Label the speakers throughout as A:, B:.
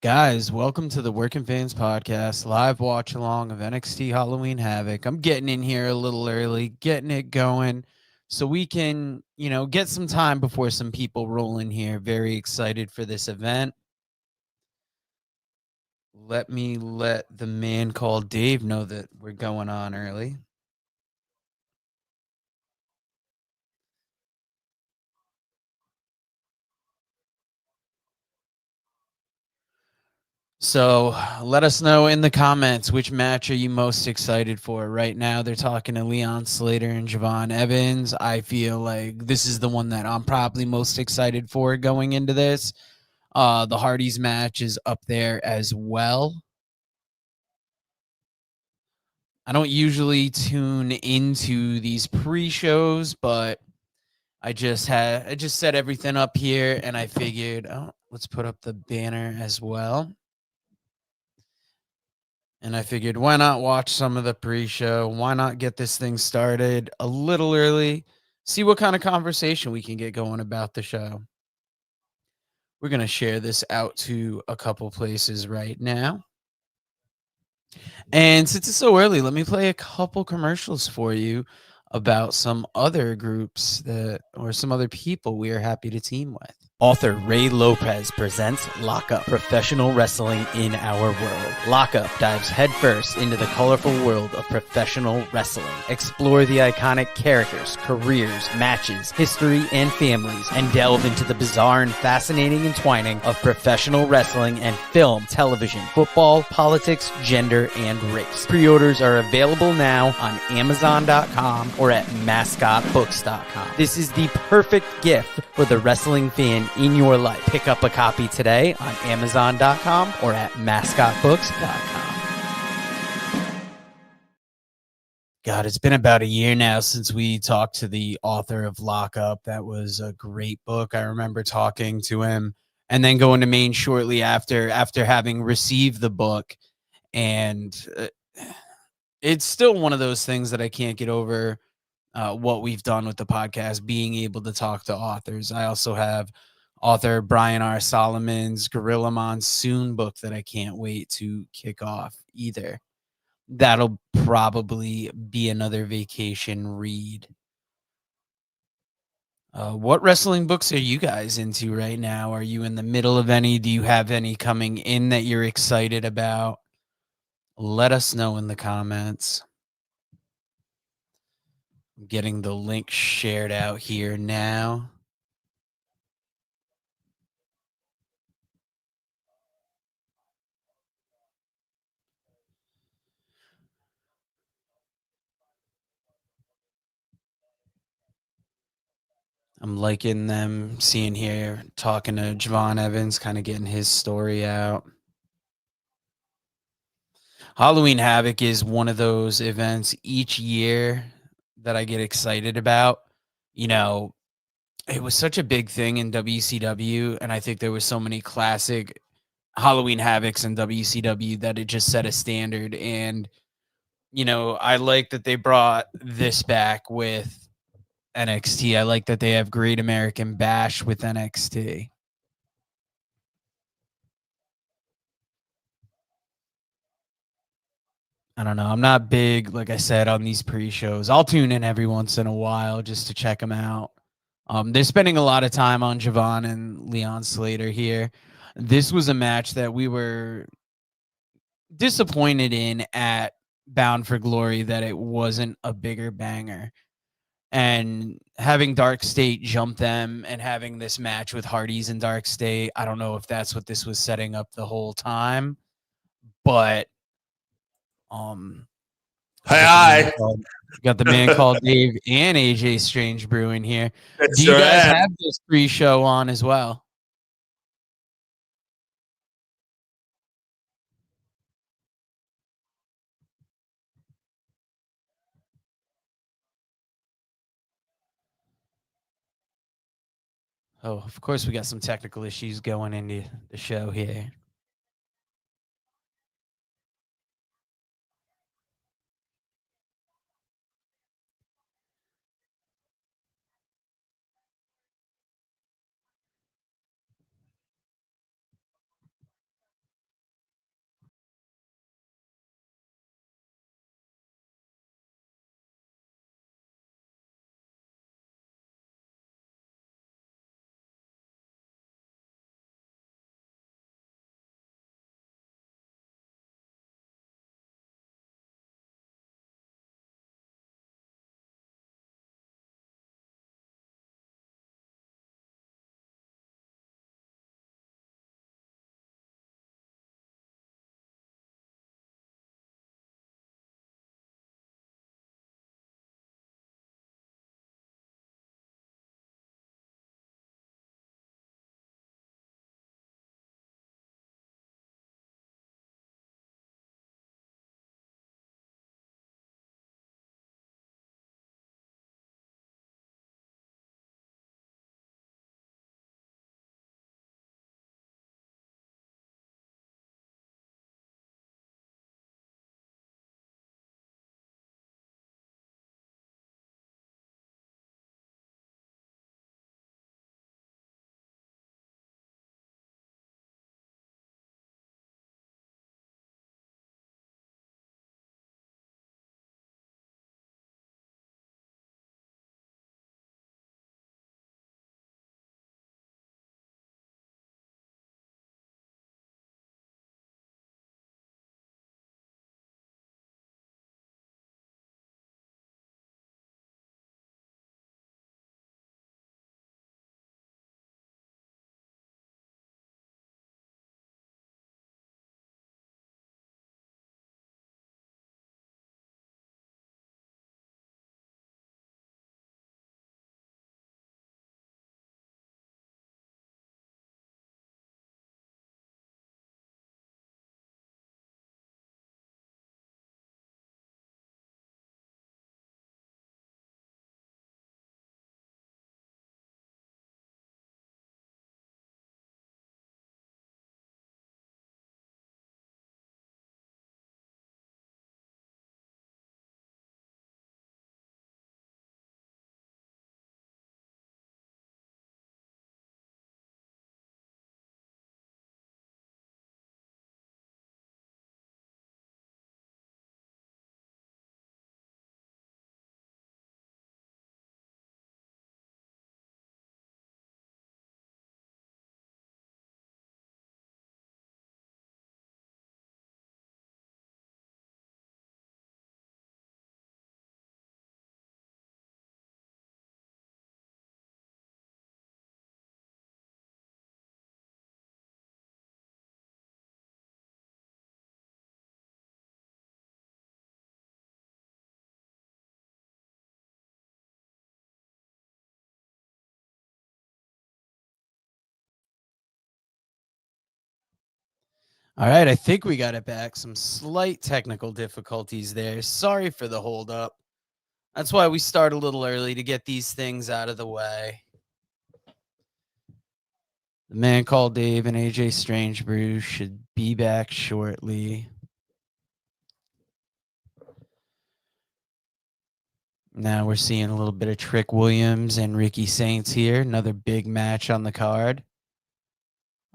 A: Guys, welcome to the Working Fans Podcast, live watch along of NXT Halloween Havoc. I'm getting in here a little early, getting it going so we can, get some time before some people roll in here. Very excited for this event. Let me let the man called Dave know that we're going on early. So let us know in the comments which match are you most excited for. Right now, they're talking to Leon Slater and Javon Evans. I feel like this is the one that I'm probably most excited for going into this. The Hardys match is up there as well. I don't usually tune into these pre-shows, but I just set everything up here and I figured, let's put up the banner as well. And I figured, why not watch some of the pre-show? Why not get this thing started a little early? See what kind of conversation we can get going about the show. We're going to share this out to a couple places right now. And since it's so early, let me play a couple commercials for you about some other groups or some other people we are happy to team with. Author Ray Lopez presents Lockup, professional wrestling in our world. Lockup dives headfirst into the colorful world of professional wrestling. Explore the iconic characters, careers, matches, history, and families, and delve into the bizarre and fascinating entwining of professional wrestling and film, television, football, politics, gender, and race. Pre-orders are available now on Amazon.com or at MascotBooks.com. This is the perfect gift for the wrestling fan in your life. Pick up a copy today on Amazon.com or at MascotBooks.com. God, it's been about a year now since we talked to the author of Lockup. That was a great book. I remember talking to him and then going to Maine shortly after having received the book. And it's still one of those things that I can't get over what we've done with the podcast, being able to talk to authors. I also have author Brian R. Solomon's Gorilla Monsoon book that I can't wait to kick off either. That'll probably be another vacation read. What wrestling books are you guys into right now? Are you in the middle of any? Do you have any coming in that you're excited about? Let us know in the comments. I'm getting the link shared out here now. I'm liking them, seeing here, talking to Javon Evans, kind of getting his story out. Halloween Havoc is one of those events each year that I get excited about. You know, it was such a big thing in WCW, and I think there was so many classic Halloween Havocs in WCW that it just set a standard. And, I like that they brought this back with NXT. I like that they have Great American Bash with NXT. I don't know. I'm not big, like I said, on these pre-shows. I'll tune in every once in a while just to check them out. They're spending a lot of time on Javon and Leon Slater here. This was a match that we were disappointed in at Bound for Glory that it wasn't a bigger banger. And having Dark State jump them and having this match with Hardys and Dark State, I don't know if that's what this was setting up the whole time, but
B: Hi.
A: Got the man called Dave and AJ Strange Brew in here.
B: That's
A: Do you guys
B: right.
A: have this pre-show on as well? Oh, of course, we got some technical issues going into the show here. All right, I think we got it back. Some slight technical difficulties there. Sorry for the hold up. That's why we start a little early to get these things out of the way. The man called Dave and AJ Strangebrew should be back shortly. Now we're seeing a little bit of Trick Williams and Ricky Saints here. Another big match on the card.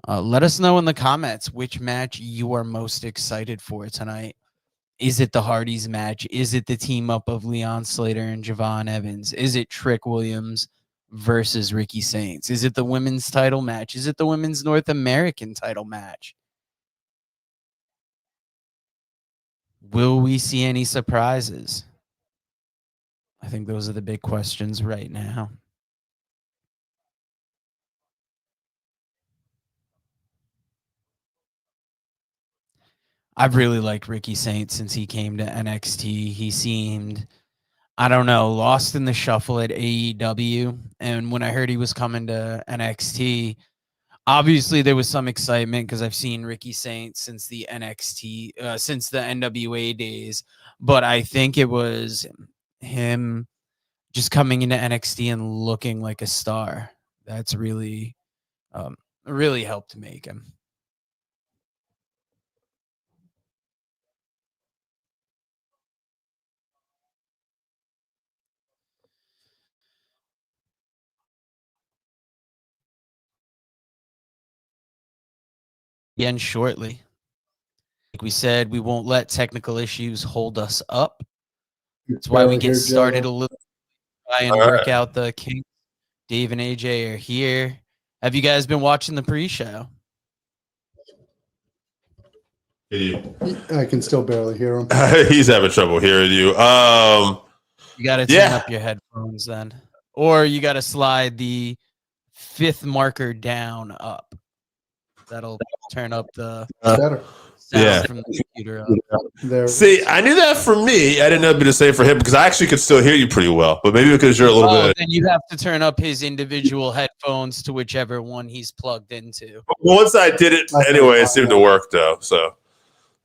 A: Let us know in the comments which match you are most excited for tonight. Is it the Hardys match? Is it the team up of Leon Slater and Javon Evans? Is it Trick Williams versus Ricky Saints? Is it the women's title match? Is it the women's North American title match? Will we see any surprises? I think those are the big questions right now. I've really liked Ricky Saints since he came to NXT. He seemed, I don't know, lost in the shuffle at AEW. And when I heard he was coming to NXT, obviously there was some excitement because I've seen Ricky Saints since the since the NWA days. But I think it was him just coming into NXT and looking like a star. That's really, really helped make him. Again shortly. Like we said, we won't let technical issues hold us up. That's why we get started a little, try and work out the kinks. Dave and AJ are here. Have you guys been watching the pre-show?
B: I can still barely hear him.
C: He's having trouble hearing you.
A: You got to turn up your headphones then. Or you got to slide the fifth marker down up. That'll turn up the sound from the computer up.
C: See, I knew that for me. I didn't know it'd be the same for him because I actually could still hear you pretty well. But maybe because you're a little bit.
A: Then you have to turn up his individual headphones to whichever one he's plugged into.
C: But once I did it anyway, it seemed to work though. So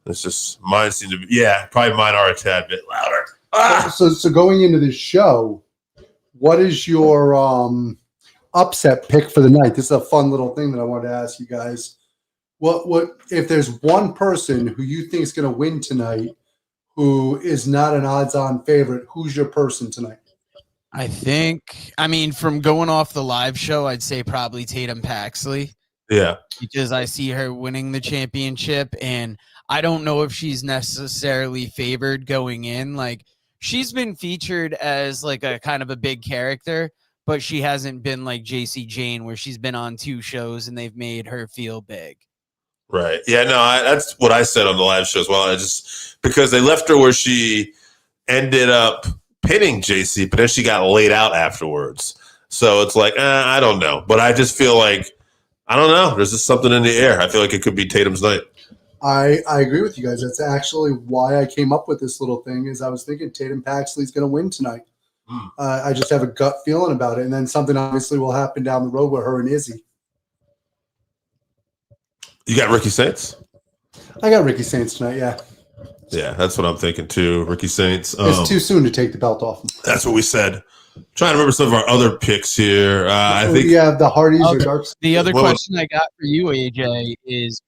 C: it's just mine seemed to be probably mine are a tad bit louder.
B: So going into this show, what is your upset pick for the night? This is a fun little thing that I wanted to ask you guys. What if there's one person who you think is going to win tonight who is not an odds-on favorite, who's your person tonight?
A: I mean, from going off the live show, I'd say probably Tatum Paxley.
C: Yeah.
A: Because I see her winning the championship, and I don't know if she's necessarily favored going in. Like, she's been featured as like a kind of a big character, but she hasn't been like JC Jane where she's been on 2 shows and they've made her feel big.
C: Right. Yeah, no, that's what I said on the live show as well. I just because they left her where she ended up pinning JC, but then she got laid out afterwards. So it's like, I don't know. But I just feel like, I don't know. There's just something in the air. I feel like it could be Tatum's night.
B: I agree with you guys. That's actually why I came up with this little thing is I was thinking Tatum Paxley's going to win tonight. I just have a gut feeling about it. And then something obviously will happen down the road with her and Izzy.
C: You got Ricky Saints?
B: I got Ricky Saints tonight, yeah.
C: Yeah, that's what I'm thinking too. Ricky Saints.
B: It's too soon to take the belt off him.
C: That's what we said. Trying to remember some of our other picks here. I think
B: you have the Hardys or Dark.
A: The other question I got for you, AJ, is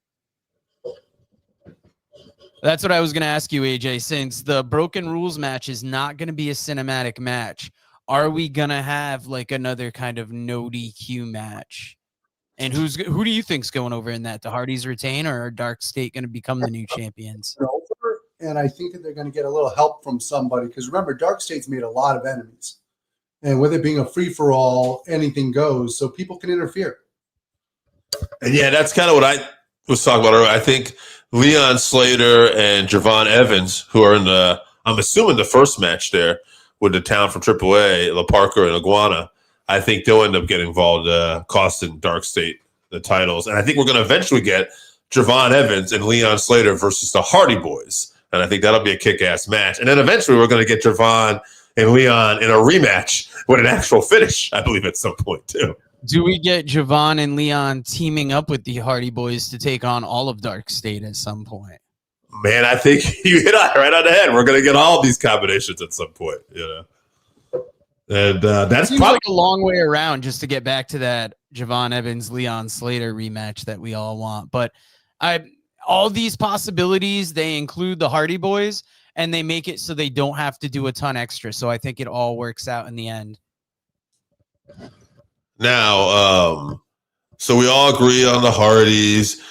A: that's what I was going to ask you, AJ. Since the Broken Rules match is not going to be a cinematic match, are we going to have like another kind of no DQ match? And who do you think's going over in that? The Hardys retain, or are Dark State going to become the new champions?
B: And I think that they're going to get a little help from somebody because remember, Dark State's made a lot of enemies, and with it being a free for all, anything goes, so people can interfere.
C: And yeah, that's kind of what I was talking about earlier. I think Leon Slater and Javon Evans, who are in I'm assuming the first match there with the town from AAA, La Parker and Iguana. I think they'll end up getting involved, costing Dark State the titles. And I think we're going to eventually get Javon Evans and Leon Slater versus the Hardy Boys. And I think that'll be a kick-ass match. And then eventually we're going to get Javon and Leon in a rematch with an actual finish, I believe, at some point, too.
A: Do we get Javon and Leon teaming up with the Hardy Boys to take on all of Dark State at some point?
C: Man, I think you hit it right on the head. We're going to get all these combinations at some point, And that's
A: Seems
C: probably
A: like a long way around just to get back to that Javon Evans, Leon Slater rematch that we all want. But all these possibilities, they include the Hardy Boys, and they make it so they don't have to do a ton extra. So I think it all works out in the end.
C: now. So we all agree on the Hardys.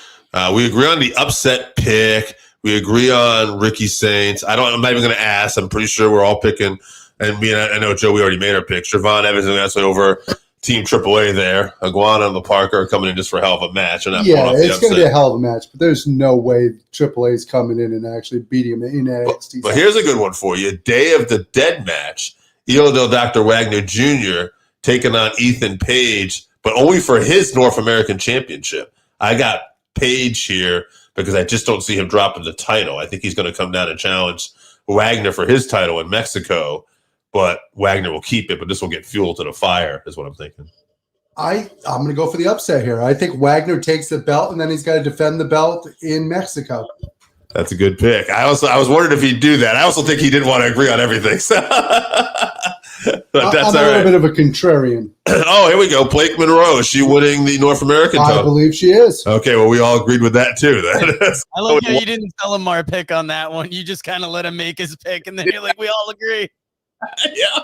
C: We agree on the upset pick. We agree on Ricky Saints. I'm not even going to ask. I'm pretty sure we're all picking. And I know, Joe, we already made our pick. Javon Evans and that's over Team AAA there. Iguana and LaParker are coming in just for a hell of a match. And
B: yeah, it's going to be a hell of a match, but there's no way AAA is coming in and actually beating him in NXT.
C: But here's a good one for you. Day of the Dead match. Elo Dr. Wagner Jr. taking on Ethan Page, but only for his North American Championship. I got Page here because I just don't see him dropping the title. I think he's going to come down and challenge Wagner for his title in Mexico, but Wagner will keep it, but this will get fuel to the fire is what I'm thinking.
B: I'm going to go for the upset here. I think Wagner takes the belt, and then he's got to defend the belt in Mexico.
C: That's a good pick. I was wondering if he'd do that. I also think he didn't want to agree on everything. So. But that's
B: I'm a little bit of a contrarian.
C: Oh, here we go. Blake Monroe. Is she winning the North American title?
B: I believe she is.
C: Okay, well, we all agreed with that too. Then.
A: I like how you didn't tell him our pick on that one. You just kind of let him make his pick, and then you're like, we all agree.
C: Yeah,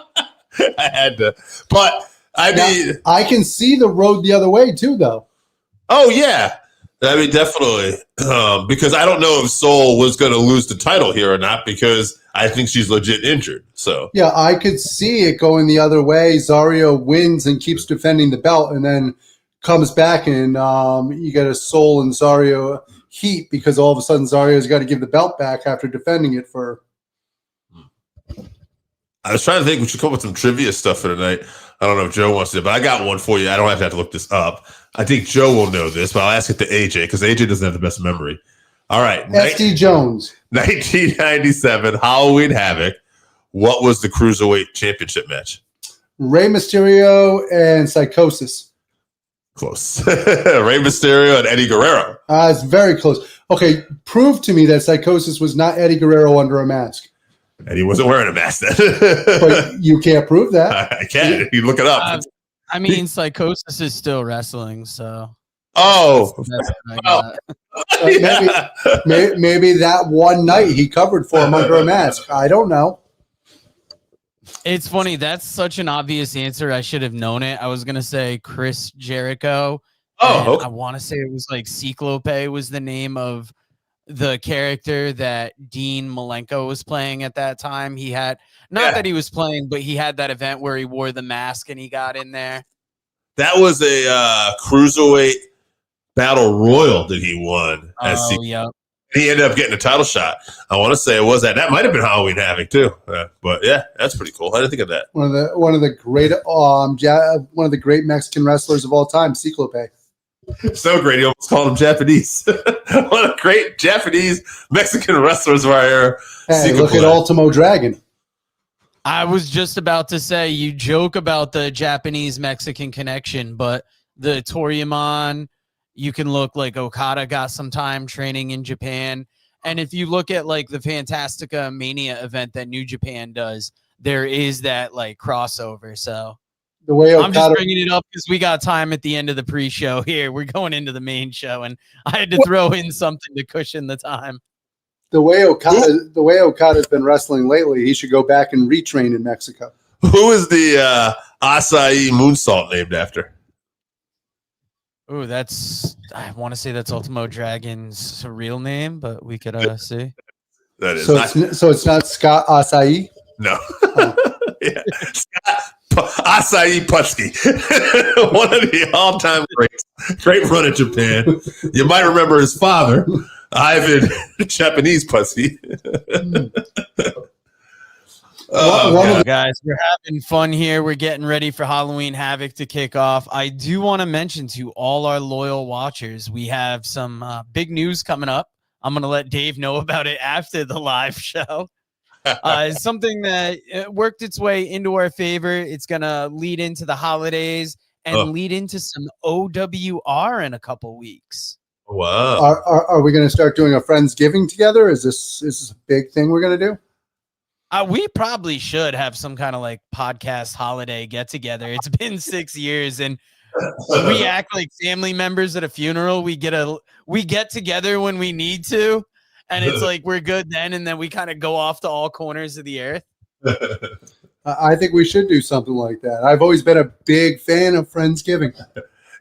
C: I had to. But I mean,
B: I can see the road the other way too, though.
C: Oh yeah, I mean definitely because I don't know if Soul was going to lose the title here or not because I think she's legit injured. So
B: yeah, I could see it going the other way. Zario wins and keeps defending the belt, and then comes back and you get a Soul and Zario heat because all of a sudden Zario's got to give the belt back after defending it for.
C: I was trying to think we should come up with some trivia stuff for tonight. I don't know if Joe wants to, but I got one for you. I don't have to look this up. I think Joe will know this, but I'll ask it to AJ because AJ doesn't have the best memory. All right.
B: SD Jones.
C: 1997 Halloween Havoc. What was the Cruiserweight Championship match?
B: Rey Mysterio and Psychosis.
C: Close. Rey Mysterio and Eddie Guerrero.
B: It's very close. Okay, prove to me that Psychosis was not Eddie Guerrero under a mask.
C: And he wasn't wearing a mask then.
B: But you can't prove that.
C: I can't. You look it up.
A: I mean, Psychosis is still wrestling, so.
C: Oh.
B: Maybe that one night he covered for him under a mask. I don't know.
A: It's funny. That's such an obvious answer. I should have known it. I was going to say Chris Jericho.
C: Oh, okay.
A: I want to say it was like Cyclope was the name of the character that Dean Malenko was playing at that time. He had that he was playing, but he had that event where he wore the mask and he got in there.
C: That was a Cruiserweight Battle Royal that he won.
A: Yeah.
C: He ended up getting a title shot. I want to say it was that. That might have been Halloween Havoc too. But yeah, that's pretty cool. I didn't think of that.
B: One of the great Mexican wrestlers of all time, Cyclope.
C: So great, he almost called him Japanese. What a great Japanese Mexican wrestlers of our era.
B: Hey, look at Ultimo Dragon.
A: I was just about to say, you joke about the Japanese-Mexican connection, but the Toryumon, you can look like Okada got some time training in Japan. And if you look at like the Fantastica Mania event that New Japan does, there is that like crossover. So
B: the way Okada,
A: I'm just bringing it up because we got time at the end of the pre-show here. We're going into the main show, and I had to throw in something to cushion the time.
B: The way Okada's been wrestling lately, he should go back and retrain in Mexico.
C: Who is the Acai moonsault named after?
A: Oh, I want to say that's Ultimo Dragon's real name, but we could see.
C: That is
B: so it's not Scott Acai?
C: No. Oh. Yeah. Scott Acai Putski. One of the all-time greats. Great run in Japan. You might remember his father, Ivan Japanese Putski.
A: Guys, we're having fun here. We're getting ready for Halloween Havoc to kick off. I do want to mention to all our loyal watchers, we have some big news coming up. I'm going to let Dave know about it after the live show. It's something that worked its way into our favor. It's going to lead into the holidays, and lead into some OWR in a couple weeks.
C: Wow.
B: Are we going to start doing a Friendsgiving together? Is this a big thing we're going to do?
A: We probably should have some kind of like podcast holiday get together. It's been 6 years and we act like family members at a funeral. We get together when we need to, and it's like we're good then, and then we kind of go off to all corners of the earth.
B: I think we should do something like that. I've always been a big fan of Friendsgiving.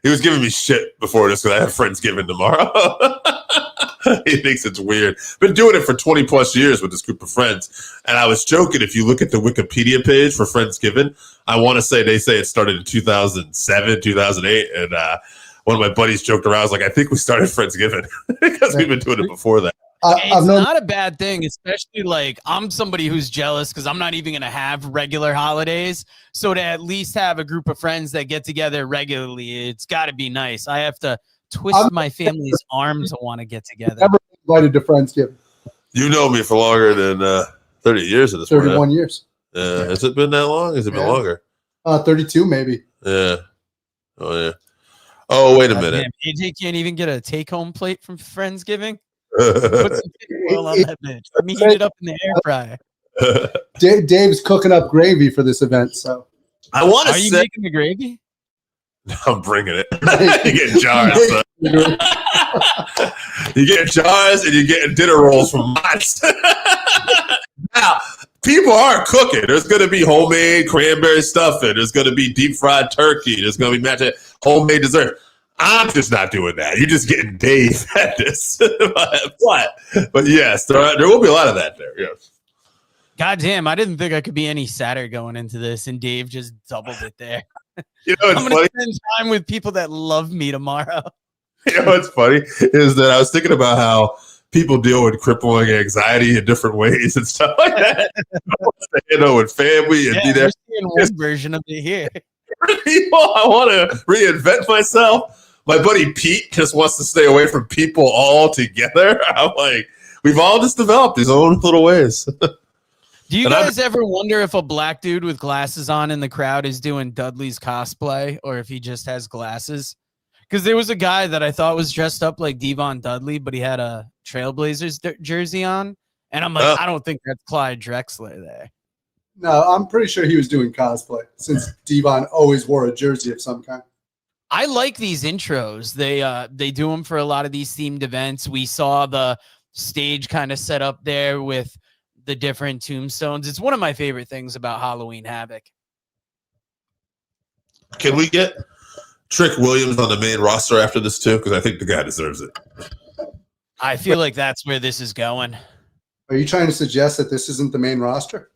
C: He was giving me shit before this because I have Friendsgiving tomorrow. He thinks it's weird. Been doing it for 20 plus years with this group of friends. And I was joking, if you look at the Wikipedia page for Friendsgiving, I want to say they say it started in 2007, 2008. And one of my buddies joked around. I was like, I think we started Friendsgiving because we've been doing it before that.
A: It's not a bad thing, especially like I'm somebody who's jealous because I'm not even going to have regular holidays. So to at least have a group of friends that get together regularly, it's got to be nice. I have to twist my family's arm to want to get together.
B: Never invited to Friendsgiving.
C: You know me for longer than 30 years at this point.
B: 31 years.
C: Has it been that long? Has it been longer?
B: 32 maybe.
C: Yeah. Oh, yeah. Oh, wait a minute.
A: Damn, AJ can't even get a take-home plate from Friendsgiving? Put some oil on that bitch. Let me heat it up in the air fryer.
B: Dave's cooking up gravy for this event, so.
C: I want to
A: say. Are you making the gravy?
C: I'm bringing it. You get jars. You get jars and you get dinner rolls from Mott's. Now, people are cooking. There's going to be homemade cranberry stuffing. There's going to be deep fried turkey. There's going to be matching homemade dessert. I'm just not doing that. You're just getting Dave at this. But yes, there will be a lot of that there. Yes.
A: God damn, I didn't think I could be any sadder going into this, and Dave just doubled it there.
C: You know,
A: I'm going to spend time with people that love me tomorrow.
C: You know what's funny is that I was thinking about how people deal with crippling anxiety in different ways and stuff like that. You know, with family and be there.
A: We're seeing one version of it here.
C: People, I want to reinvent myself. My buddy Pete just wants to stay away from people altogether. I'm like, we've all just developed these own little ways.
A: Do you guys ever wonder if a black dude with glasses on in the crowd is doing Dudley's cosplay or if he just has glasses? Because there was a guy that I thought was dressed up like Devon Dudley, but he had a Trailblazers jersey on. And I'm like, I don't think that's Clyde Drexler there.
B: No, I'm pretty sure he was doing cosplay since Devon always wore a jersey of some kind.
A: I like these intros. They do them for a lot of these themed events. We saw the stage kind of set up there with the different tombstones. It's one of my favorite things about Halloween Havoc.
C: Can we get Trick Williams on the main roster after this too? Because I think the guy deserves it.
A: I feel like that's where this is going.
B: Are you trying to suggest that this isn't the main roster?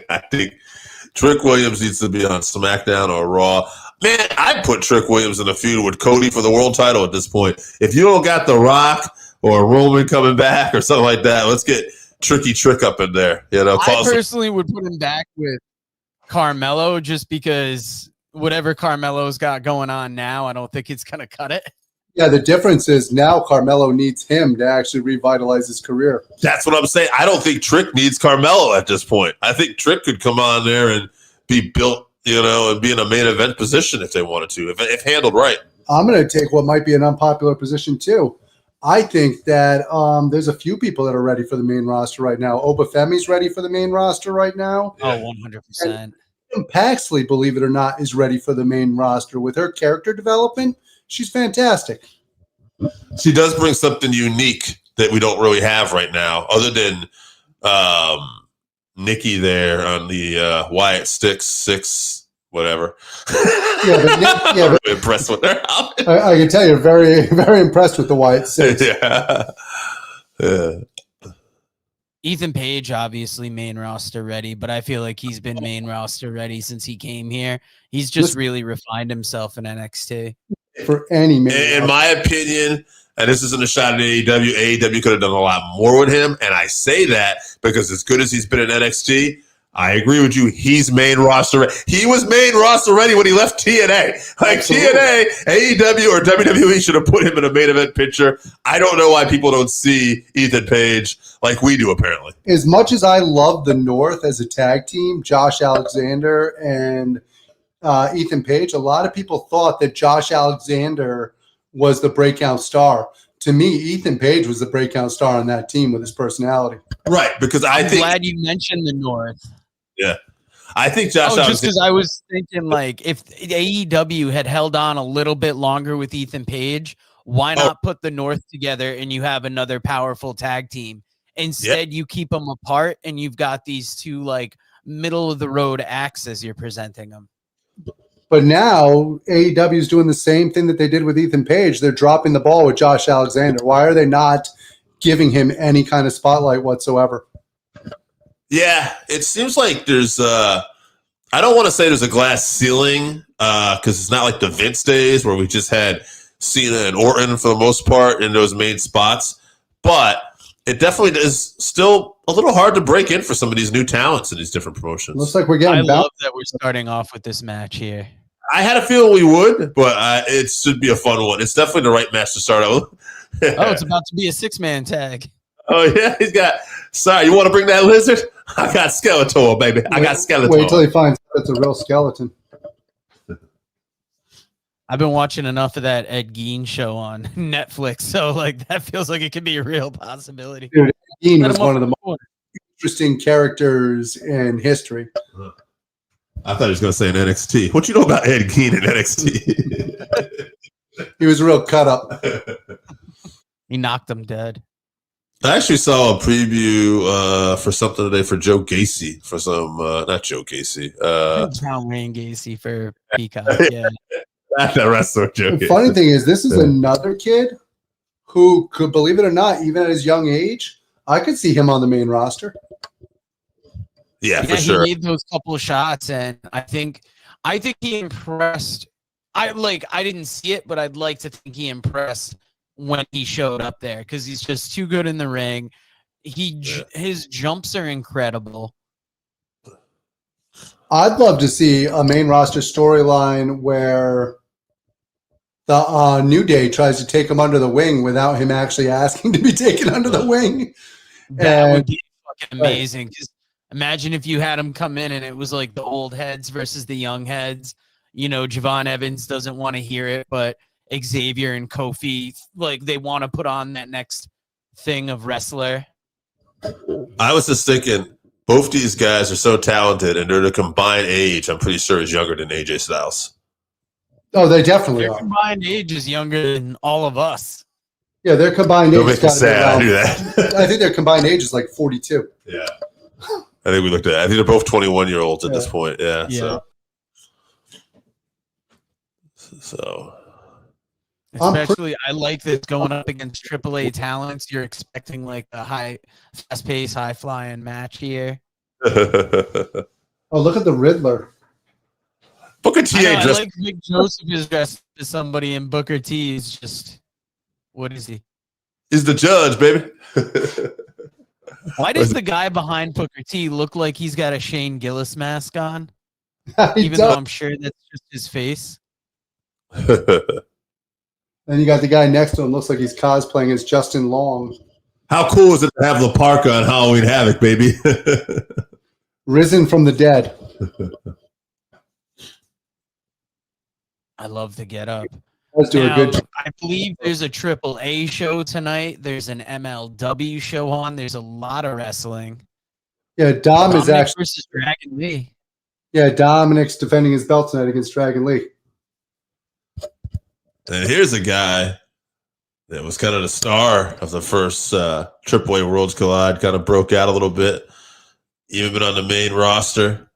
C: I think Trick Williams needs to be on SmackDown or Raw. Man, I'd put Trick Williams in a feud with Cody for the world title at this point. If you don't got The Rock or Roman coming back or something like that, let's get Tricky Trick up in there. You know,
A: I personally would put him back with Carmelo just because whatever Carmelo's got going on now, I don't think it's going to cut it.
B: Yeah, the difference is now Carmelo needs him to actually revitalize his career.
C: That's what I'm saying. I don't think Trick needs Carmelo at this point. I think Trick could come on there and be built, you know, and be in a main event position if they wanted to, if handled right.
B: I'm going to take what might be an unpopular position too. I think that there's a few people that are ready for the main roster right now. Obafemi's ready for the main roster right now.
A: Oh, 100%.
B: And Paxley, believe it or not, is ready for the main roster. With her character development, she's fantastic.
C: She does bring something unique that we don't really have right now, other than Nikki there on the Wyatt Sticks 6 whatever.
B: I'm
C: impressed with her.
B: I can tell you're very, very impressed with the Wyatt Six.
C: Yeah.
A: Ethan Page, obviously main roster ready, but I feel like he's been main roster ready since he came here. He's just really refined himself in NXT.
B: For any man.
C: In my opinion, and this isn't a shot at AEW could have done a lot more with him, and I say that because as good as he's been in NXT, I agree with you. He's main roster. He was main roster ready when he left TNA. Like Absolutely. TNA, AEW, or WWE should have put him in a main event picture. I don't know why people don't see Ethan Page like we do, apparently.
B: As much as I love the North as a tag team, Josh Alexander and Ethan Page, a lot of people thought that Josh Alexander was the breakout star. To me, Ethan Page was the breakout star on that team with his personality.
C: Right, because
A: I'm glad you mentioned the North.
C: Yeah. I think Josh
A: just because I was thinking, like, if AEW had held on a little bit longer with Ethan Page, why not put the North together and you have another powerful tag team? Instead, you keep them apart and you've got these two, like, middle-of-the-road acts as you're presenting them.
B: But now AEW is doing the same thing that they did with Ethan Page. They're dropping the ball with Josh Alexander. Why are they not giving him any kind of spotlight whatsoever?
C: Yeah, it seems like there's I don't want to say there's a glass ceiling because it's not like the Vince days where we just had Cena and Orton for the most part in those main spots, but it definitely is still a little hard to break in for some of these new talents in these different promotions.
B: Looks like we're getting.
A: I love that we're starting off with this match here.
C: I had a feeling we would, but it should be a fun one. It's definitely the right match to start out with.
A: It's about to be a 6-man tag.
C: Oh yeah, he's got. Sorry, you want to bring that lizard? I got Skeletor, baby. I got Skeletor.
B: Wait till he finds that's a real skeleton.
A: I've been watching enough of that Ed Gein show on Netflix, so like that feels like it could be a real possibility.
B: Dude, Ed Gein was one of the most interesting characters in history.
C: I thought he was going to say in NXT. What you know about Ed Gein in NXT?
B: He was a real cut up.
A: He knocked him dead.
C: I actually saw a preview for something today for Joe Gacy for some not Joe Gacy.
A: John Wayne Gacy for Peacock. Yeah.
C: Not the wrestler Joe.
B: The funny thing is, this is another kid who could, believe it or not, even at his young age, I could see him on the main roster.
C: Yeah, for sure.
A: He made those couple of shots, and I think he impressed. I didn't see it, but I'd like to think he impressed when he showed up there because he's just too good in the ring. His jumps are incredible.
B: I'd love to see a main roster storyline where the New Day tries to take him under the wing without him actually asking to be taken under the wing.
A: That would be fucking amazing. Just imagine if you had him come in and it was like the old heads versus the young heads. You know, Javon Evans doesn't want to hear it, but Xavier and Kofi, like, they want to put on that next thing of wrestler.
C: I was just thinking, both these guys are so talented, and they're the combined age. I'm pretty sure is younger than AJ Styles.
B: Oh, they definitely
A: Their
B: are.
A: combined age is younger than all of us.
B: Yeah, their combined age is
C: sad. I knew that.
B: I think their combined age is like 42.
C: Yeah, I think we looked at that. I think they're both 21-year-olds at this point. Yeah. So.
A: Especially, I like this going up against AAA talents. You're expecting like a fast-paced, high-flying match here.
B: Oh, look at the Riddler.
C: Booker T.
A: I like Vic Joseph is dressed as somebody, and Booker T is just, what is he?
C: He's the judge, baby.
A: Why does the guy behind Booker T look like he's got a Shane Gillis mask on? Even though I'm sure that's just his face.
B: Then you got the guy next to him. Looks like he's cosplaying as Justin Long.
C: How cool is it to have La Parka on Halloween Havoc, baby?
B: Risen from the dead.
A: I love the get up.
B: Let's do a good job.
A: I believe there's a AAA show tonight. There's an MLW show on. There's a lot of wrestling.
B: Yeah, Dominic is actually
A: versus Dragon Lee.
B: Yeah, Dominic's defending his belt tonight against Dragon Lee.
C: And here's a guy that was kind of the star of the first AAA Worlds Collide, kind of broke out a little bit, even been on the main roster.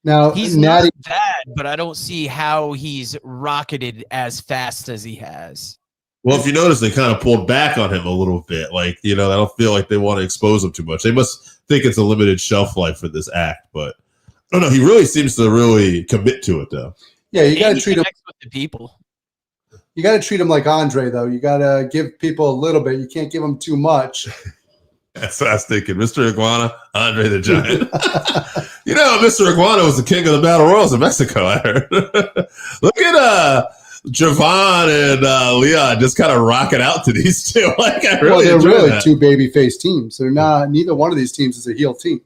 B: Now,
A: he's not bad, but I don't see how he's rocketed as fast as he has.
C: Well, if you notice, they kind of pulled back on him a little bit. Like, I don't feel like they want to expose him too much. They must think it's a limited shelf life for this act, but I don't know. He really seems to really commit to it, though.
B: Yeah, you got to treat him
A: with the people.
B: You got to treat him like Andre, though. You got to give people a little bit. You can't give them too much.
C: That's what I was thinking. Mr. Iguana, Andre the Giant. Mr. Iguana was the king of the Battle Royals in Mexico, I heard. Look at Javon and Leon just kind of rocking out to these two. Like, I really
B: they're really
C: that.
B: two babyface teams. They're not. Neither one of these teams is a heel team.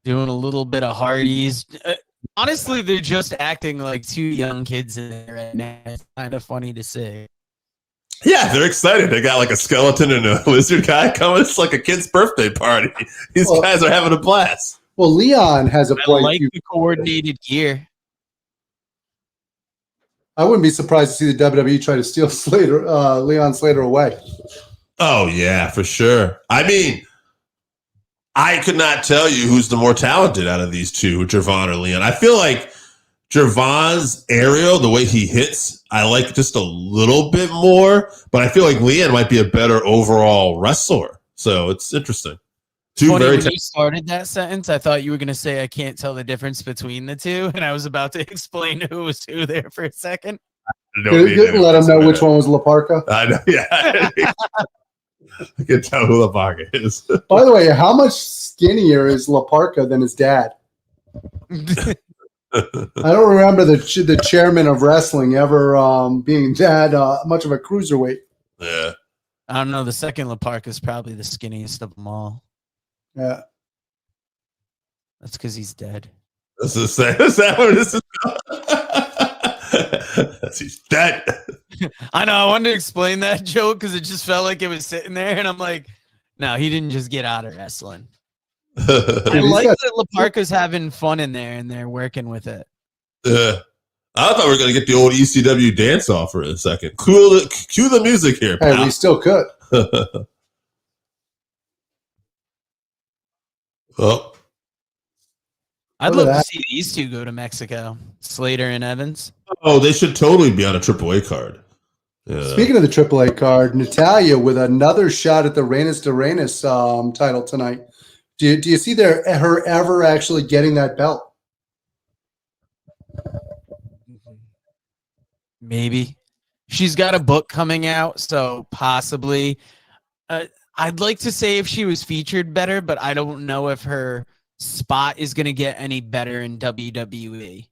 A: Doing a little bit of Hardy's. Honestly, they're just acting like two young kids in there right now. It's kind of funny to see.
C: Yeah, they're excited. They got like a skeleton and a lizard guy coming. It's like a kid's birthday party. These guys are having a blast.
B: Well, Leon has a
A: I
B: bright
A: like
B: future.
A: the coordinated gear.
B: I wouldn't be surprised to see the WWE try to steal Leon Slater away.
C: Oh, yeah, for sure. I mean, I could not tell you who's the more talented out of these two, Javon or Leon. I feel like Javon's aerial, the way he hits, I like just a little bit more, but I feel like Leon might be a better overall wrestler. So it's interesting.
A: Funny, when you started that sentence, I thought you were going to say I can't tell the difference between the two, and I was about to explain who was who there for a second.
B: Let him know which one was La Parka.
C: I know, yeah. I can tell who La Parka is.
B: By the way, how much skinnier is La Parka than his dad? I don't remember the chairman of wrestling ever being that much of a cruiserweight.
C: Yeah.
A: I don't know. The second La Parka is probably the skinniest of them all.
B: Yeah.
A: That's because he's dead.
C: Is that what this is? He's dead.
A: I know. I wanted to explain that joke because it just felt like it was sitting there, and I'm like, no, he didn't just get out of wrestling. I like that La Parka's having fun in there, and they're working with it.
C: I thought we were going to get the old ECW dance off for a second. Cue the music here, pal.
B: Hey, we still could.
C: Well,
A: I'd love to see these two go to Mexico, Slater and Evans.
C: Oh, they should totally be on a AAA card. Yeah.
B: Speaking of the AAA card, Natalya with another shot at the Reines de Reinas title tonight. Do you see her ever actually getting that belt?
A: Maybe. She's got a book coming out, so possibly. I'd like to say if she was featured better, but I don't know if her spot is going to get any better in WWE.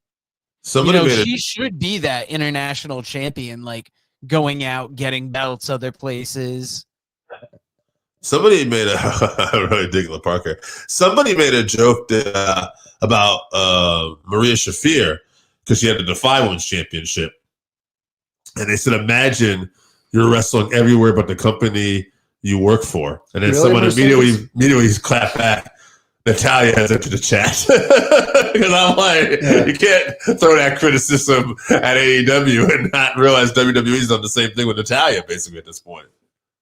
A: She should be that international champion, like going out, getting belts other places.
C: Somebody made I really dig La Parker. Somebody made a joke about Maria Shafir because she had the Defy Women's Championship. And they said, imagine you're wrestling everywhere but the company you work for. And then someone immediately clapped back. Natalya has entered the chat. Because I'm like, you can't throw that criticism at AEW and not realize WWE's done the same thing with Natalya basically at this point.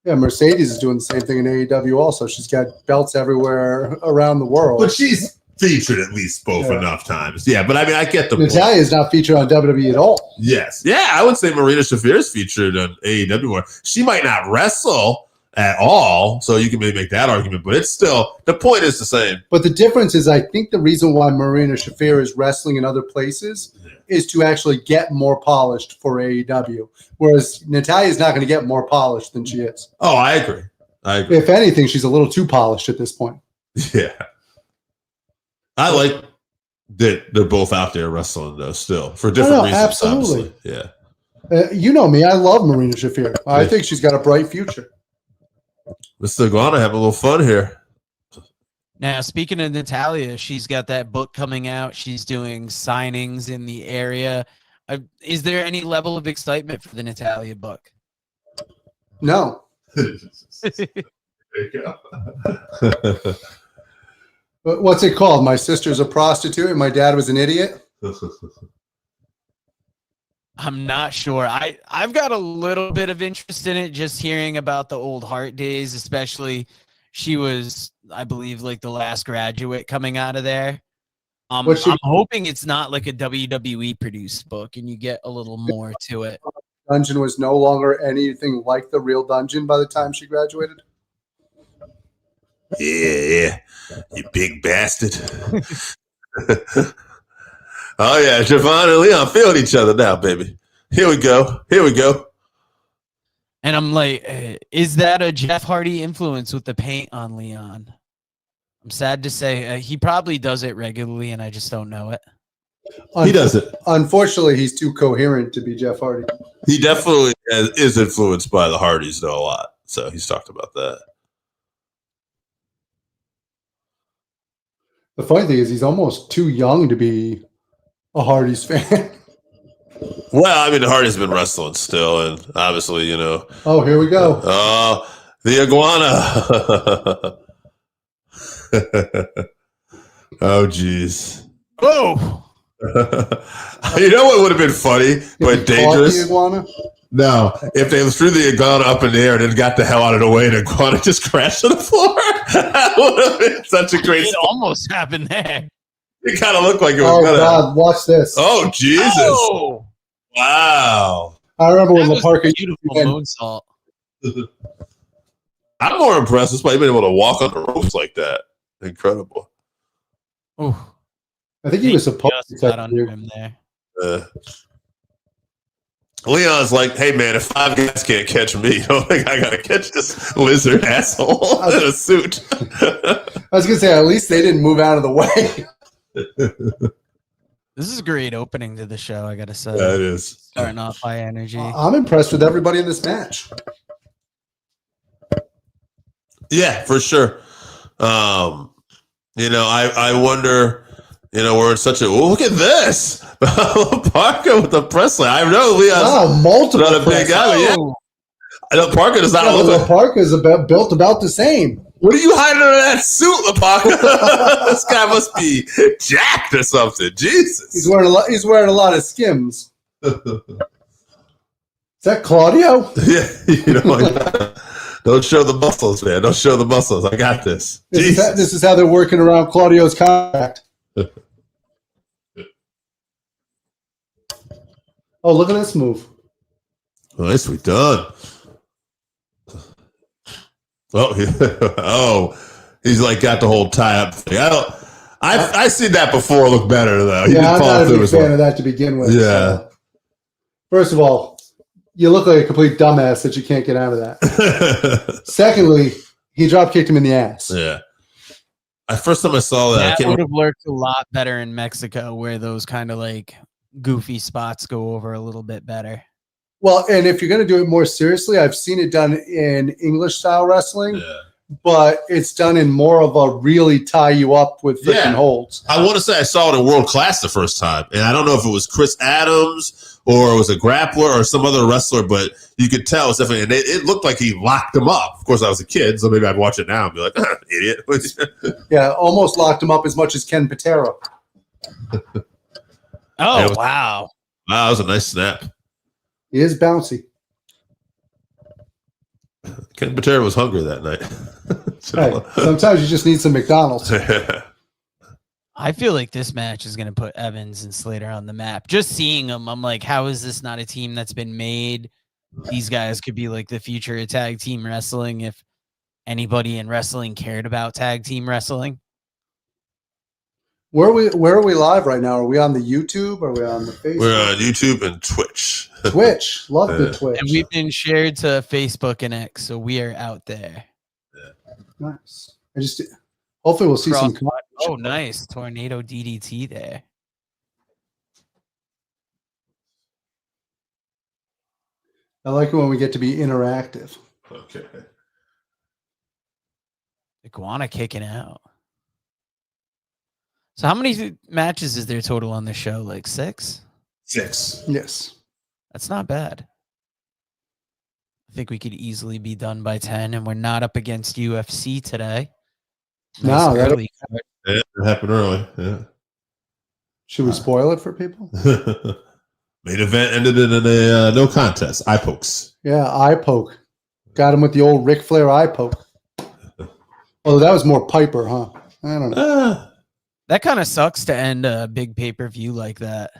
B: Yeah, Mercedes is doing the same thing in AEW also. She's got belts everywhere around the world.
C: But she's featured at least both enough times. Yeah, but I mean, I get the
B: Natalya
C: point.
B: is not featured on WWE at all.
C: Yes. Yeah, I would say Marina Shafir is featured on AEW more. She might not wrestle at all, so you can maybe make that argument, but it's still, the point is the same.
B: But the difference is I think the reason why Marina Shafir is wrestling in other places is to actually get more polished for AEW, whereas Natalya is not going to get more polished than she is.
C: Oh, I agree.
B: If anything, she's a little too polished at this point.
C: Yeah. I like that they're both out there wrestling, though, still, for different reasons.
B: Absolutely.
C: Obviously. Yeah.
B: You know me. I love Marina Shafir. I think she's got a bright future.
C: Mr. Iguana, have a little fun here.
A: Now, speaking of Natalya, she's got that book coming out. She's doing signings in the area. Is there any level of excitement for the Natalya book?
B: No.
C: There you go.
B: What's it called? My sister's a prostitute and my dad was an idiot?
A: I'm not sure. I've got a little bit of interest in it, just hearing about the old Hart days, especially she was, I believe, like the last graduate coming out of there. I'm hoping it's not like a WWE produced book and you get a little more to it.
B: Dungeon was no longer anything like the real Dungeon by the time she graduated.
C: Yeah, you big bastard. Oh, yeah, Javon and Leon feeling each other now, baby. Here we go.
A: And I'm like, is that a Jeff Hardy influence with the paint on Leon? I'm sad to say he probably does it regularly, and I just don't know it.
C: He does it.
B: Unfortunately, he's too coherent to be Jeff Hardy.
C: He definitely is influenced by the Hardys, though, a lot. So he's talked about that.
B: The funny thing is he's almost too young to be a Hardy's fan.
C: Well, I mean, the Hardy's been wrestling still, and obviously, you know.
B: Oh, here we go.
C: The iguana. Oh, jeez.
A: Whoa!
C: You know what would have been funny but dangerous?
B: The iguana?
C: No, if they threw the iguana up in the air and then got the hell out of the way, and the iguana just crashed to the floor. That would have been such a great.
A: It almost happened there.
C: It kind of looked like it was.
B: Oh God! Watch this.
C: Oh Jesus!
A: Oh!
C: Wow!
B: I remember when
A: That
B: the
A: was
B: park.
A: a beautiful moonsault.
C: I'm more impressed. It's probably been able to walk on the ropes like that. Incredible.
A: Oh,
B: I think he was supposed to
A: got
B: cut
A: under
B: through.
A: him there.
C: Leon's like, hey man, if 5 guys can't catch me, you don't think I gotta catch this lizard asshole in a suit?
B: I was gonna say at least they didn't move out of the way.
A: This is a great opening to the show, I gotta say.
C: Yeah, it is.
A: Starting off high energy.
B: I'm impressed with everybody in this match.
C: Yeah, for sure. You know, I wonder, you know, we're in such a look at this. Parker with the Presley. I know Leon's
B: multiple.
C: not a big guy, but yeah. I know Parker does not look like
B: Parker is built about the same.
C: What are you hiding under that suit, LaParca? This guy must be jacked or something. Jesus.
B: He's wearing a lot of Skims. Is that Claudio?
C: Yeah, you know, like, don't show the muscles, man. Don't show the muscles. I got this.
B: This is how they're working around Claudio's contract. Oh, look at this move.
C: Nicely done. Oh, he's like got the whole tie up thing. I seen that before. Look better though.
B: I'm not a big fan of that to begin with.
C: Yeah.
B: So. First of all, you look like a complete dumbass that you can't get out of that. Secondly, he drop kicked him in the ass.
C: Yeah. First time I saw that,
A: That would have worked a lot better in Mexico, where those kind of like goofy spots go over a little bit better.
B: Well, and if you're going to do it more seriously, I've seen it done in English style wrestling, but it's done in more of a really tie you up with freaking holds.
C: I want to say I saw it in World Class the first time, and I don't know if it was Chris Adams or it was a grappler or some other wrestler, but you could tell it's definitely. And it looked like he locked him up. Of course, I was a kid, so maybe I'd watch it now and be like, "Idiot!"
B: Yeah, almost locked him up as much as Ken Patera.
A: Oh wow!
C: Wow, that was a nice snap.
B: He is bouncy.
C: Ken Patera was hungry that night.
B: Hey, sometimes you just need some McDonald's.
A: I feel like this match is going to put Evans and Slater on the map. Just seeing them, I'm like, how is this not a team that's been made? These guys could be like the future of tag team wrestling if anybody in wrestling cared about tag team wrestling.
B: Where are we live right now? Are we on the YouTube? Are we on the Facebook?
C: We're on YouTube and Twitch.
B: Twitch. Love the Twitch.
A: And we've been shared to Facebook and X, so we are out there.
B: Nice. Hopefully we'll see some.
A: Oh, nice. Tornado DDT there.
B: I like it when we get to be interactive.
C: Okay.
A: Iguana kicking out. So how many matches is there total on the show? Like 6?
C: 6.
B: Yes.
A: That's not bad. I think we could easily be done by 10, and we're not up against UFC today.
B: No,
A: early.
C: Yeah, it happened early. Yeah.
B: Should we spoil it for people?
C: Main event ended in a no contest. Eye pokes.
B: Yeah, eye poke. Got him with the old Ric Flair eye poke. Oh, that was more Piper, huh? I don't know.
A: That kind of sucks to end a big pay-per-view like that.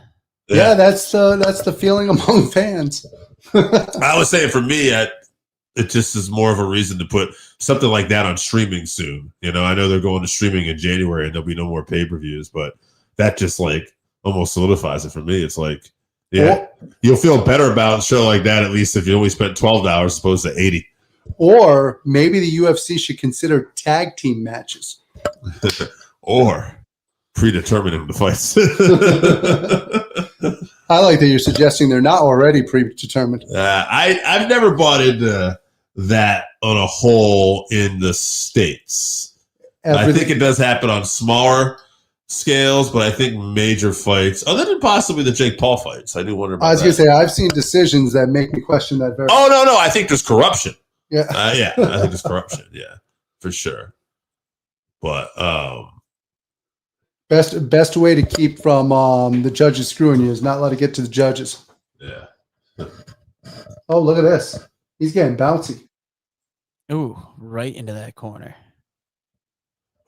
B: Yeah, that's the feeling among fans.
C: I was saying for me, it just is more of a reason to put something like that on streaming soon. You know, I know they're going to streaming in January and there'll be no more pay-per-views, but that just like almost solidifies it for me. It's like, yeah, you'll feel better about a show like that, at least if you only spent $12 as opposed to 80.
B: Or maybe the UFC should consider tag team matches.
C: Or predetermining the fights.
B: I like that you're suggesting they're not already predetermined.
C: I've never bought into that on a whole in the States. I think it does happen on smaller scales, but I think major fights, other than possibly the Jake Paul fights, I do wonder about
B: I was
C: that.
B: going to say, I've seen decisions that make me question that very.
C: Oh, no, I think there's corruption.
B: Yeah.
C: Yeah, I think there's corruption. Yeah, for sure. But
B: best way to keep from the judges screwing you is not let it get to the judges.
C: yeah.
B: Oh, look at this. He's getting bouncy.
A: Ooh, right into that corner.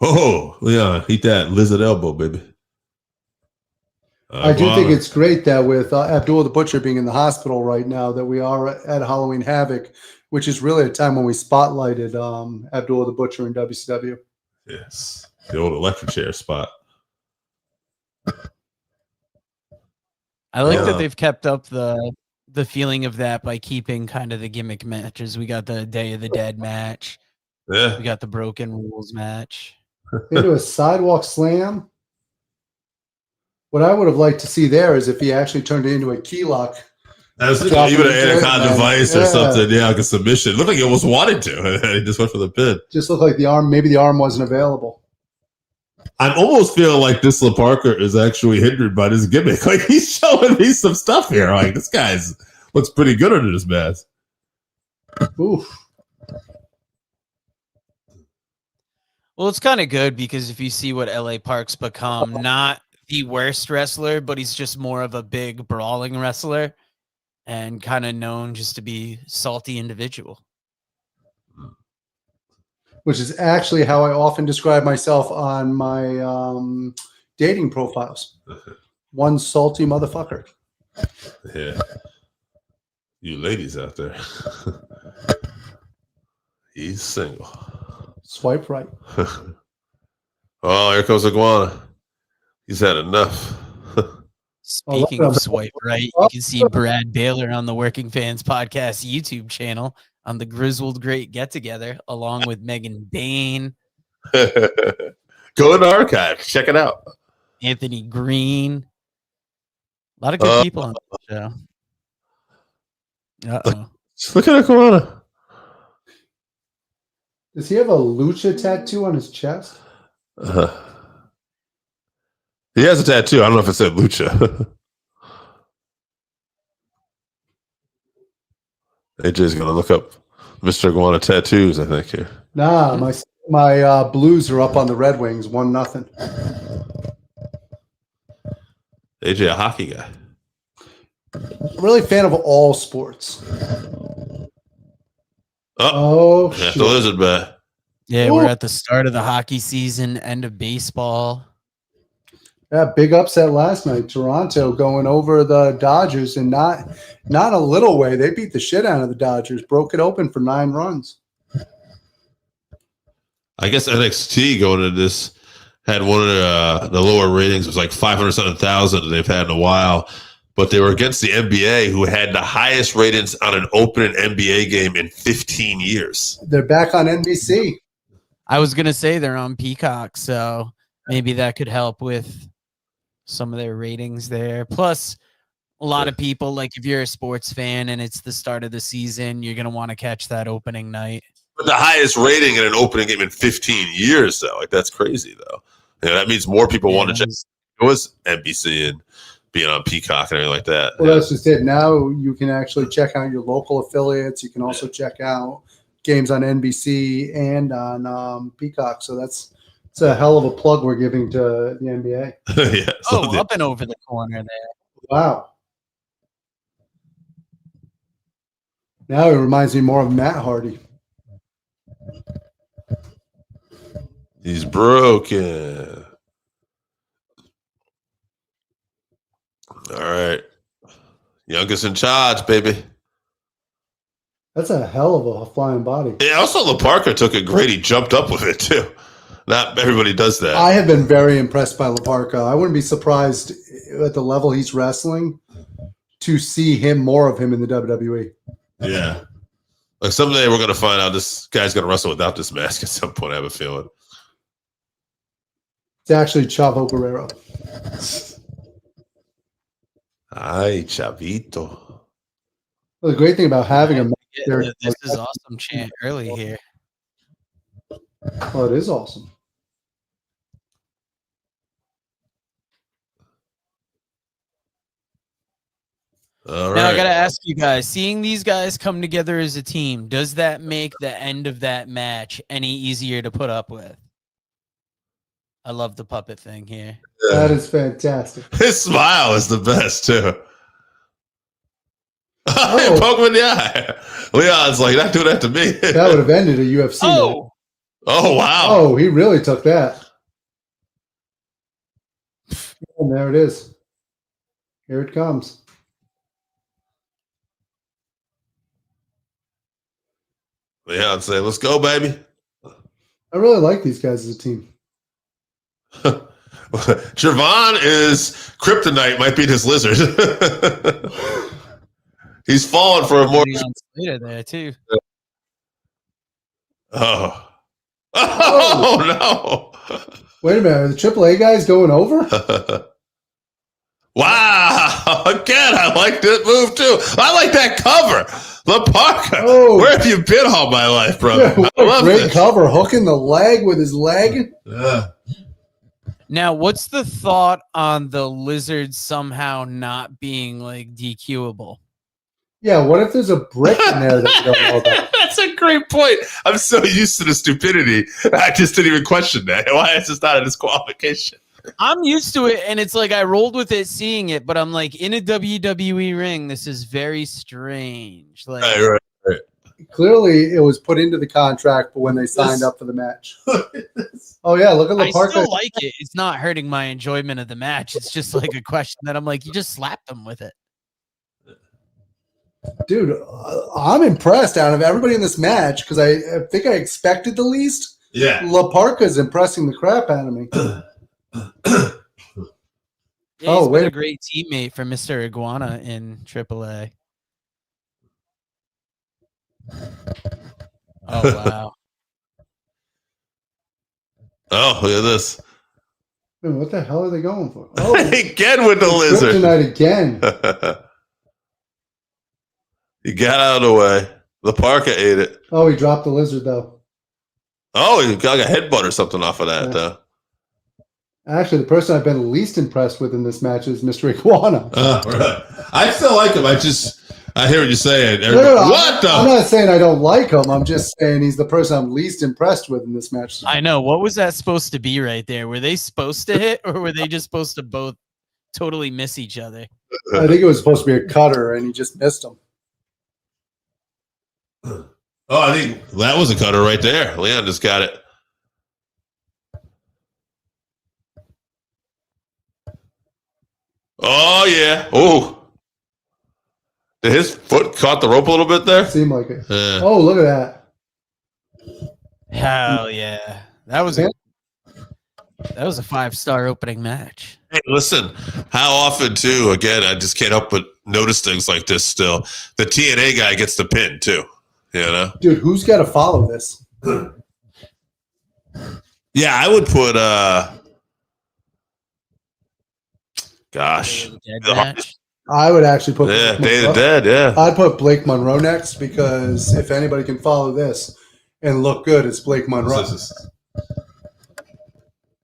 C: Oh, Leon, eat that lizard elbow, baby.
B: I do think it's great that with Abdul the Butcher being in the hospital right now, that we are at Halloween Havoc, which is really a time when we spotlighted Abdul the Butcher in WCW.
C: Yes, the old electric chair spot.
A: I like that they've kept up the feeling of that by keeping kind of the gimmick matches. We got the Day of the Dead match.
C: Yeah,
A: We got the Broken Rules match.
B: Into a sidewalk slam. What I would have liked to see there is if he actually turned it into a key lock.
C: I was thinking even an anaconda device or something. Yeah, like a submission. It looked like he almost wanted to. He just went for the pin.
B: Just looked like the arm. Maybe the arm wasn't available.
C: I'm almost feeling like this Parker is actually hindered by this gimmick. Like he's showing me some stuff here. Like this guy's looks pretty good under this mask.
B: Oof.
A: Well, it's kind of good because if you see what LA Park's become, not the worst wrestler, but he's just more of a big brawling wrestler and kind of known just to be salty individual.
B: Which is actually how I often describe myself on my dating profiles. One salty motherfucker.
C: Yeah. You ladies out there. He's single.
B: Swipe right.
C: Oh, here comes Iguana. He's had enough.
A: Speaking of swipe right, you can see Brad Baylor on the Working Fans Podcast YouTube channel on the Grizzled Great Get Together, along with Megan Bain.
C: Go in the archive. Check it out.
A: Anthony Green. A lot of good people on the show. Uh-oh.
C: Look at Iguana.
B: Does he have a lucha tattoo on his chest?
C: He has a tattoo. I don't know if it said lucha. AJ's going to look up Mr. Iguana tattoos, I think, here.
B: Nah, my Blues are up on the Red Wings, 1-0.
C: AJ, a hockey guy.
B: I'm really a fan of all sports.
C: Oh,
B: shit.
C: the lizard bat.
A: Yeah, we're at the start of the hockey season, end of baseball.
B: Yeah, big upset last night. Toronto going over the Dodgers, and not a little way. They beat the shit out of the Dodgers, broke it open for 9 runs.
C: I guess NXT going into this had one of the lower ratings. It was like 500,000 they've had in a while. But they were against the NBA, who had the highest ratings on an opening NBA game in 15 years.
B: They're back on NBC.
A: I was going to say they're on Peacock, so maybe that could help with some of their ratings there. Plus, a lot of people, like if you're a sports fan and it's the start of the season, you're going to want to catch that opening night.
C: But the highest rating in an opening game in 15 years, though. Like, that's crazy, though. Yeah, that means more people want to check. It was NBC and being on Peacock and everything like that.
B: Well, that's just it. Now you can actually check out your local affiliates. You can also check out games on NBC and on Peacock. So it's a hell of a plug we're giving to the NBA.
C: Yeah, so
A: up and over the corner there.
B: Wow. Now it reminds me more of Matt Hardy.
C: He's broken. All right. Youngest in charge, baby.
B: That's a hell of a flying body.
C: Yeah, also Parker took it great. He jumped up with it, too. Not everybody does that.
B: I have been very impressed by LaParca. I wouldn't be surprised at the level he's wrestling to see more of him in the WWE.
C: Yeah. Like someday we're going to find out this guy's going to wrestle without this mask at some point, I have a feeling.
B: It's actually Chavo Guerrero.
C: Ay, Chavito.
B: Well, the great thing about having him there,
A: This is awesome chant early here.
B: well, it is awesome.
C: All
A: Now I
C: right.
A: gotta ask you guys: seeing these guys come together as a team, does that make the end of that match any easier to put up with? I love the puppet thing here.
B: That is fantastic.
C: His smile is the best too.
B: Oh.
C: Poke him in the eye. Leon's like, not do that to me.
B: That would have ended a UFC match.
A: Oh,
C: Oh wow.
B: Oh, he really took that. And there it is. Here it comes.
C: Leon say, let's go, baby.
B: I really like these guys as a team.
C: Javon is kryptonite, might beat his lizard. He's fallen for a more.
A: Slater there too.
C: Oh. Oh no.
B: Wait a minute. Are the AAA guys going over?
C: Wow. Again, I like that move too. I like that cover. The Parker.
B: Oh.
C: Where have you been all my life, brother?
B: Yeah, what
C: I
B: a
C: love
B: great
C: this.
B: cover. Hooking the leg with his leg.
C: Yeah.
A: Now, what's the thought on the lizard somehow not being like DQable?
B: Yeah, what if there's a brick in there that you don't know about?
C: That's a great point. I'm so used to the stupidity. I just didn't even question that. Why is this not a disqualification?
A: I'm used to it, and it's like I rolled with it seeing it, but I'm like, in a WWE ring, this is very strange. Like,
C: Right.
B: Clearly, it was put into the contract, but when they signed up for the match. Oh, yeah, look at
A: I
B: LaParca.
A: still like it. It's not hurting my enjoyment of the match. It's just like a question that I'm like, you just slapped them with it.
B: Dude, I'm impressed out of everybody in this match because I think I expected the least.
C: Yeah.
B: LaParca's impressing the crap out of me.
A: Yeah,
B: Oh,
A: he's been
B: wait.
A: a great teammate for Mr. Iguana in AAA. Oh, wow.
C: Oh, look at this.
B: Man, what the hell are they going for? Oh,
C: Again with the lizard.
B: Kryptonite again.
C: He got out of the way. The Parker ate it.
B: Oh, he dropped the lizard, though.
C: Oh, he got like a headbutt or something off of that,
B: Yeah.
C: though.
B: Actually, the person I've been least impressed with in this match is Mr. Iguana.
C: Right. I still like him. I hear what you're saying.
B: No,
C: What the?
B: I'm not saying I don't like him. I'm just saying he's the person I'm least impressed with in this match.
A: I know. What was that supposed to be right there? Were they supposed to hit, or were they just supposed to both totally miss each other?
B: I think it was supposed to be a cutter, and he just missed him.
C: Oh, I think that was a cutter right there. Leon just got it. Oh, yeah. Oh. Did his foot caught the rope a little bit there?
B: Seemed like it.
C: Yeah.
B: Oh, look at that.
A: Hell yeah. That was a 5-star opening match.
C: Hey, listen, how often, too, again, I just can't help but notice things like this still. The TNA guy gets the pin, too. You know?
B: Dude, who's got to follow this?
C: Yeah, I would put, gosh.
A: Dead match.
B: I would actually put
C: Yeah,
B: Blake
C: Day of the
B: Monroe.
C: Dead, yeah.
B: I'd put Blake Monroe next because if anybody can follow this and look good, it's Blake Monroe.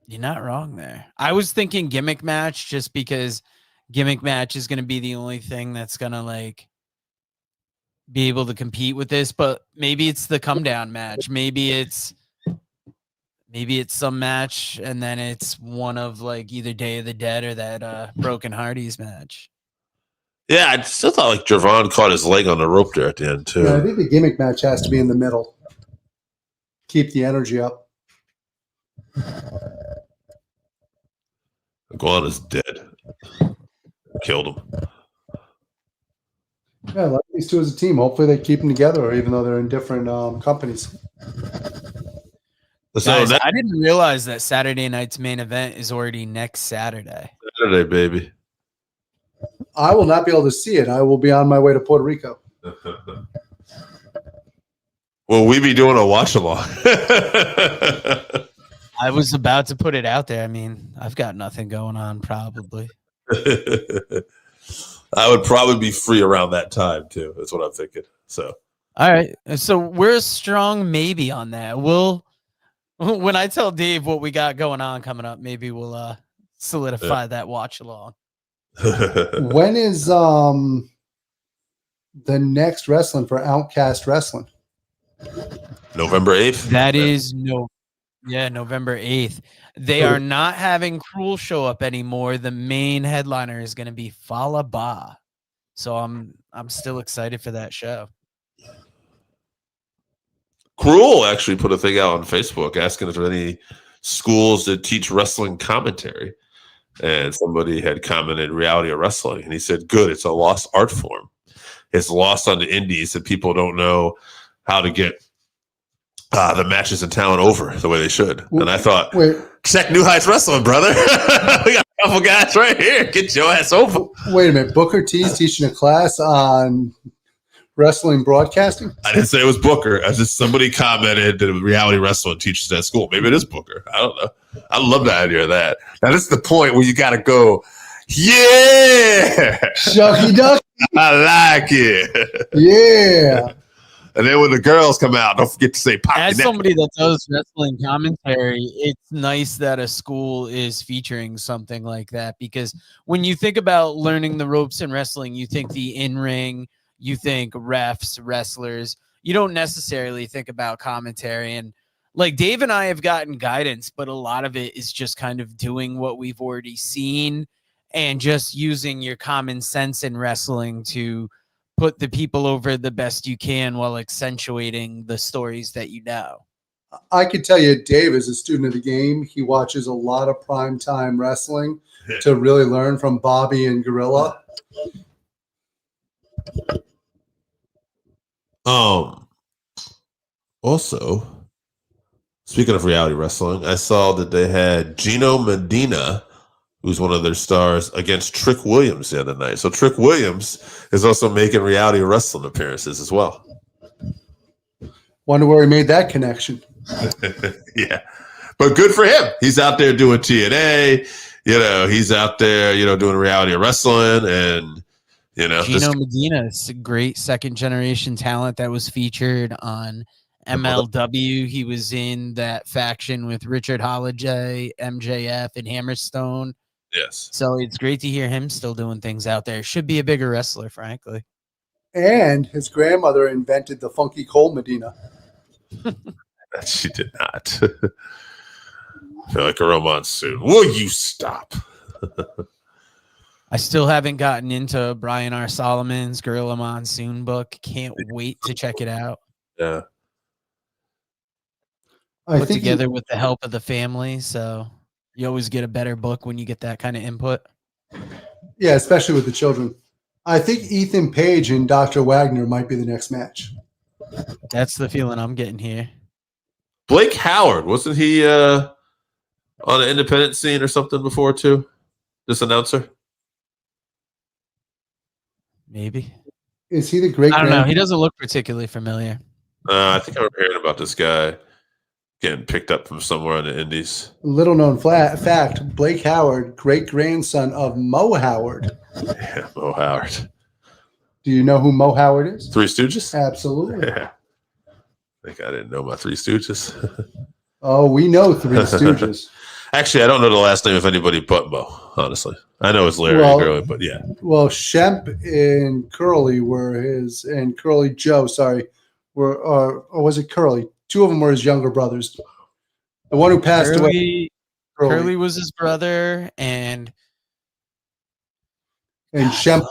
A: You're not wrong there. I was thinking gimmick match just because gimmick match is going to be the only thing that's going to like be able to compete with this, but maybe it's the come down match. Maybe it's some match and then it's one of like either Day of the Dead or that Broken Hardys match.
C: Yeah, I still thought like Javon caught his leg on the rope there at the end, too.
B: Yeah, I think the gimmick match has to be in the middle. Keep the energy up.
C: Iguana's dead. Killed him.
B: Yeah, I like these two as a team. Hopefully they keep them together, even though they're in different companies.
C: So
A: Guys,
C: next
A: I didn't realize that Saturday night's main event is already next Saturday.
C: Saturday, baby.
B: I will not be able to see it. I will be on my way to Puerto Rico.
C: Will we be doing a watch along?
A: I was about to put it out there. I mean, I've got nothing going on probably.
C: I would probably be free around that time too. That's what I'm thinking. So,
A: All right. So we're a strong maybe on that. When I tell Dave what we got going on coming up, maybe we'll solidify that watch along.
B: When is the next wrestling for Outcast Wrestling?
C: November 8th.
A: That is November 8th. They are not having Cruel show up anymore. The main headliner is going to be Fallah Bahh. So I'm still excited for that show.
C: Cruel actually put a thing out on Facebook asking if there are any schools that teach wrestling commentary. And somebody had commented reality of wrestling. And he said, good, it's a lost art form. It's lost on the indies and people don't know how to get the matches in town over the way they should. And I thought, check New Heights Wrestling, brother. We got a couple guys right here. Get your ass over.
B: Wait a minute. Booker T's teaching a class on wrestling broadcasting?
C: I didn't say it was Booker. I just somebody commented that reality wrestling teaches at school. Maybe it is Booker. I don't know. I love the idea of that. Now, this is the point where you got to go, yeah.
B: Shucky duck.
C: I like it.
B: Yeah.
C: And then when the girls come out, don't forget to say pop.
A: As somebody that does wrestling commentary, it's nice that a school is featuring something like that, because when you think about learning the ropes in wrestling, you think the in-ring, you think refs, wrestlers. You don't necessarily think about commentary. And like Dave and I have gotten guidance, but a lot of it is just kind of doing what we've already seen and just using your common sense in wrestling to put the people over the best you can while accentuating the stories that you know.
B: I could tell you, Dave is a student of the game. He watches a lot of primetime wrestling to really learn from Bobby and Gorilla.
C: Also, speaking of reality wrestling, I saw that they had Gino Medina, who's one of their stars, against Trick Williams the other night. So Trick Williams is also making reality wrestling appearances as well.
B: Wonder where he made that connection.
C: Yeah. But good for him. He's out there doing TNA. He's out there, doing reality wrestling. And,
A: Gino Medina is a great second-generation talent that was featured on MLW. He was in that faction with Richard Holiday, MJF, and Hammerstone.
C: Yes.
A: So it's great to hear him still doing things out there. Should be a bigger wrestler, frankly.
B: And his grandmother invented the Funky Cold Medina.
C: She did not. I feel like a real monsoon. Will you stop?
A: I still haven't gotten into Brian R. Solomon's Gorilla Monsoon book. Can't wait to check it out.
C: Yeah.
A: Put together with the help of the family, so you always get a better book when you get that kind of input.
B: Yeah, especially with the children. I think Ethan Page and Dr. Wagner might be the next match.
A: That's the feeling I'm getting here.
C: Blake Howard, wasn't he on an independent scene or something before too? This announcer?
A: Maybe.
B: Is he the great?
A: I don't know. He doesn't look particularly familiar.
C: I think I remember hearing about this guy getting picked up from somewhere in the Indies.
B: Little known fact: Blake Howard, great grandson of Mo Howard.
C: Yeah, Mo Howard.
B: Do you know who Mo Howard is?
C: Three Stooges?
B: Absolutely.
C: Yeah. I think I didn't know my Three Stooges.
B: Oh, we know Three Stooges.
C: Actually, I don't know the last name of anybody but Mo, honestly. I know it's Larry and Curly, but yeah.
B: Well, Shemp and Curly and Curly Joe, were, or was it Curly? Two of them were his younger brothers. The one who passed away.
A: Curly was his brother, and
B: Shemp.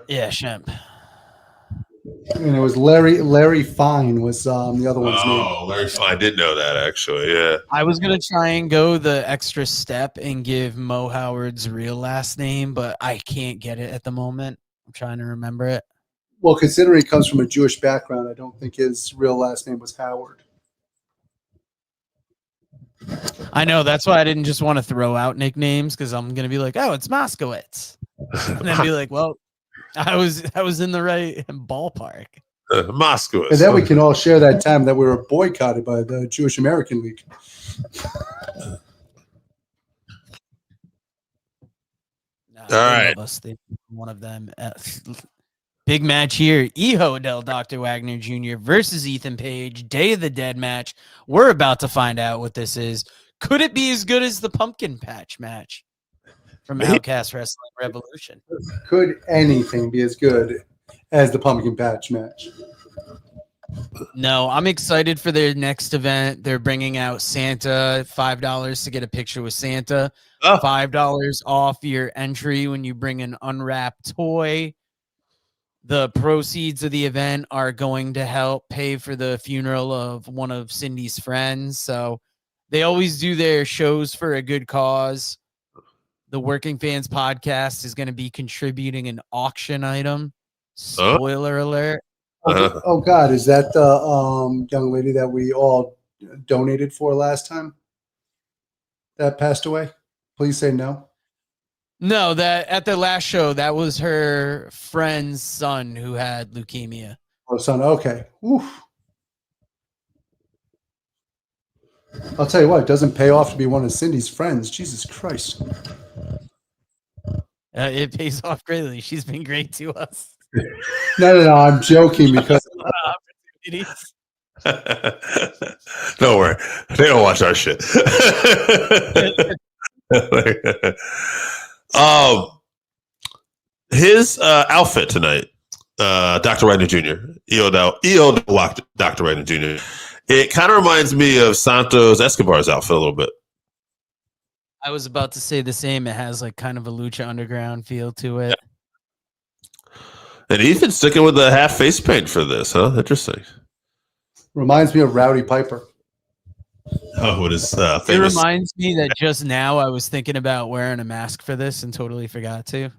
A: Yeah, Shemp.
B: And it was Larry Fine was the other one's name.
C: Oh, Larry Fine. I did know that, actually, yeah.
A: I was going to try and go the extra step and give Mo Howard's real last name, but I can't get it at the moment. I'm trying to remember it.
B: Well, considering he comes from a Jewish background, I don't think his real last name was Howard.
A: I know. That's why I didn't just want to throw out nicknames, because I'm going to be like, oh, it's Moskowitz. And then be like, well, I was in the right ballpark.
C: Moskowitz.
B: And then we can all share that time that we were boycotted by the Jewish American League.
A: All right. One of them. Big match here. Hijo del Dr. Wagner Jr. versus Ethan Page. Day of the Dead match. We're about to find out what this is. Could it be as good as the Pumpkin Patch match from Outcast Wrestling Revolution?
B: Could anything be as good as the pumpkin patch match.
A: No, I'm excited for their next event. They're bringing out Santa, $5 to get a picture with Santa,
C: Oh.
A: $5 off your entry when you bring an unwrapped toy. The proceeds of the event are going to help pay for the funeral of one of Cindy's friends. So they always do their shows for a good cause. The Working Fans podcast is going to be contributing an auction item. Spoiler alert.
B: Oh God, is that the young lady that we all donated for last time that passed away? Please say no.
A: No, that at the last show, that was her friend's son who had leukemia.
B: Oh, son. Okay. Oof. I'll tell you what, it doesn't pay off to be one of Cindy's friends. Jesus Christ.
A: It pays off greatly. She's been great to us.
B: No. I'm joking because
C: Don't worry. They don't watch our shit. His outfit tonight, Dr. Wagner Jr., EO Dr. Wagner Jr., it kind of reminds me of Santos Escobar's outfit a little bit.
A: I was about to say the same. It has like kind of a Lucha Underground feel to it.
C: And Ethan's sticking with the half face paint for this, huh? Interesting.
B: reminds me of Rowdy Piper.
C: Oh, what is famous?
A: It reminds me that just now I was thinking about wearing a mask for this and totally forgot to.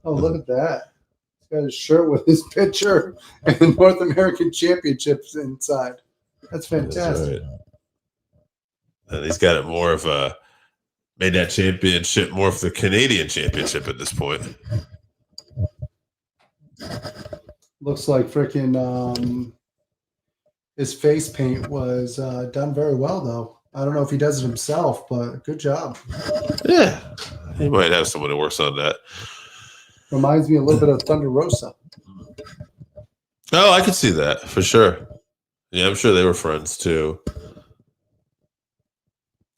B: Oh, look at that. He's got his shirt with his picture and the North American Championships inside. That's fantastic.
C: That's right. And he's got it more of a made that championship more of the Canadian championship at this point.
B: Looks like freaking his face paint was done very well, though. I don't know if he does it himself, but good job.
C: Yeah, he might have someone who works on that.
B: Reminds me a little bit of Thunder Rosa.
C: Oh, I could see that for sure. Yeah, I'm sure they were friends too.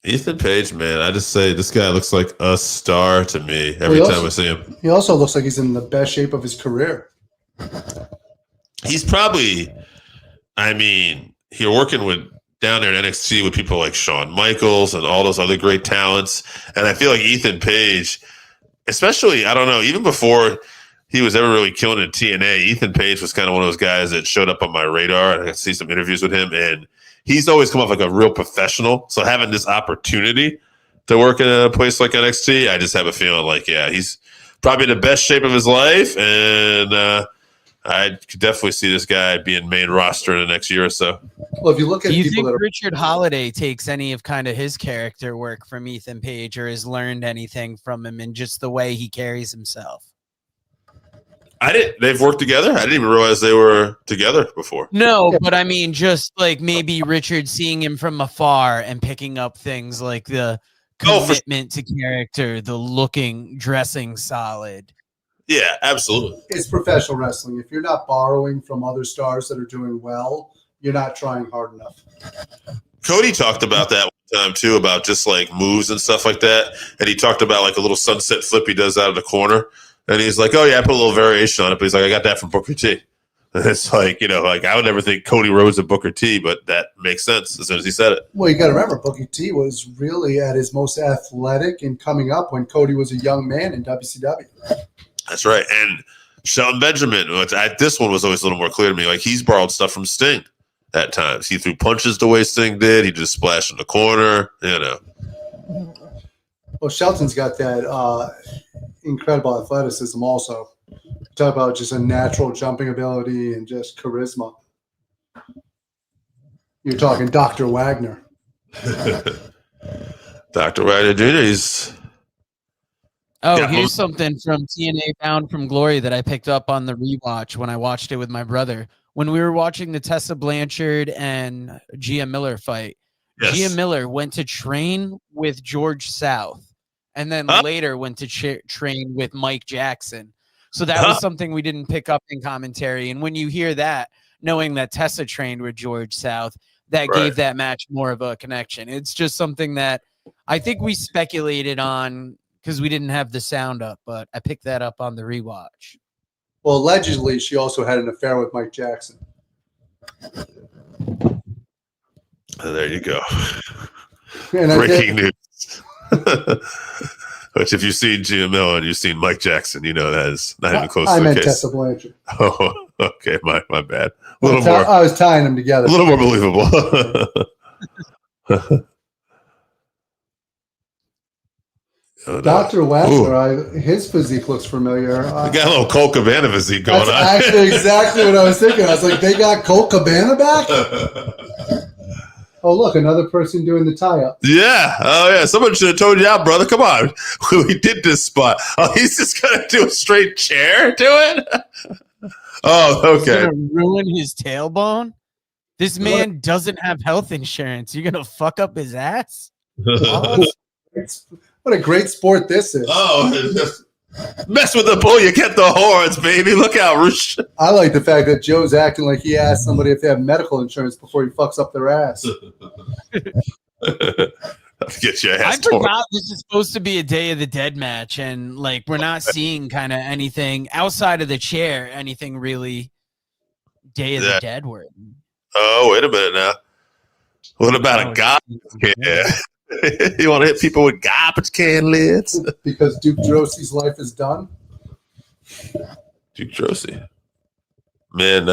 C: Ethan Page, man, I just say this guy looks like a star to me every time I see him.
B: He also looks like he's in the best shape of his career.
C: He's probably, I mean, you're working with down there in NXT with people like Shawn Michaels and all those other great talents. And I feel like Ethan Page, especially, I don't know, even before he was ever really killing in TNA, Ethan Page was kind of one of those guys that showed up on my radar. And I got to see some interviews with him, and he's always come off like a real professional. So having this opportunity to work in a place like NXT, I just have a feeling like, yeah, he's probably in the best shape of his life. And I could definitely see this guy being main roster in the next year or so.
B: Well, if you look at
A: Do you
B: people
A: think
B: that are,
A: Richard Holiday takes any of kind of his character work from Ethan Page, or has learned anything from him in just the way he carries himself?
C: They've worked together? I didn't even realize they were together before.
A: No, but I mean, just like maybe Richard seeing him from afar and picking up things like the commitment to character, the dressing solid.
C: Yeah, absolutely.
B: it's professional wrestling. If you're not borrowing from other stars that are doing well, you're not trying hard enough.
C: Cody talked about that one time too, about just like moves and stuff like that. And he talked about like a little sunset flip he does out of the corner. And he's like, oh yeah, I put a little variation on it. But he's like, I got that from Booker T. And it's like, like I would never think Cody Rhodes and Booker T, but that makes sense as soon as he said it.
B: Well, you got to remember, Booker T was really at his most athletic and coming up when Cody was a young man in WCW.
C: That's right. And Shelton Benjamin, this one was always a little more clear to me. Like he's borrowed stuff from Sting at times. He threw punches the way Sting did. He just splashed in the corner,
B: Well, Shelton's got that incredible athleticism also. Talk about just a natural jumping ability and just charisma. You're talking Dr. Wagner.
C: Dr. Wagner Jr., he's...
A: Here's something from TNA Bound from Glory that I picked up on the rewatch when I watched it with my brother. When we were watching the Tessa Blanchard and Gia Miller fight, yes. Gia Miller went to train with George South and then later went to train with Mike Jackson. So that was something we didn't pick up in commentary. And when you hear that, knowing that Tessa trained with George South, that gave that match more of a connection. It's just something that I think we speculated on because we didn't have the sound up, but I picked that up on the rewatch.
B: Well, allegedly, she also had an affair with Mike Jackson.
C: There you go.
B: And
C: Breaking news. Which, if you've seen GMO and you've seen Mike Jackson, you know that is not even close to
B: I
C: the
B: meant
C: case.
B: Tessa Blanchard.
C: Oh, okay. My bad. A little more.
B: I was tying them together.
C: A little more believable.
B: Dr. Wagner, his physique looks familiar.
C: We got a little Cole Cabana physique going on.
B: That's actually exactly what I was thinking. I was like, they got Cole Cabana back? Oh, look, another person doing the tie-up.
C: Yeah. Oh, yeah. Someone should have told you out, brother. Come on. We did this spot. Oh, he's just going to do a straight chair to it? Oh, okay.
A: He's going to ruin his tailbone? This man doesn't have health insurance. You're going to fuck up his ass?
B: What a great sport this is.
C: Oh, mess with the bull, you get the horns, baby. Look out, Roosh.
B: I like the fact that Joe's acting like he asked somebody if they have medical insurance before he fucks up their ass.
C: Get your ass
A: I forgot this is supposed to be a Day of the Dead match, and like we're not seeing kind of anything outside of the chair, anything really Day of the Dead worthy.
C: Oh, wait a minute now. What about a god? Yeah. You want to hit people with garbage can lids?
B: Because Duke Drosey's life is done?
C: Duke Drosey. Man,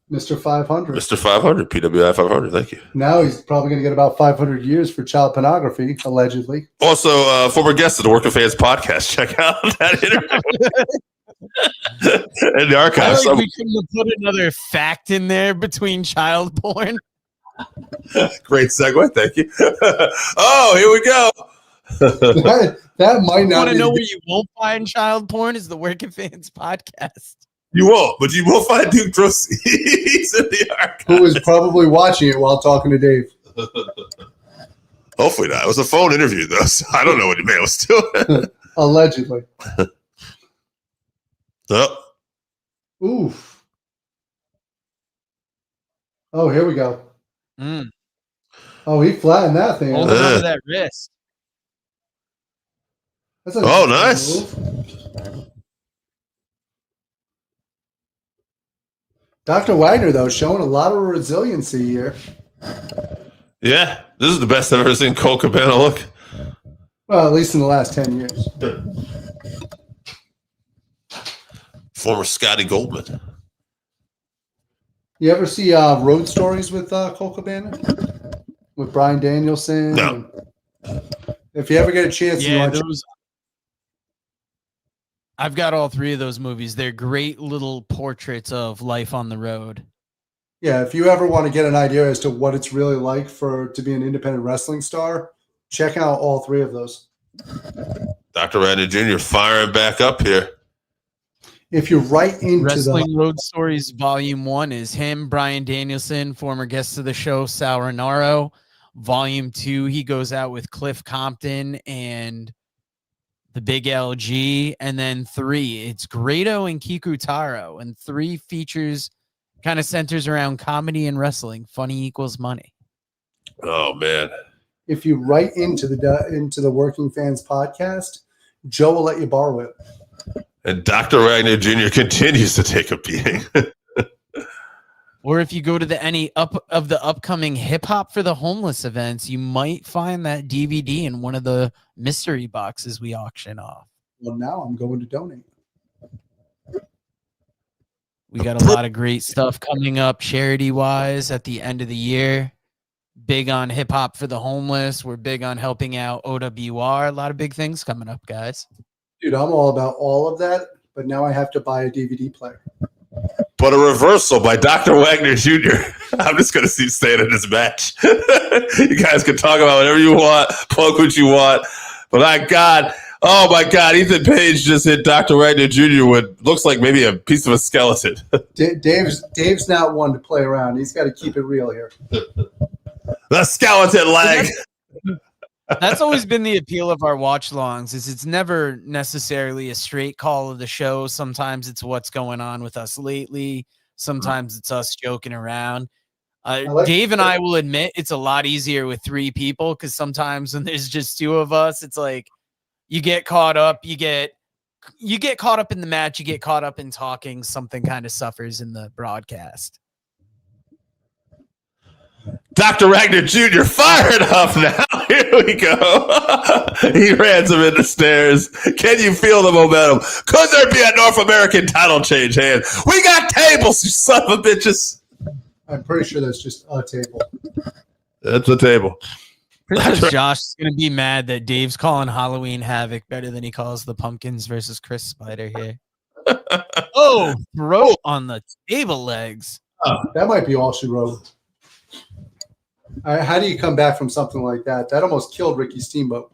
B: Mr. 500.
C: Mr. 500, PWI 500, thank you.
B: Now he's probably going to get about 500 years for child pornography, allegedly.
C: Also, former guest of the Working Fans podcast. Check out that interview. In the archives.
A: We couldn't have put another fact in there between child porn.
C: Great segue, thank you. Oh, here we go.
B: that might not.
A: Want to know where you won't find child porn is the Working Fans podcast.
C: You won't, but you will find Duke Drosey. He's in the archives.
B: Who was probably watching it while talking to Dave.
C: Hopefully not. It was a phone interview, though, so I don't know what he man was doing.
B: Allegedly.
C: Oh.
B: Oof. Oh, here we go.
A: Mm.
B: Oh, he flattened that thing.
A: Hold on to that wrist.
C: Oh, nice.
B: Move. Dr. Wagner, though, showing a lot of resiliency here.
C: Yeah, this is the best I've ever seen Cole Cabana look.
B: Well, at least in the last 10 years.
C: Former Scotty Goldman.
B: You ever see Road Stories with Cole Cabana? With Bryan Danielson?
C: No.
B: If you ever get a chance,
A: yeah, I've got all three of those movies. They're great little portraits of life on the road.
B: Yeah, if you ever want to get an idea as to what it's really like to be an independent wrestling star, check out all three of those.
C: Dr. Randy Jr. firing back up here.
B: If you're right into
A: Wrestling Road Stories Volume 1 is him, Bryan Danielson, former guest of the show, Sal Renaro. Volume 2, he goes out with Cliff Compton and the Big LG. And then 3, it's Grado and Kikutaro. And 3 features kind of centers around comedy and wrestling. Funny equals money.
C: Oh, man.
B: If you write into the Working Fans podcast, Joe will let you borrow it.
C: And Dr. Wagner Jr. continues to take a beating.
A: Or if you go to any of the upcoming Hip Hop for the Homeless events, you might find that DVD in one of the mystery boxes we auction off.
B: Well, now I'm going to donate.
A: We got a lot of great stuff coming up charity-wise at the end of the year. Big on Hip Hop for the Homeless. We're big on helping out OWR. A lot of big things coming up, guys.
B: Dude, I'm all about all of that, but now I have to buy a DVD player.
C: But a reversal by Dr. Wagner Jr. I'm just going to see staying in this match. You guys can talk about whatever you want, plug what you want. But oh my God, Ethan Page just hit Dr. Wagner Jr. with looks like maybe a piece of a skeleton.
B: Dave's not one to play around. He's got to keep it real here.
C: The skeleton leg.
A: That's always been the appeal of our watch-longs, is it's never necessarily a straight call of the show. Sometimes it's what's going on with us lately. Sometimes it's us joking around. Dave and I will admit it's a lot easier with 3 people because sometimes when there's just 2 of us, it's like you get caught up, you get you get caught up in the match, you get caught up in talking, something kind of suffers in the broadcast.
C: Dr. Ragnar Jr. fired up now. Here we go. He ran him in the stairs. Can you feel the momentum? Could there be a North American title change hand? We got tables, you son of a bitches.
B: I'm pretty sure that's just a table.
C: That's a table.
A: Princess Josh is going to be mad that Dave's calling Halloween Havoc better than he calls the Pumpkins versus Chris Spider here. Oh, throat on the table legs.
B: That might be all she wrote. How do you come back from something like that? That almost killed Ricky Steamboat.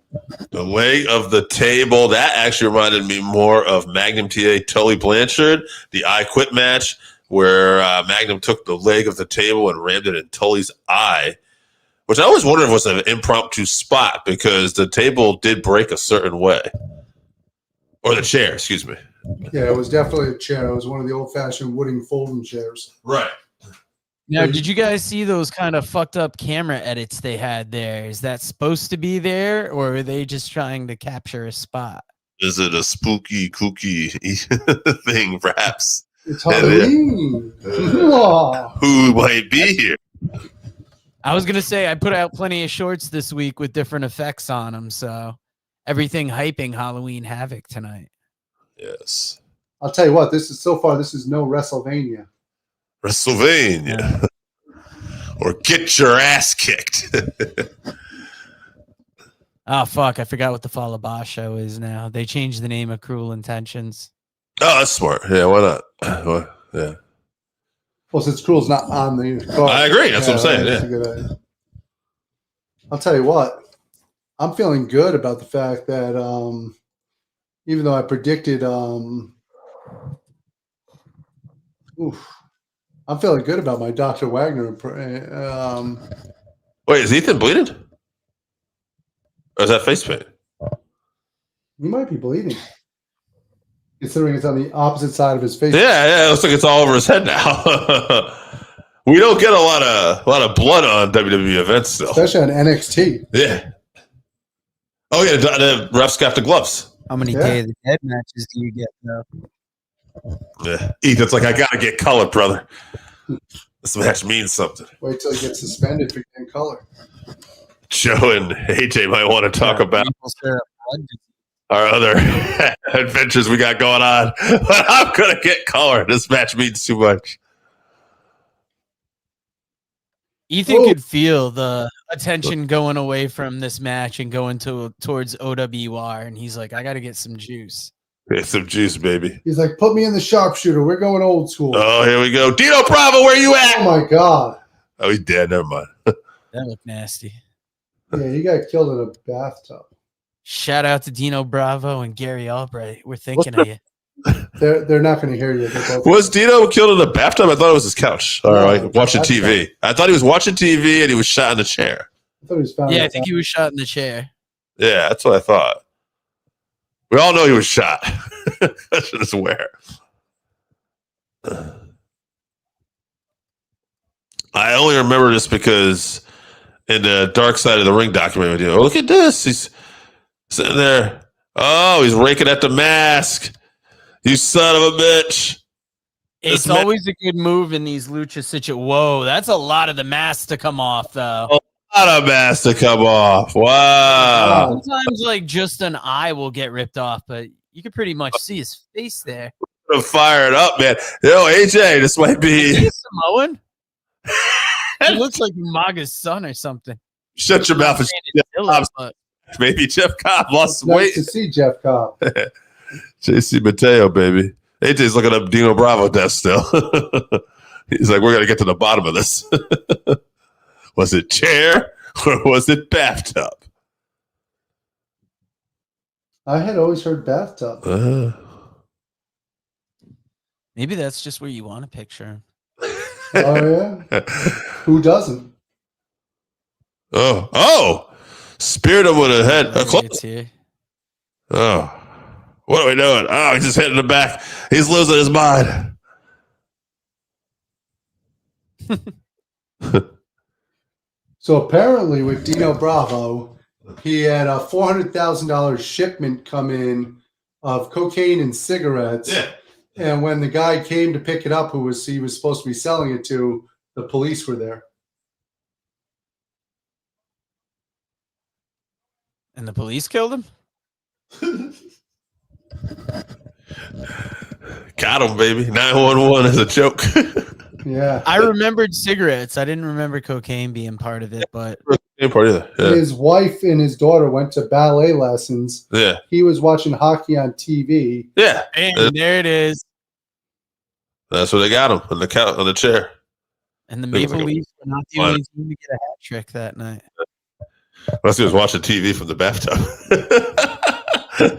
C: The leg of the table, that actually reminded me more of Magnum TA Tully Blanchard, the I Quit match, where Magnum took the leg of the table and rammed it in Tully's eye, which I always wondered if it was an impromptu spot because the table did break a certain way. Or the chair, excuse me.
B: Yeah, it was definitely a chair. It was one of the old-fashioned wooden folding chairs.
C: Right.
A: Now, did you guys see those kind of fucked up camera edits they had there? Is that supposed to be there, or are they just trying to capture a spot?
C: Is it a spooky, kooky thing, perhaps?
B: It's Halloween.
C: Who might be here?
A: I was going to say, I put out plenty of shorts this week with different effects on them, so everything hyping Halloween Havoc tonight.
C: Yes.
B: I'll tell you what, this is no WrestleMania.
C: WrestleMania. Or get your ass kicked.
A: Oh, fuck. I forgot what the Fall of Boss show is now. They changed the name of Cruel Intentions.
C: Oh, that's smart. Yeah, why not? Yeah.
B: Well, since Cruel's not on the card.
C: I agree. That's what I'm saying.
B: That's a good idea. I'll tell you what. I'm feeling good about the fact that even though I predicted I'm feeling good about my Dr. Wagner.
C: Wait, is Ethan bleeding? Or is that face paint?
B: He might be bleeding, considering it's on the opposite side of his face.
C: Yeah, it looks like it's all over his head now. We don't get a lot of blood on WWE events still,
B: especially on NXT.
C: Yeah. Oh yeah, the refs got the gloves.
A: How many Day of the Dead matches do you get though?
C: Yeah, Ethan's like, I gotta get color, brother. This match means something.
B: Wait till he gets suspended for getting color.
C: Joe and AJ might want to talk about our other adventures we got going on. But I'm gonna get color. This match means too much.
A: Ethan could feel the attention going away from this match and going towards OWR, and he's like, I got to get some juice.
C: Get some juice, baby.
B: He's like, put me in the sharpshooter. We're going old school.
C: Oh, here we go. Dino Bravo, where you at?
B: Oh, my God.
C: Oh, he's dead. Never mind.
A: That looked nasty.
B: Yeah, he got killed in a bathtub.
A: Shout out to Dino Bravo and Gary Albright. We're thinking of you.
B: They're not going to hear you.
C: Was Dino killed in a bathtub? I thought it was his couch. Or like watching TV. I thought he was watching TV and he was shot in the chair.
B: I thought he was found.
A: Yeah, I think he was shot in the chair.
C: Yeah, that's what I thought. We all know he was shot. I should swear. I only remember this because in the Dark Side of the Ring documentary, oh, look at this. He's sitting there. Oh, he's raking at the mask. You son of a bitch.
A: It's always a good move in these lucha situations. Whoa, that's a lot of the mask to come off, though.
C: A lot of mask to come off. Wow.
A: Sometimes, like, just an eye will get ripped off, but you can pretty much see his face there.
C: I'm fired up, man. Yo, AJ, this might be.
A: Is he Samoan? He looks like Maga's son or something.
C: Shut your mouth. Maybe Jeff Cobb lost some weight.
B: Nice to see Jeff Cobb.
C: JC Mateo, baby. AJ's looking up Dino Bravo death still. He's like, we're going to get to the bottom of this. Was it chair or was it bathtub?
B: I had always heard bathtub.
A: Maybe that's just where you want to picture him.
B: Oh, yeah? Who doesn't?
C: Oh. Speared him with a head. Oh. What are we doing? Oh, he's just hitting the back. He's losing his mind.
B: So apparently with Dino Bravo, he had a $400,000 shipment come in of cocaine and cigarettes.
C: Yeah.
B: And when the guy came to pick it up, he was supposed to be selling it to, the police were there.
A: And the police killed him?
C: Got him, baby. 911 is a joke.
B: Yeah.
A: I remembered cigarettes. I didn't remember cocaine being part of it, but
C: Ain't part either. Yeah.
B: His wife and his daughter went to ballet lessons.
C: Yeah.
B: He was watching hockey on TV.
C: Yeah.
A: and there it is.
C: That's where they got him on the chair.
A: And the
C: Think it's
A: Maple
C: like a-
A: Leafs were not the only team to get a hat trick that night.
C: Unless he was watching TV from the bathtub.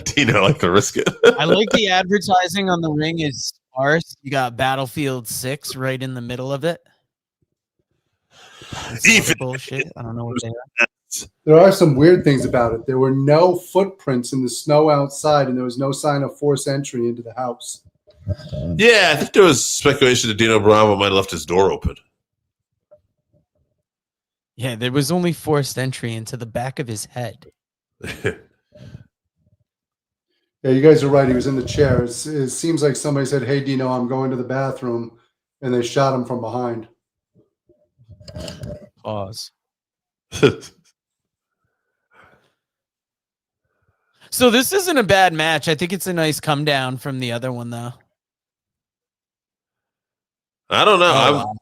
C: Dino like to risk it.
A: I like the advertising on the ring is sparse. You got Battlefield 6 right in the middle of it.
C: Even-
A: Bullshit. I don't know what they are.
B: There are some weird things about it. There were no footprints in the snow outside, and there was no sign of forced entry into the house.
C: Yeah, I think there was speculation that Dino Bravo might have left his door open.
A: Yeah, there was only forced entry into the back of his head.
B: Yeah, you guys are right. He was in the chair. It seems like somebody said, "Hey, Dino, I'm going to the bathroom," and they shot him from behind.
A: Pause. So this isn't a bad match. I think it's a nice come down from the other one, though.
C: I don't know.
A: wow.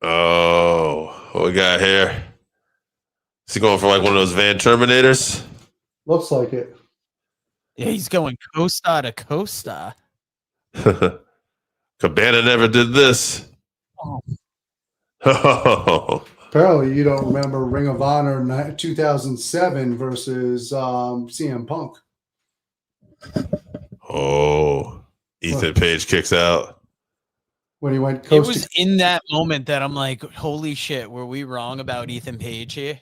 C: Oh, what we got here? Is he going for like one of those van Terminators?
B: Looks like it.
A: Yeah, he's going Costa to Costa.
C: Cabana never did this.
A: Oh.
B: Apparently, you don't remember Ring of Honor 2007 versus CM Punk.
C: Oh, Ethan Page kicks out.
B: When he went
A: It
B: coast
A: was in that moment that I'm like, holy shit, were we wrong about Ethan Page here?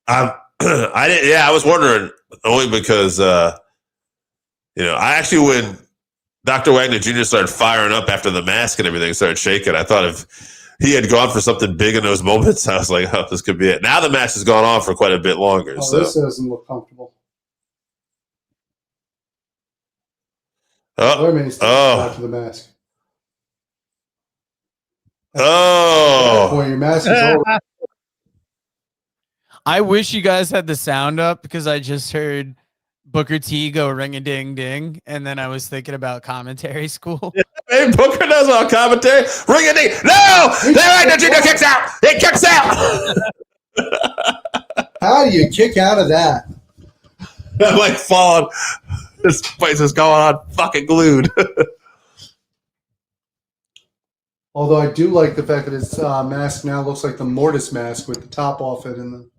C: I didn't. Yeah, I was wondering only because I actually when Dr. Wagner Jr. started firing up after the mask and everything started shaking, I thought if he had gone for something big in those moments, I was like, oh, this could be it. Now the match has gone on for quite a bit longer.
B: This doesn't look comfortable. Wait a minute, back to the mask. Boy, your mask is over.
A: I wish you guys had the sound up because I just heard Booker T go ring a ding ding, and then I was thinking about commentary school.
C: Hey, Booker knows all commentary. Ring a ding. No! There ain't Jr. kicks out. He kicks out.
B: How do you kick out of that?
C: I'm like falling. This place is going on fucking glued.
B: Although I do like the fact that his mask now looks like the Mortis mask with the top off it. And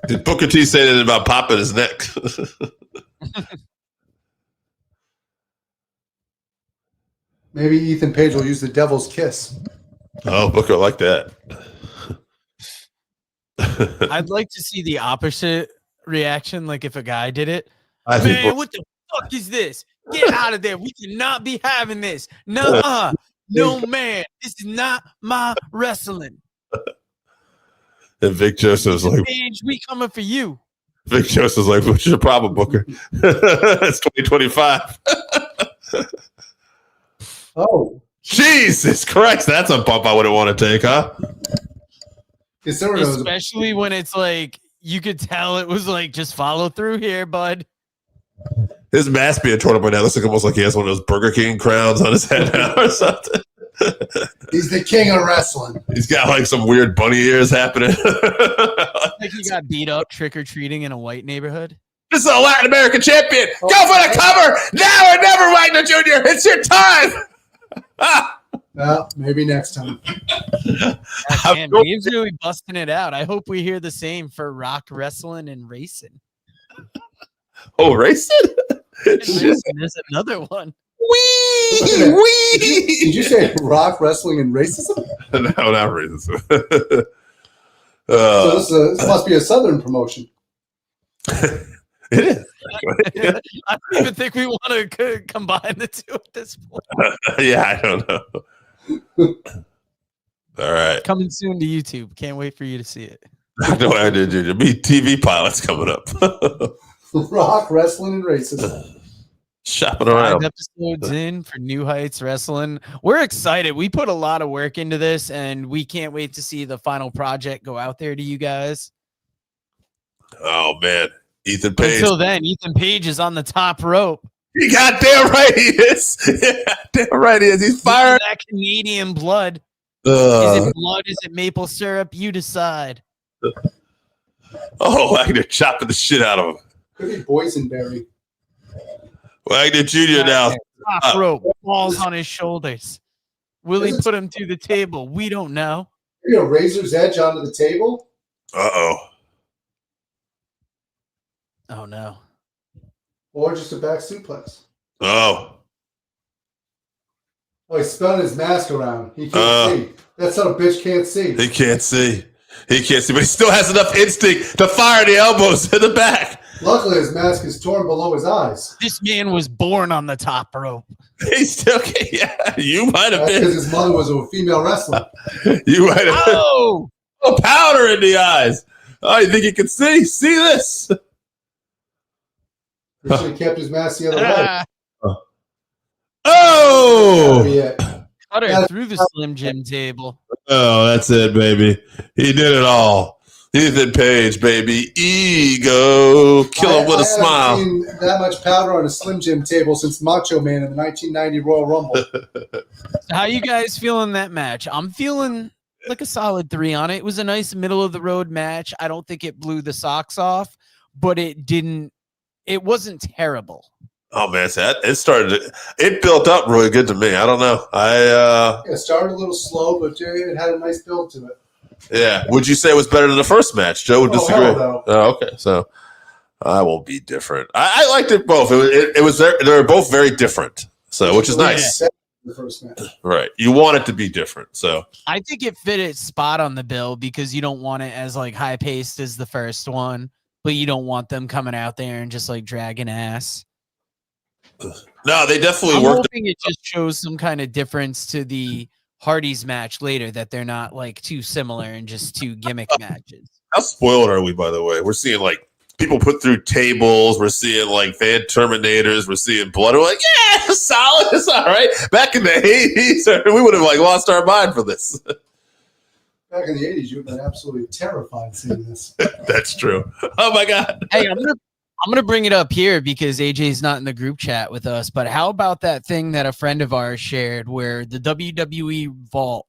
C: Did Booker T say anything about popping his neck?
B: maybe Ethan Page will use the Devil's Kiss.
C: Oh, Booker like that.
A: I'd like to see the opposite reaction, like if a guy did it.
C: I think
A: Man, what the fuck is this? Get out of there. We cannot be having this. Nuh-uh. No, man. This is not my wrestling.
C: And Vic Joseph's like,
A: Page, we coming for you.
C: Vic Joseph's like, what's your problem, Booker? It's 2025.
B: Oh,
C: Jesus Christ, that's a bump I wouldn't want to take, huh?
A: Especially when it's like you could tell it was like just follow through here, bud.
C: His mask being torn up right now looks like almost like he has one of those Burger King crowns on his head now or something.
B: He's the king of wrestling.
C: He's got like some weird bunny ears happening.
A: Like he got beat up trick-or-treating in a white neighborhood.
C: This is a Latin American champion. Go for the cover now or never, Wagner Jr. It's your time.
B: Well, maybe next time.
A: Man, Dave's really busting it out. I hope we hear the same for rock wrestling and racing.
C: Oh, racing?
A: There's another one.
C: Wee!
B: Did you say rock, wrestling, and racism?
C: No, not racism.
B: So this must be a Southern promotion.
C: It is.
A: I don't even think we want to combine the two at this point.
C: Yeah, I don't know. All right.
A: Coming soon to YouTube. Can't wait for you to see it.
C: No, I did. Me TV pilots coming up.
B: Rock, wrestling, and racism.
C: Shopping
A: 5
C: around.
A: episodes in for New Heights Wrestling. We're excited. We put a lot of work into this, and we can't wait to see the final project go out there to you guys.
C: Oh man, Ethan
A: But
C: Page.
A: until then, Ethan Page is on the top rope.
C: You goddamn right he is. Damn right he is. He's fired.
A: That Canadian blood. Is it blood? Is it maple syrup? You decide.
C: Oh, Wagner chopping the shit out of him.
B: Could be boysenberry.
C: Wagner Jr. now.
A: Top rope, balls on his shoulders. Will he put him through the table? We don't know.
B: Maybe a razor's edge onto the table.
C: Uh-oh.
A: Oh no.
B: Or just a back suplex.
C: Oh.
B: Oh, he's spun his mask around. He can't see. That son of a bitch can't see.
C: He can't see. He can't see, but he still has enough instinct to fire the elbows in the back.
B: Luckily, his mask is torn below his eyes.
A: This man was born on the top rope.
C: He still can't. Yeah, you might have
B: That's
C: been.
B: because his mother was a female wrestler.
C: You might have been.
A: Oh!
C: Oh, powder in the eyes. Oh, you think you can see? See this?
B: He should have kept his mask the other way.
C: Oh!
A: Cut her through the Slim Jim table.
C: Oh, that's it, baby. He did it all. Ethan Page, baby. Ego. Kill him with a smile.
B: I haven't seen that much powder on a Slim Jim table since Macho Man in the 1990 Royal Rumble.
A: So how you guys feeling that match? I'm feeling like a solid 3 on it. It was a nice middle of the road match. I don't think it blew the socks off, but it wasn't terrible.
C: Oh man, it built up really good to me. I don't know.
B: It started a little slow, but it had a nice build to it.
C: Yeah. Would you say it was better than the first match? Joe would disagree.
B: No.
C: Oh, okay. So I will be different. I liked it both. It was they were both very different. So which is nice.
B: The first match.
C: Right. You want it to be different. So
A: I think it fit its spot on the bill because you don't want it as like high paced as the first one, but you don't want them coming out there and just like dragging ass.
C: no, they definitely
A: I'm
C: worked.
A: hoping it just shows some kind of difference to the Hardy's match later, that they're not like too similar and just two gimmick matches.
C: How spoiled are we, by the way? We're seeing like people put through tables. We're seeing like Van Terminators. We're seeing blood. We're like, yeah, it's solid. It's all right. Back in the 80s, we would have like lost our mind for this.
B: Back in the 80s, you would have been absolutely terrified seeing this.
C: That's true. Oh my God.
A: Hey, I'm gonna bring it up here because AJ's not in the group chat with us. But how about that thing that a friend of ours shared, where the WWE Vault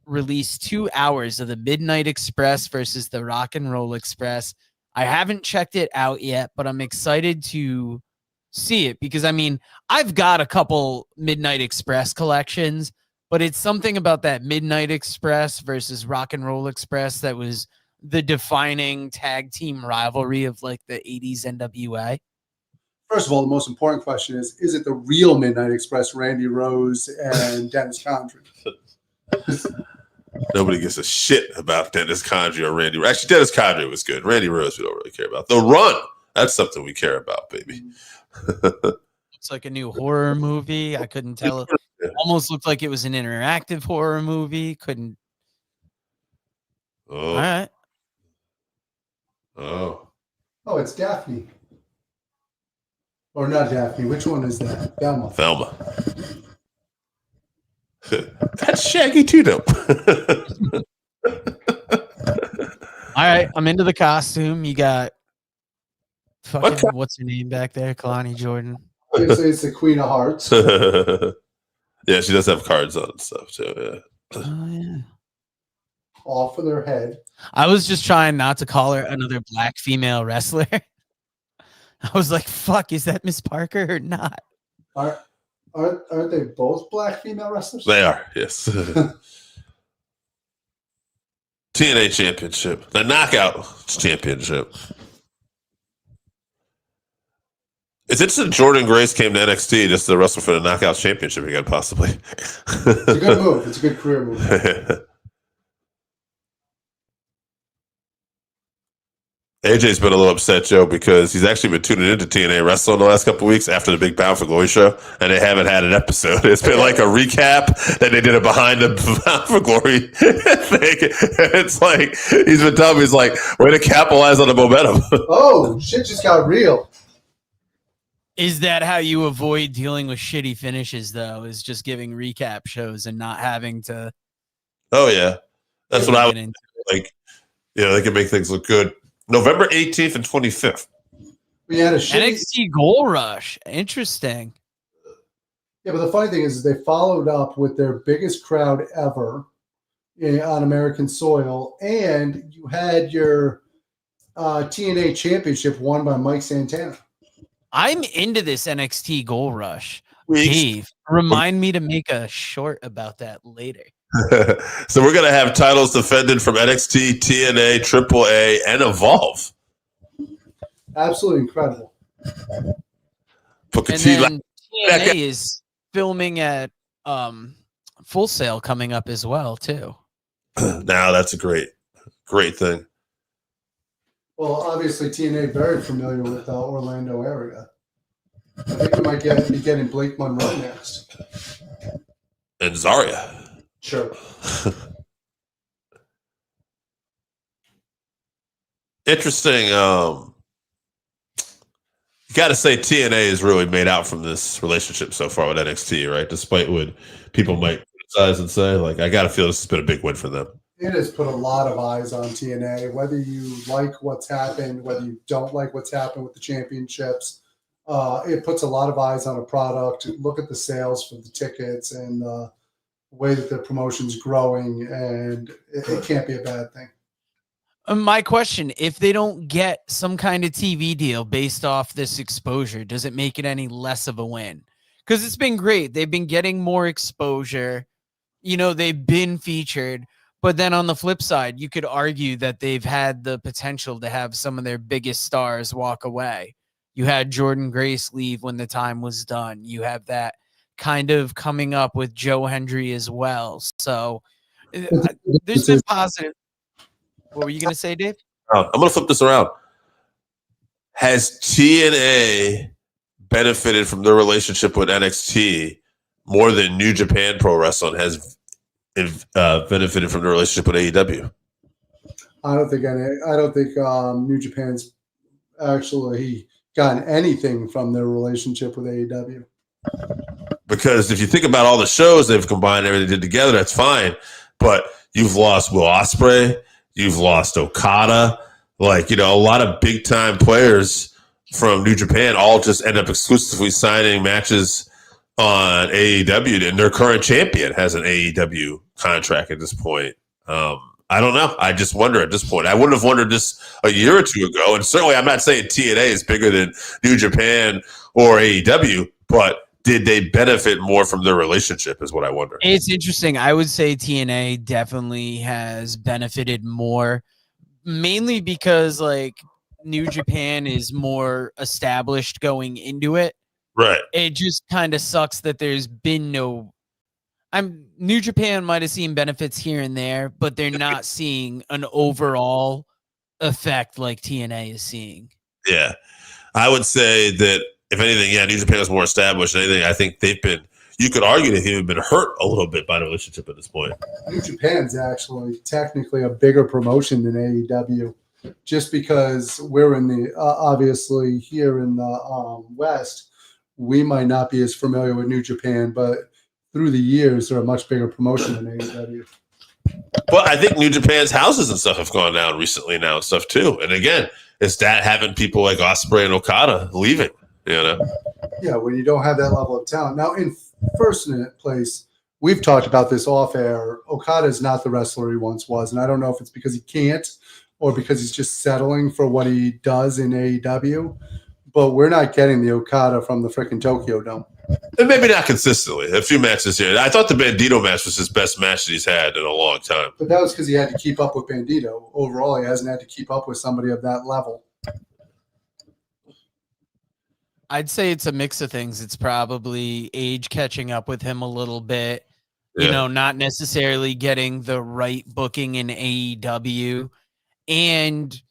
A: released 2 hours of the Midnight Express versus the Rock and Roll Express? I haven't checked it out yet, but I'm excited to see it because I mean I've got a couple Midnight Express collections, but it's something about that Midnight Express versus Rock and Roll Express that was the defining tag team rivalry of like the 80s NWA.
B: First of all, the most important question is it the real Midnight Express, Randy Rose and Dennis Condrey?
C: Nobody gives a shit about Dennis Condrey or Randy. Actually, Dennis Condrey was good. Randy Rose, we don't really care about. The Run, that's something we care about, baby.
A: It's like a new horror movie. I couldn't tell. It almost looked like it was an interactive horror movie. Couldn't.
C: Oh.
A: All right.
C: Oh.
B: Oh, it's Daphne. Or not Daphne. Which one is that? Thelma.
C: Thelma. That's Shaggy too, though.
A: All right. I'm into the costume. You got fucking, what's her name back there? Kalani Jordan.
B: Obviously, it's the Queen of Hearts.
C: Yeah, she does have cards on and stuff too. Yeah.
A: Oh, yeah.
B: Off of their head.
A: I was just trying not to call her another black female wrestler. I was like, fuck, is that Miss Parker or not?
B: Aren't they both black female wrestlers?
C: They are, yes. TNA Championship. The Knockout Championship. It's interesting Jordan Grace came to NXT just to wrestle for the Knockout Championship again, possibly.
B: It's a good move. It's a good career move.
C: AJ's been a little upset, Joe, because he's actually been tuning into TNA Wrestling the last couple of weeks after the Big Bound for Glory show, and they haven't had an episode. It's been like a recap that they did a behind the Bound for Glory thing. It's like he's been telling me, he's like, way to capitalize on the momentum.
B: Oh, shit just got real.
A: Is that how you avoid dealing with shitty finishes, though? Is just giving recap shows and not having to
C: Oh yeah, that's what I would
A: get into?
C: like. They can make things look good. November 18th and 25th.
B: We had a shitty.
A: NXT Gold Rush. Interesting.
B: Yeah, but the funny thing is they followed up with their biggest crowd ever on American soil, and you had your TNA championship won by Mike Santana.
A: I'm into this NXT Gold Rush.
C: Weeks.
A: Dave, remind me to make a short about that later.
C: So we're gonna have titles defended from NXT, TNA, AAA, and Evolve.
B: Absolutely incredible.
A: And then TNA is filming at Full Sail coming up as well, too.
C: Now that's a great thing.
B: Well, obviously TNA very familiar with the Orlando area. I think we might be getting Blake Monroe next.
C: And Zarya.
B: Sure.
C: Interesting. You got to say TNA is really made out from this relationship so far with NXT, right? Despite what people might criticize and say, like, I got to feel this has been a big win for them.
B: It has put a lot of eyes on TNA, whether you like what's happened, whether you don't like what's happened with the championships. It puts a lot of eyes on a product. Look at the sales for the tickets and the way that the promotion's growing, and it can't be a bad thing.
A: My question, if they don't get some kind of TV deal based off this exposure, does it make it any less of a win? Because it's been great. They've been getting more exposure. They've been featured. But then on the flip side, you could argue that they've had the potential to have some of their biggest stars walk away. You had Jordan Grace leave when the time was done. You have that kind of coming up with Joe Hendry as well. So there's been positive. What were you going to say, Dave?
C: I'm going to flip this around. Has TNA benefited from their relationship with NXT more than New Japan Pro Wrestling has benefited from the relationship with AEW?
B: I don't think New Japan's actually gotten anything from their relationship with AEW.
C: Because if you think about all the shows they've combined, everything they did together, that's fine. But you've lost Will Ospreay, you've lost Okada, a lot of big time players from New Japan all just end up exclusively signing matches on AEW, and their current champion has an AEW contract at this point. I don't know. I just wonder at this point. I wouldn't have wondered this a year or two ago, and certainly I'm not saying TNA is bigger than New Japan or AEW, but did they benefit more from their relationship is what I wonder.
A: It's interesting. I would say TNA definitely has benefited more, mainly because New Japan is more established going into it.
C: Right.
A: It just kind of sucks that there's been no. New Japan might have seen benefits here and there, but they're not seeing an overall effect like TNA is seeing.
C: Yeah, I would say that if anything, New Japan is more established than anything. I think they've been. You could argue that they've been hurt a little bit by the relationship at this point.
B: New Japan's actually technically a bigger promotion than AEW, just because we're in the obviously here in the West. We might not be as familiar with New Japan, but through the years, they're a much bigger promotion than AEW.
C: But I think New Japan's houses and stuff have gone down recently now and stuff too. And again, it's that having people like Ospreay and Okada leaving,
B: Yeah, when you don't have that level of talent. Now, in first place, we've talked about this off air. Okada is not the wrestler he once was. And I don't know if it's because he can't or because he's just settling for what he does in AEW. But we're not getting the Okada from the freaking Tokyo Dome.
C: And maybe not consistently. A few matches here. I thought the Bandito match was his best match that he's had in a long time.
B: But that was because he had to keep up with Bandito. Overall, he hasn't had to keep up with somebody of that level.
A: I'd say it's a mix of things. It's probably age catching up with him a little bit.
C: Yeah.
A: Not necessarily getting the right booking in AEW. And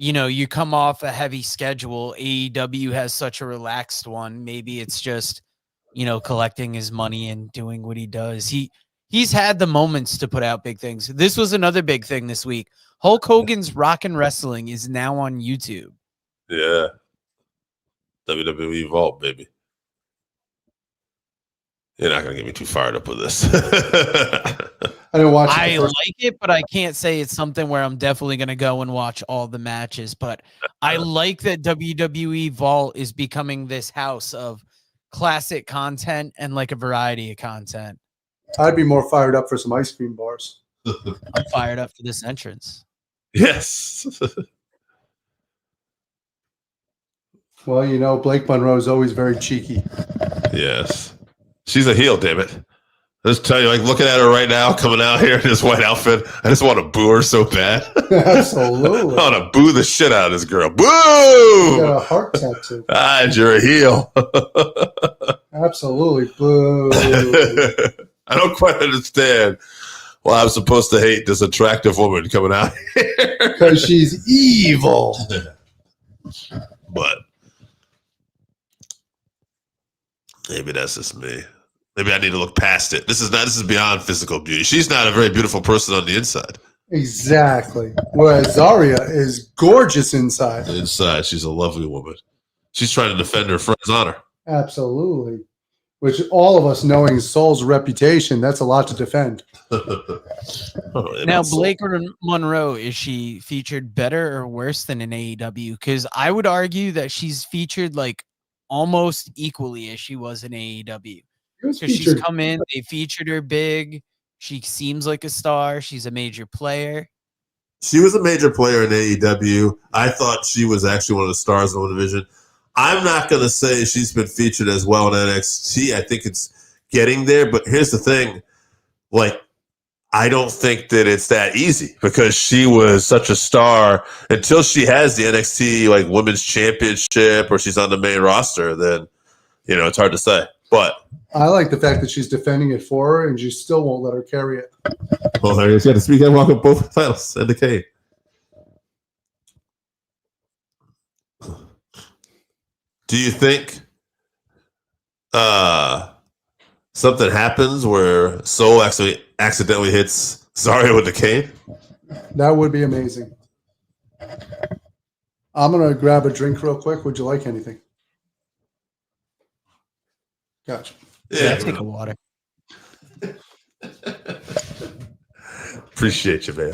A: you come off a heavy schedule. AEW has such a relaxed one. Maybe it's just, collecting his money and doing what he does. He's had the moments to put out big things. This was another big thing this week. Hulk Hogan's Rockin' Wrestling is now on YouTube.
C: Yeah. WWE Vault, baby. You're not going to get me too fired up with this.
B: I didn't watch it.
A: I like it, but I can't say it's something where I'm definitely going to go and watch all the matches. But I like that WWE Vault is becoming this house of classic content and like a variety of content.
B: I'd be more fired up for some ice cream bars.
A: I'm fired up for this entrance.
C: Yes.
B: Well, you know, Blake Monroe is always very cheeky.
C: Yes. She's a heel, damn it. I just tell you, like looking at her right now, coming out here in this white outfit, I just want to boo her so bad.
B: Absolutely.
C: I want to boo the shit out of this girl. Boo!
B: You got a heart tattoo.
C: Ah, you're a heel.
B: Absolutely. Boo.
C: I don't quite understand why I'm supposed to hate this attractive woman coming out here.
B: Because she's evil.
C: But maybe that's just me. Maybe I need to look past it. This is beyond physical beauty. She's not a very beautiful person on the inside.
B: Exactly. Whereas Zarya is gorgeous inside.
C: Inside, she's a lovely woman. She's trying to defend her friend's honor.
B: Absolutely. Which all of us knowing Soul's reputation, that's a lot to defend.
A: Now, Blake Monroe, is she featured better or worse than in AEW? Because I would argue that she's featured like almost equally as she was in AEW. Because she's come in, they featured her big. She seems like a star. She's a major player.
C: She was a major player in AEW. I thought she was actually one of the stars in the division. I'm not going to say she's been featured as well in NXT. I think it's getting there. But here's the thing. Like, I don't think that it's that easy because she was such a star until she has the NXT like women's championship or she's on the main roster. Then, you know, it's hard to say. But
B: I like the fact that she's defending it for her and she still won't let her carry it.
C: well, there you got to speak and welcome both titles and the K. Do you think something happens where Soul actually accidentally hits Zarya with the cane?
B: That would be amazing. I'm going to grab a drink real quick. Would you like anything? Gotcha.
A: Yeah, take a water.
C: Appreciate you, man.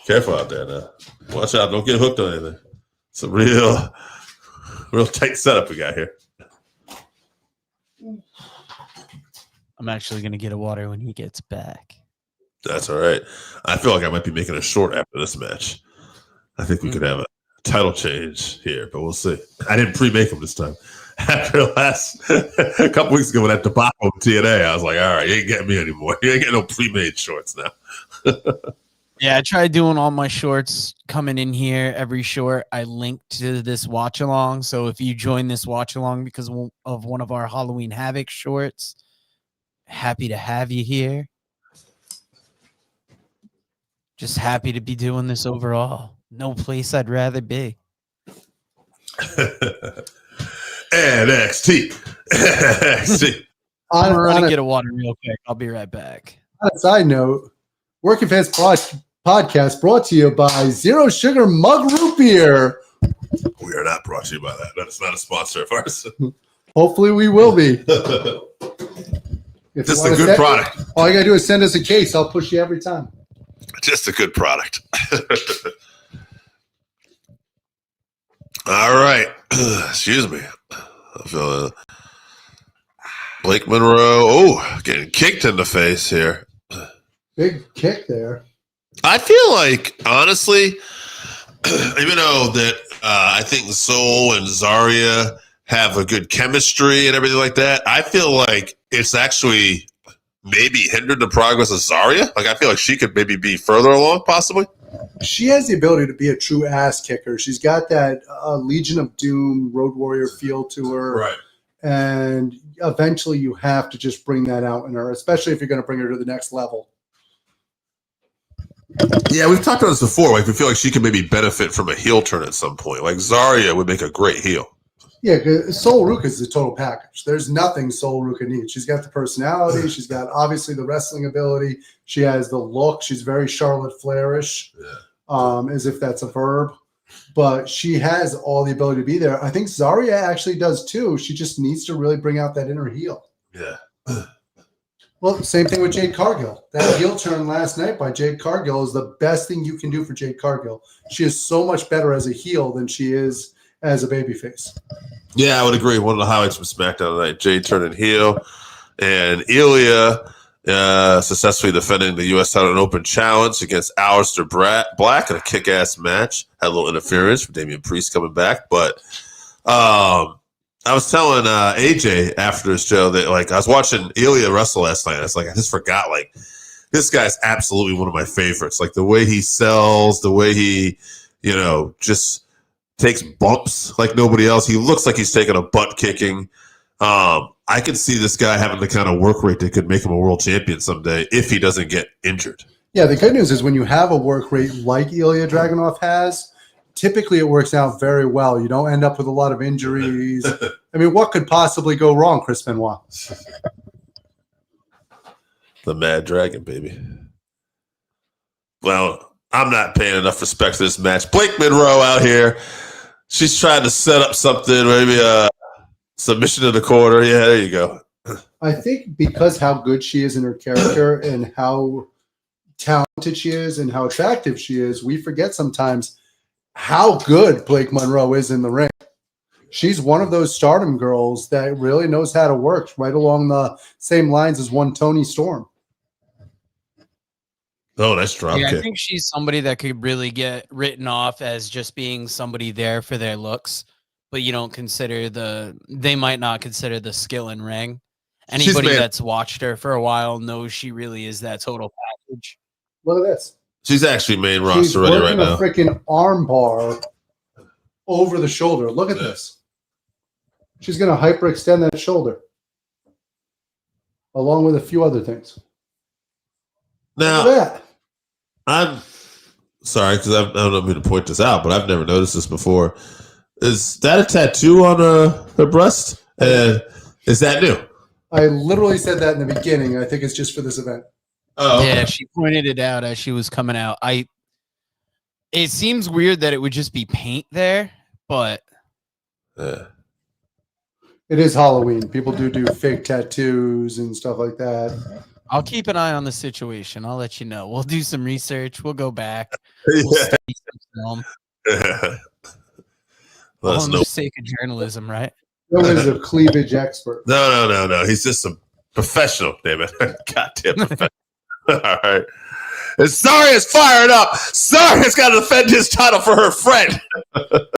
C: Careful out there now. Watch out. Don't get hooked on anything. It's a real tight setup we got here.
A: I'm actually going to get a water when he gets back.
C: That's all right. I feel like I might be making it short after this match. I think we could have a title change here, but we'll see. I didn't pre-make them this time. After a couple weeks ago with that debacle with TNA, I was like, all right, you ain't getting me anymore. You ain't getting no pre-made shorts now.
A: Yeah, I tried doing all my shorts coming in here. Every short I linked to this watch along. So if you join this watch along because of one of our Halloween Havoc shorts, happy to have you here. Just happy to be doing this overall. No place I'd rather be.
C: NXT.
A: I'm going to get a water real quick. I'll be right back.
B: On a side note, Working Fans Podcast brought to you by Zero Sugar Mug Root Beer.
C: We are not brought to you by that. That is not a sponsor of ours.
B: Hopefully we will be.
C: Just a good product.
B: All you got to do is send us a case. I'll push you every time.
C: Just a good product. All right. Excuse me. I feel Blake Monroe. Oh, getting kicked in the face here.
B: Big kick there.
C: I feel like, honestly, even though that I think Soul and Zarya have a good chemistry and everything like that, I feel like it's actually maybe hindered the progress of Zarya. Like, I feel like she could maybe be further along, possibly.
B: She has the ability to be a true ass kicker. She's got that Legion of Doom, Road Warrior feel to her.
C: Right.
B: And eventually you have to just bring that out in her, especially if you're going to bring her to the next level.
C: Yeah, we've talked about this before. Like, we feel like she could maybe benefit from a heel turn at some point. Like, Zarya would make a great heel.
B: Yeah, because Sol Ruka is the total package. There's nothing Sol Ruka needs. She's got the personality. She's got, obviously, the wrestling ability. She has the look. She's very Charlotte Flairish, as if that's a verb. but she has all the ability to be there. I think Zarya actually does too. She just needs to really bring out that inner heel.
C: Yeah.
B: Well, same thing with Jade Cargill. That heel turn last night by Jade Cargill is the best thing you can do for Jade Cargill. She is so much better as a heel than she is as a babyface.
C: Yeah, I would agree. One of the highlights from SmackDown tonight, Jade turning heel, and Ilya successfully defending the U.S. title in an open challenge against Aleister Black in a kick-ass match. Had a little interference from Damian Priest coming back, but I was telling AJ after the show that, like, I was watching Ilya wrestle last night. I was like, I just forgot, like, this guy's absolutely one of my favorites. Like, the way he sells, the way he, just takes bumps like nobody else. He looks like he's taking a butt kicking. I could see this guy having the kind of work rate that could make him a world champion someday if he doesn't get injured.
B: Yeah, the good news is when you have a work rate like Ilya Dragunov has, typically it works out very well. You don't end up with a lot of injuries. I mean, what could possibly go wrong, Chris Benoit?
C: The Mad Dragon, baby. Well, I'm not paying enough respect to this match. Blake Monroe out here. She's trying to set up something, maybe a submission in the corner. Yeah, there you go.
B: I think because how good she is in her character and how talented she is and how attractive she is, we forget sometimes how good Blake Monroe is in the ring. She's one of those Stardom girls that really knows how to work, right along the same lines as one Toni Storm.
C: Oh, nice drop kick.
A: I think she's somebody that could really get written off as just being somebody there for their looks, but you don't consider they might not consider the skill in ring. Anybody that's watched her for a while knows she really is that total package.
B: Look at this.
C: She's actually main roster ready right now.
B: She's working a freaking arm bar over the shoulder. Look at this. She's going to hyperextend that shoulder along with a few other things.
C: Now,
B: look at that.
C: I'm sorry because I don't know who to point this out, but I've never noticed this before. Is that a tattoo on her breast? Is that new?
B: I literally said that in the beginning. I think it's just for this event.
C: Oh, okay.
A: Yeah, she pointed it out as she was coming out. It seems weird that it would just be paint there, but
B: it is Halloween. People do fake tattoos and stuff like that.
A: I'll keep an eye on the situation. I'll let you know. We'll do some research. We'll go back.
C: Yeah.
A: We'll study some film.
C: Let us
A: All in
C: know.
A: the sake of journalism, right?
B: Joe is a cleavage expert.
C: No. He's just a professional, damn it. Goddamn professional. All right. And Zarya's fired up. Zarya's got to defend his title for her friend.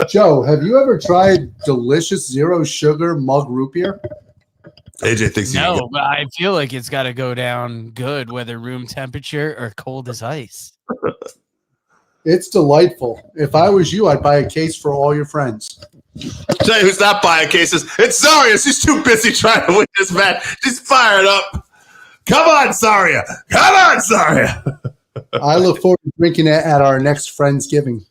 B: Joe, have you ever tried delicious zero sugar mug root beer?
C: AJ thinks
A: No, but I feel like it's got to go down good, whether room temperature or cold as ice.
B: It's delightful. If I was you, I'd buy a case for all your friends.
C: Tell you who's not buying cases. It's Zarya. She's too busy trying to win this match. She's fired up. Come on, Zarya. Come on, Zarya.
B: I look forward to drinking it at our next Friendsgiving.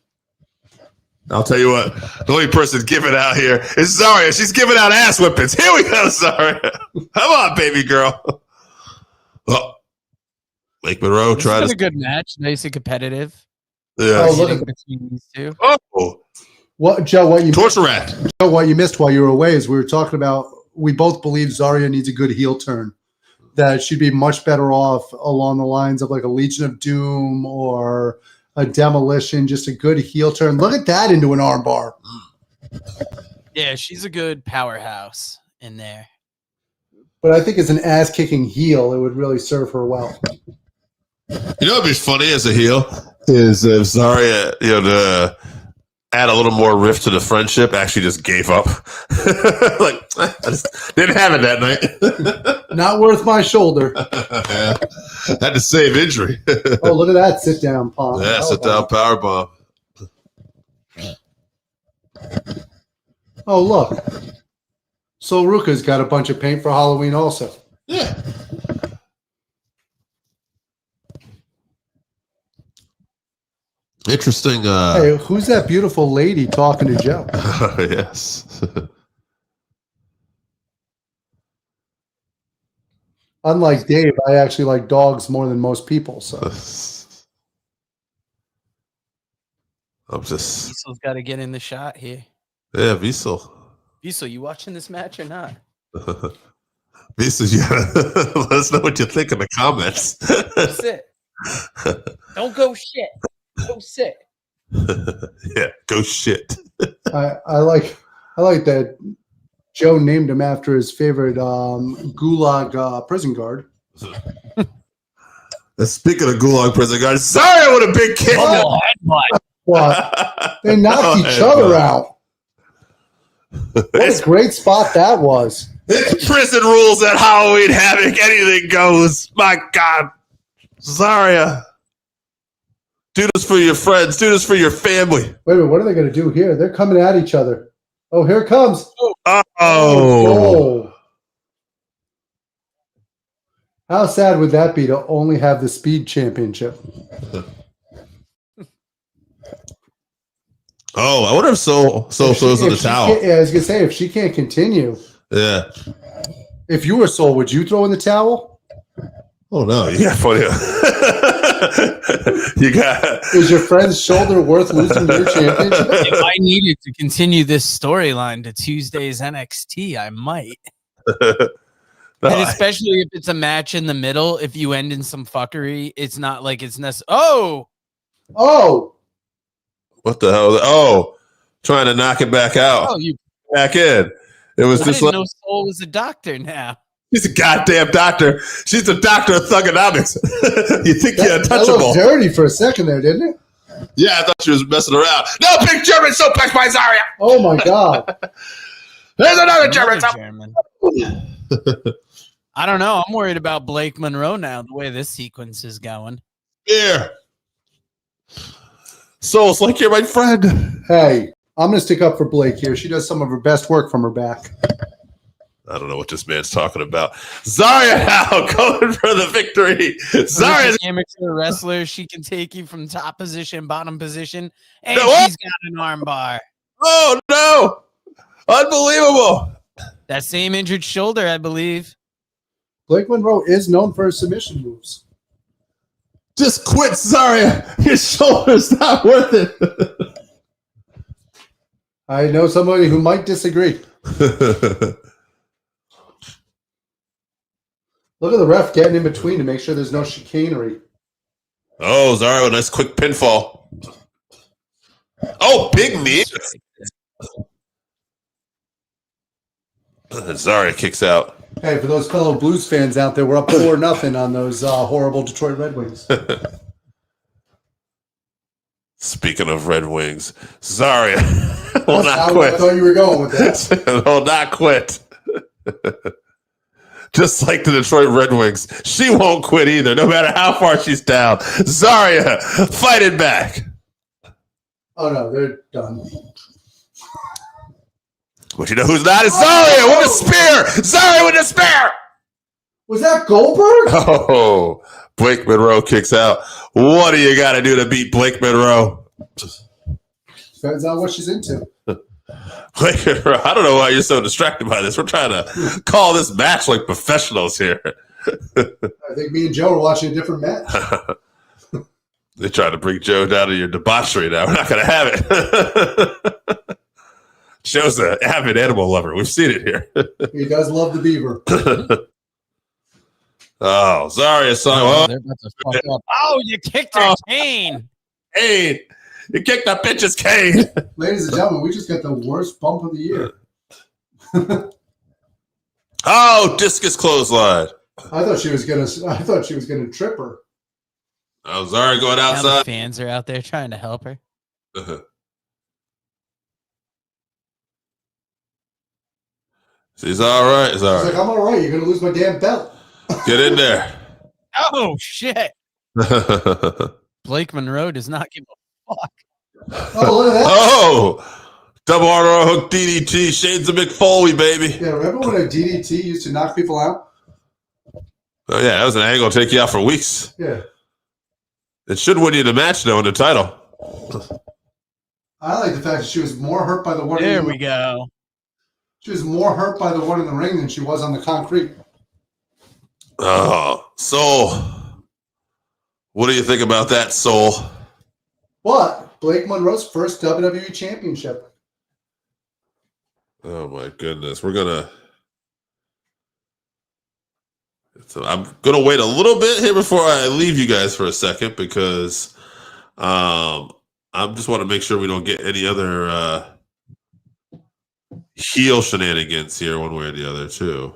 C: I'll tell you what. The only person giving out here is Zarya. She's giving out ass whippings. Here we go, Zarya. Come on, baby girl. Oh, Blake Monroe tried
A: a good match. Nice and competitive.
C: Yeah.
B: Oh, look at
A: between these two.
C: Oh.
B: What, Joe?
C: Torture rat.
B: Joe, what you missed while you were away is we were talking about. We both believe Zarya needs a good heel turn. That she'd be much better off along the lines of like a Legion of Doom or a Demolition, just a good heel turn. Look at that into an armbar.
A: Yeah, she's a good powerhouse in there.
B: But I think as an ass-kicking heel, it would really serve her well.
C: You know what'd be funny as a heel is if Zarya, to add a little more rift to the friendship, actually just gave up. Like, I just didn't have it that night.
B: Not worth my shoulder.
C: Yeah. Had to save injury.
B: Oh, look at that sit-down palm.
C: Yeah, sit down power bomb.
B: Oh, look. Sol Ruka's got a bunch of paint for Halloween also.
C: Yeah. Interesting.
B: Hey, who's that beautiful lady talking to Joe?
C: Yes.
B: Unlike Dave, I actually like dogs more than most people. So
A: Diesel's got to get in the shot here.
C: Yeah, Diesel.
A: Diesel, you watching this match or not?
C: Diesel, you gotta let us know what you think in the comments.
A: Sit. Don't go shit. Go sit.
C: Yeah, go shit.
B: I like that Joe named him after his favorite gulag prison guard.
C: Speaking of gulag prison guards, sorry, what a big kick.
B: What? They knocked each other out. What a great spot that was.
C: It's prison rules at Halloween Havoc. Anything goes. My God. Zaria. Do this for your friends. Do this for your family.
B: Wait a minute. What are they going to do here? They're coming at each other. Oh, here it comes.
C: Oh.
B: How sad would that be to only have the speed championship?
C: Oh, I wonder if Soul throws in the towel.
B: Yeah, I was going to say, if she can't continue.
C: Yeah.
B: If you were Soul, would you throw in the towel?
C: Oh, no. You got funny. You got.
B: Is your friend's shoulder worth losing your championship?
A: If I needed to continue this storyline to Tuesday's NXT, I might. And especially if it's a match in the middle, if you end in some fuckery, it's not like it's necessary. Oh!
C: What the hell? Oh, trying to knock it back out.
A: Oh, you
C: back in. It was just like.
A: No, Soul is a doctor now.
C: She's a goddamn doctor. She's a doctor of thugonomics. You think you're untouchable.
B: That looked dirty for a second there, didn't it?
C: Yeah, I thought she was messing around. No, big German suplex by Zaria.
B: Oh, my God.
C: There's another German.
A: I don't know. I'm worried about Blake Monroe now, the way this sequence is going.
C: Yeah. So it's like you're my friend.
B: Hey, I'm going to stick up for Blake here. She does some of her best work from her back.
C: I don't know what this man's talking about. Zaria now going for the victory. Zaria,
A: amateur wrestler. She can take you from top position, bottom position, and she's got an arm bar.
C: Oh, no. Unbelievable.
A: That same injured shoulder, I believe.
B: Blake Monroe is known for his submission moves.
C: Just quit, Zaria. Your shoulder's not worth it.
B: I know somebody who might disagree. Look at the ref getting in between to make sure there's no chicanery.
C: Oh, Zaria, a nice quick pinfall. Oh, big knee. Zaria kicks out.
B: Hey, for those fellow Blues fans out there, we're up 4-0 on those horrible Detroit Red Wings.
C: Speaking of Red Wings, Zaria will not quit.
B: I thought you were going with that.
C: Will not quit. Just like the Detroit Red Wings, she won't quit either, no matter how far she's down. Zaria, fight it back.
B: Oh, no, they're done.
C: But you know who's not? It's Zaria with a spear. Zaria with a spear.
B: Was that Goldberg?
C: Oh, Blake Monroe kicks out. What do you got to do to beat Blake Monroe?
B: Depends on what she's into.
C: Blake Monroe, I don't know why you're so distracted by this. We're trying to call this match like professionals here.
B: I think me and Joe are watching a different match.
C: They try to bring Joe down to your debauchery now. We're not going to have it. Joe's an avid animal lover. We've seen it here.
B: He does love the beaver.
C: Oh, Zaria
A: Oh, they're about to fuck up. Oh, you kicked her cane.
C: Hey, you kicked that bitch's cane.
B: Ladies and gentlemen, we just got the worst bump of the year.
C: Oh, discus clothesline.
B: I thought she was gonna trip her.
C: Oh, Zaria going
A: Now
C: outside.
A: the fans are out there trying to help her.
C: She's all right.
B: She's like, I'm all right. You're gonna lose my damn belt.
C: Get in there.
A: Oh shit! Blake Monroe does not give a fuck.
B: Oh, look at that.
C: Oh, double RR hook DDT. Shades of McFoley, baby.
B: Yeah, remember when a DDT used to knock people out?
C: Oh yeah, that was an angle to take you out for weeks.
B: Yeah.
C: It should win you the match though in the title.
B: I like the fact that she was more hurt by the one.
A: There we go.
B: She was more hurt by the one in the ring than she was on the concrete.
C: Oh, Soul. What do you think about that, Soul?
B: What? Blake Monroe's first WWE championship.
C: Oh my goodness. I'm gonna wait a little bit here before I leave you guys for a second because I just want to make sure we don't get any other heel shenanigans here one way or the other too.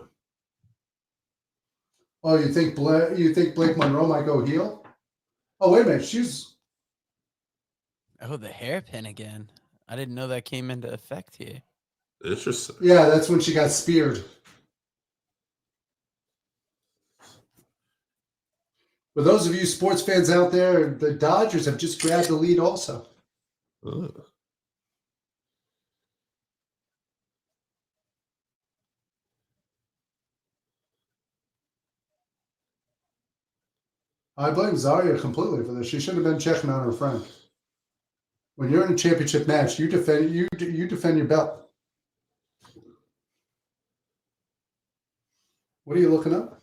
B: Oh, you think Blake Monroe might go heel? Oh, wait a minute. She's
A: Oh, the hairpin again. I didn't know that came into effect here.
C: Interesting.
B: yeah, that's when she got speared. For those of you sports fans out there, the Dodgers have just grabbed the lead also.
C: Oh.
B: I blame Zarya completely for this. She should have been checking on her friend. When you're in a championship match, you defend your belt. What are you looking up?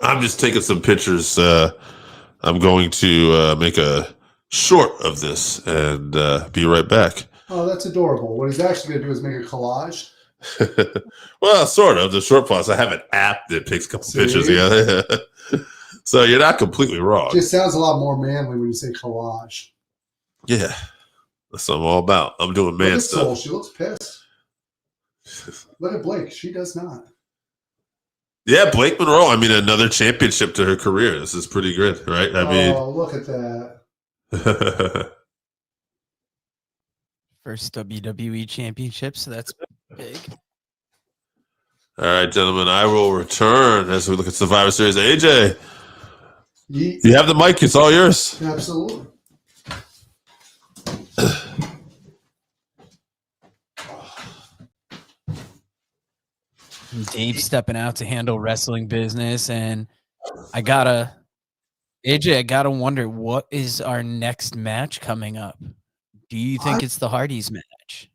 C: I'm just taking some pictures. I'm going to make a short of this and be right back.
B: Oh, that's adorable. What he's actually going to do is make a collage.
C: Well, sort of. The short plus, I have an app that takes a couple pictures together. So you're not completely wrong.
B: Just sounds a lot more manly when you say collage.
C: Yeah. That's what I'm all about. I'm doing man
B: Look at
C: stuff.
B: Soul. She looks pissed. Look at Blake. She does not.
C: Yeah, Blake Monroe. I mean, another championship to her career. This is pretty good, right? I mean,
B: look at that.
A: First WWE championship, so that's big.
C: All right, gentlemen, I will return as we look at Survivor Series. AJ, you have the mic. It's all yours.
B: Absolutely.
A: Dave stepping out to handle wrestling business, and I gotta wonder, what is our next match coming up? Do you think it's the Hardys match?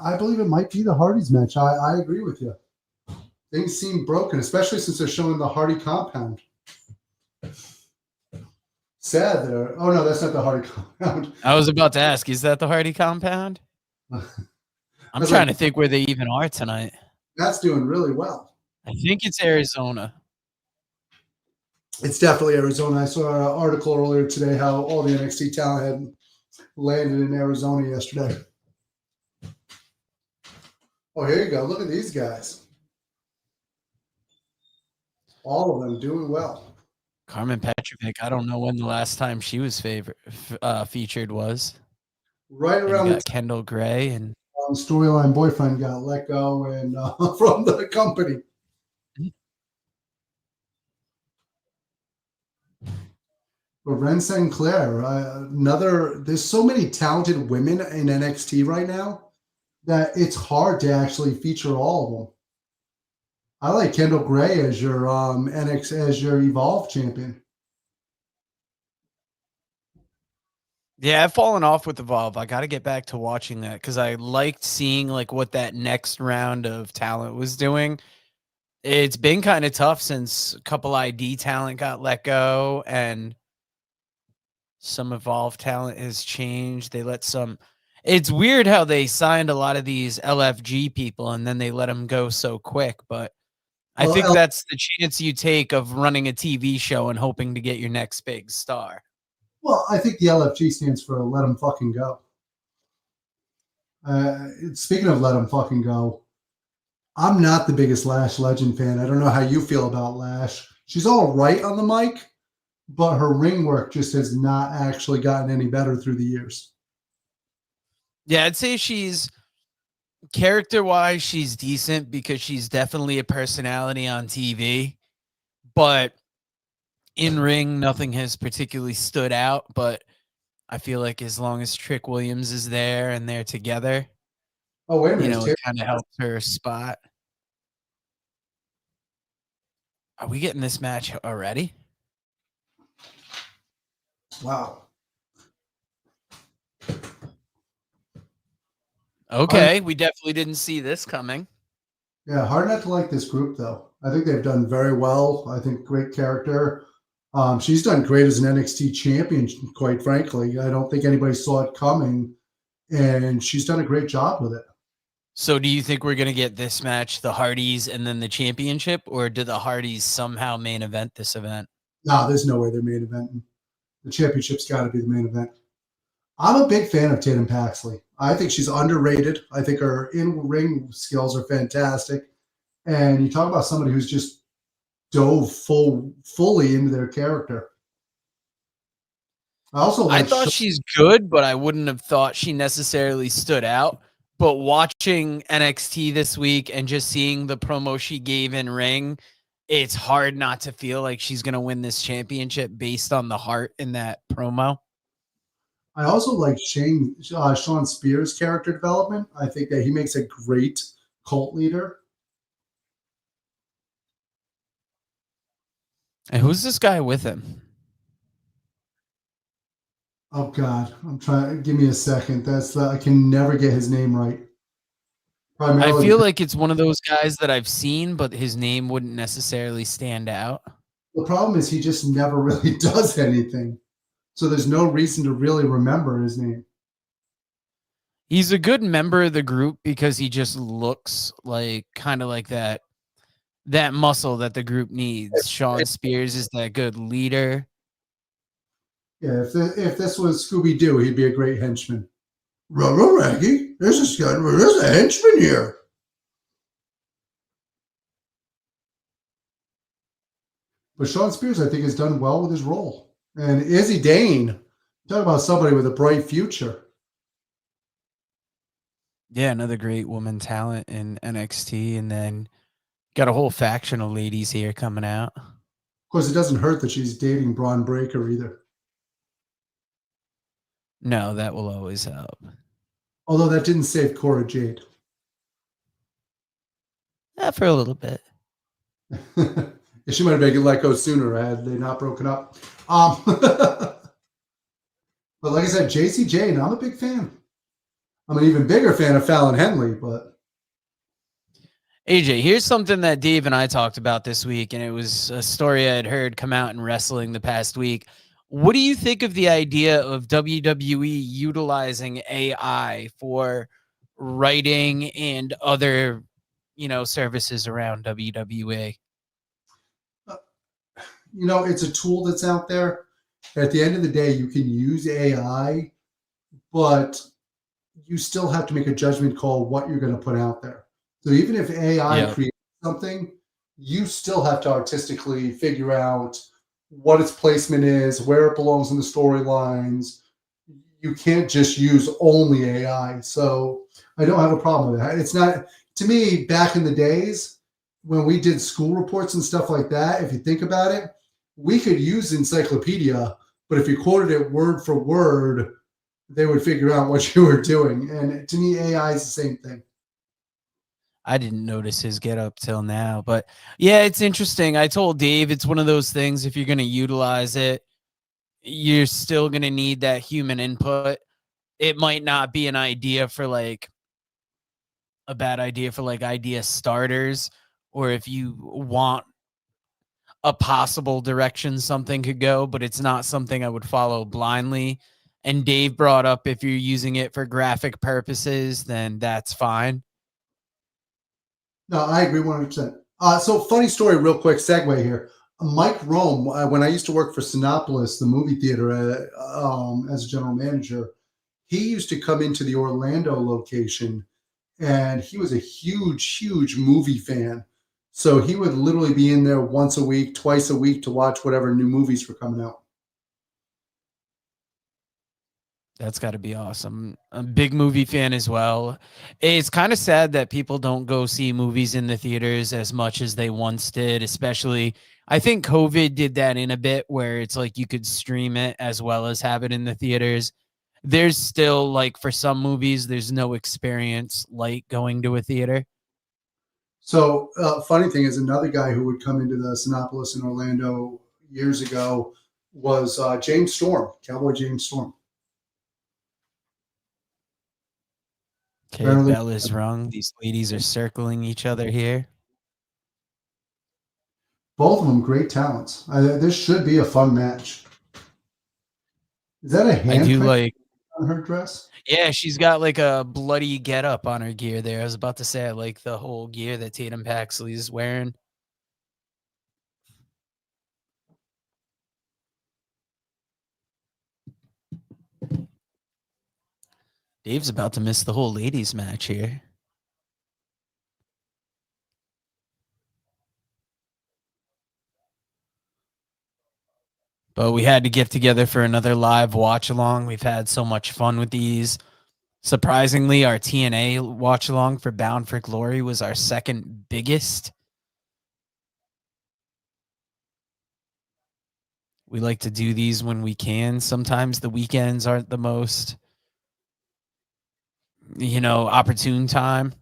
B: I believe it might be the Hardys match. I agree with you. Things seem broken, especially since they're showing the Hardy compound. Sad there. Oh no, that's not the Hardy compound.
A: I was about to ask, is that the Hardy compound? I'm trying to think where they even are tonight.
B: That's doing really well.
A: I think it's Arizona.
B: It's definitely Arizona. I saw an article earlier today how all the NXT talent had landed in Arizona yesterday. Oh, here you go. Look at these guys. All of them doing well.
A: Carmen Petrovic, I don't know when the last time she was featured was.
B: Right
A: And
B: around
A: you got Kendall Gray and
B: storyline boyfriend got let go and from the company. But Ren Sinclair, there's so many talented women in NXT right now that it's hard to actually feature all of them. I like Kendall Gray as your as your Evolve champion.
A: yeah, I've fallen off with Evolve. I got to get back to watching that because I liked seeing like what that next round of talent was doing. It's been kind of tough since a couple ID talent got let go and some Evolve talent has changed. They let some. It's weird how they signed a lot of these LFG people and then they let them go so quick. But I think that's the chance you take of running a TV show and hoping to get your next big star.
B: Well, I think the LFG stands for Let 'em Fucking Go. Speaking of Let 'em Fucking Go, I'm not the biggest Lash Legend fan. I don't know how you feel about Lash. She's all right on the mic, but her ring work just has not actually gotten any better through the years.
A: Yeah, I'd say she's character-wise, she's decent because she's definitely a personality on TV, but in ring, nothing has particularly stood out. But I feel like as long as Trick Williams is there and they're together,
B: oh wait a minute,
A: it kind of helps her spot. Are we getting this match already?
B: Wow.
A: Okay, we definitely didn't see this coming.
B: Yeah, hard not to like this group though. I think they've done very well. I think great character. She's done great as an NXT champion, quite frankly. I don't think anybody saw it coming, and she's done a great job with it.
A: So do you think we're going to get this match, the Hardys, and then the championship, or do the Hardys somehow main event this event?
B: No, there's no way they're main eventing. The championship's got to be the main event. I'm a big fan of Tatum Paxley. I think she's underrated. I think her in-ring skills are fantastic. And you talk about somebody who's just dove fully into their character.
A: I thought she's good, but I wouldn't have thought she necessarily stood out. But watching NXT this week and just seeing the promo she gave in ring, it's hard not to feel like she's going to win this championship based on the heart in that promo.
B: I also like Sean Spears' character development. I think that he makes a great cult leader.
A: And who's this guy with him?
B: Oh God, I'm trying. Give me a second. I can never get his name right.
A: I feel like it's one of those guys that I've seen, but his name wouldn't necessarily stand out.
B: The problem is he just never really does anything. So there's no reason to really remember his name.
A: He's a good member of the group because he just looks like kind of like that muscle that the group needs. Sean Spears is that good leader.
B: Yeah, if this was Scooby-Doo, he'd be a great henchman. Rubber Raggy, there's a henchman here. But Sean Spears, I think, has done well with his role. And Izzy Dane, talk about somebody with a bright future.
A: Yeah, another great woman talent in NXT. And then got a whole faction of ladies here coming out.
B: Of course, it doesn't hurt that she's dating Braun Breaker either.
A: No, that will always help.
B: Although that didn't save Cora Jade.
A: For a little bit.
B: She might have been let go sooner had they not broken up. But like I said, JC Jane, I'm a big fan. I'm an even bigger fan of Fallon Henley, but
A: AJ, here's something that Dave and I talked about this week, and it was a story I had heard come out in wrestling the past week. What do you think of the idea of WWE utilizing AI for writing and other, services around WWE?
B: It's a tool that's out there. At the end of the day, you can use AI, but you still have to make a judgment call what you're going to put out there. So even if AI creates something, you still have to artistically figure out what its placement is, where it belongs in the storylines. You can't just use only AI. So I don't have a problem with that. It's not, to me, back in the days when we did school reports and stuff like that, if you think about it, we could use encyclopedia, but if you quoted it word for word, they would figure out what you were doing. And to me, AI is the same thing.
A: I didn't notice his get up till now, but yeah, it's interesting. I told Dave it's one of those things. If you're going to utilize it, you're still going to need that human input. It might not be an idea for like a bad idea for like idea starters, or if you want a possible direction something could go, but it's not something I would follow blindly. And Dave brought up if you're using it for graphic purposes, then that's fine.
B: No, I agree 100%. So funny story, real quick segue here. Mike Rome, when I used to work for Sinopolis, the movie theater, as a general manager, he used to come into the Orlando location, and he was a huge, huge movie fan. So he would literally be in there once a week, twice a week to watch whatever new movies were coming out.
A: That's got to be awesome. I'm a big movie fan as well. It's kind of sad that people don't go see movies in the theaters as much as they once did, especially I think COVID did that in a bit where it's like you could stream it as well as have it in the theaters. There's still like for some movies, there's no experience like going to a theater.
B: So funny thing is another guy who would come into the Sinopolis in Orlando years ago was James Storm, Cowboy James Storm.
A: Okay, bell is rung. These ladies are circling each other here.
B: Both of them great talents. This should be a fun match. Is that a
A: I do
B: handprint
A: like.
B: on her dress?
A: Yeah, she's got like a bloody getup on her gear there. I was about to say I like the whole gear that Tatum Paxley's wearing. Dave's about to miss the whole ladies match here. But we had to get together for another live watch along. We've had so much fun with these. Surprisingly, our TNA watch along for Bound for Glory was our second biggest. We like to do these when we can. Sometimes the weekends aren't the most, opportune time.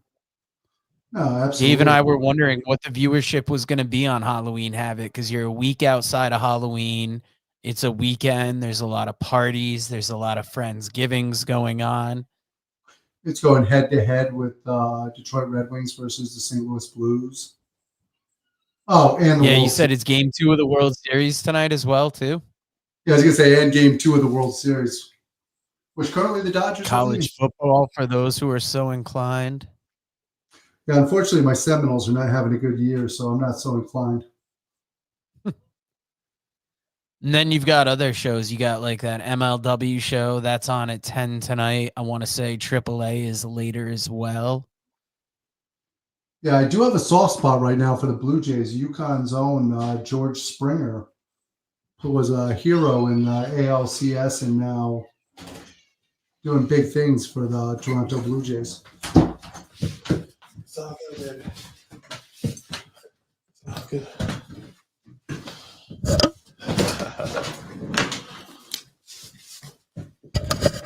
B: No, absolutely.
A: Dave and I were wondering what the viewership was going to be on Halloween Havoc because you're a week outside of Halloween. It's a weekend. There's a lot of parties. There's a lot of Friendsgivings going on.
B: It's going head to head with Detroit Red Wings versus the St. Louis Blues. Oh, and
A: you said it's game 2 of the World Series tonight as well, too.
B: Yeah, I was gonna say, and game 2 of the World Series, which currently the Dodgers
A: college football for those who are so inclined.
B: Yeah, unfortunately, my Seminoles are not having a good year, so I'm not so inclined.
A: And then you've got other shows. You got like that MLW show that's on at 10 tonight. I want to say AAA is later as well.
B: Yeah, I do have a soft spot right now for the Blue Jays. UConn's own George Springer, who was a hero in ALCS and now doing big things for the Toronto Blue Jays. It's all good. It's all good.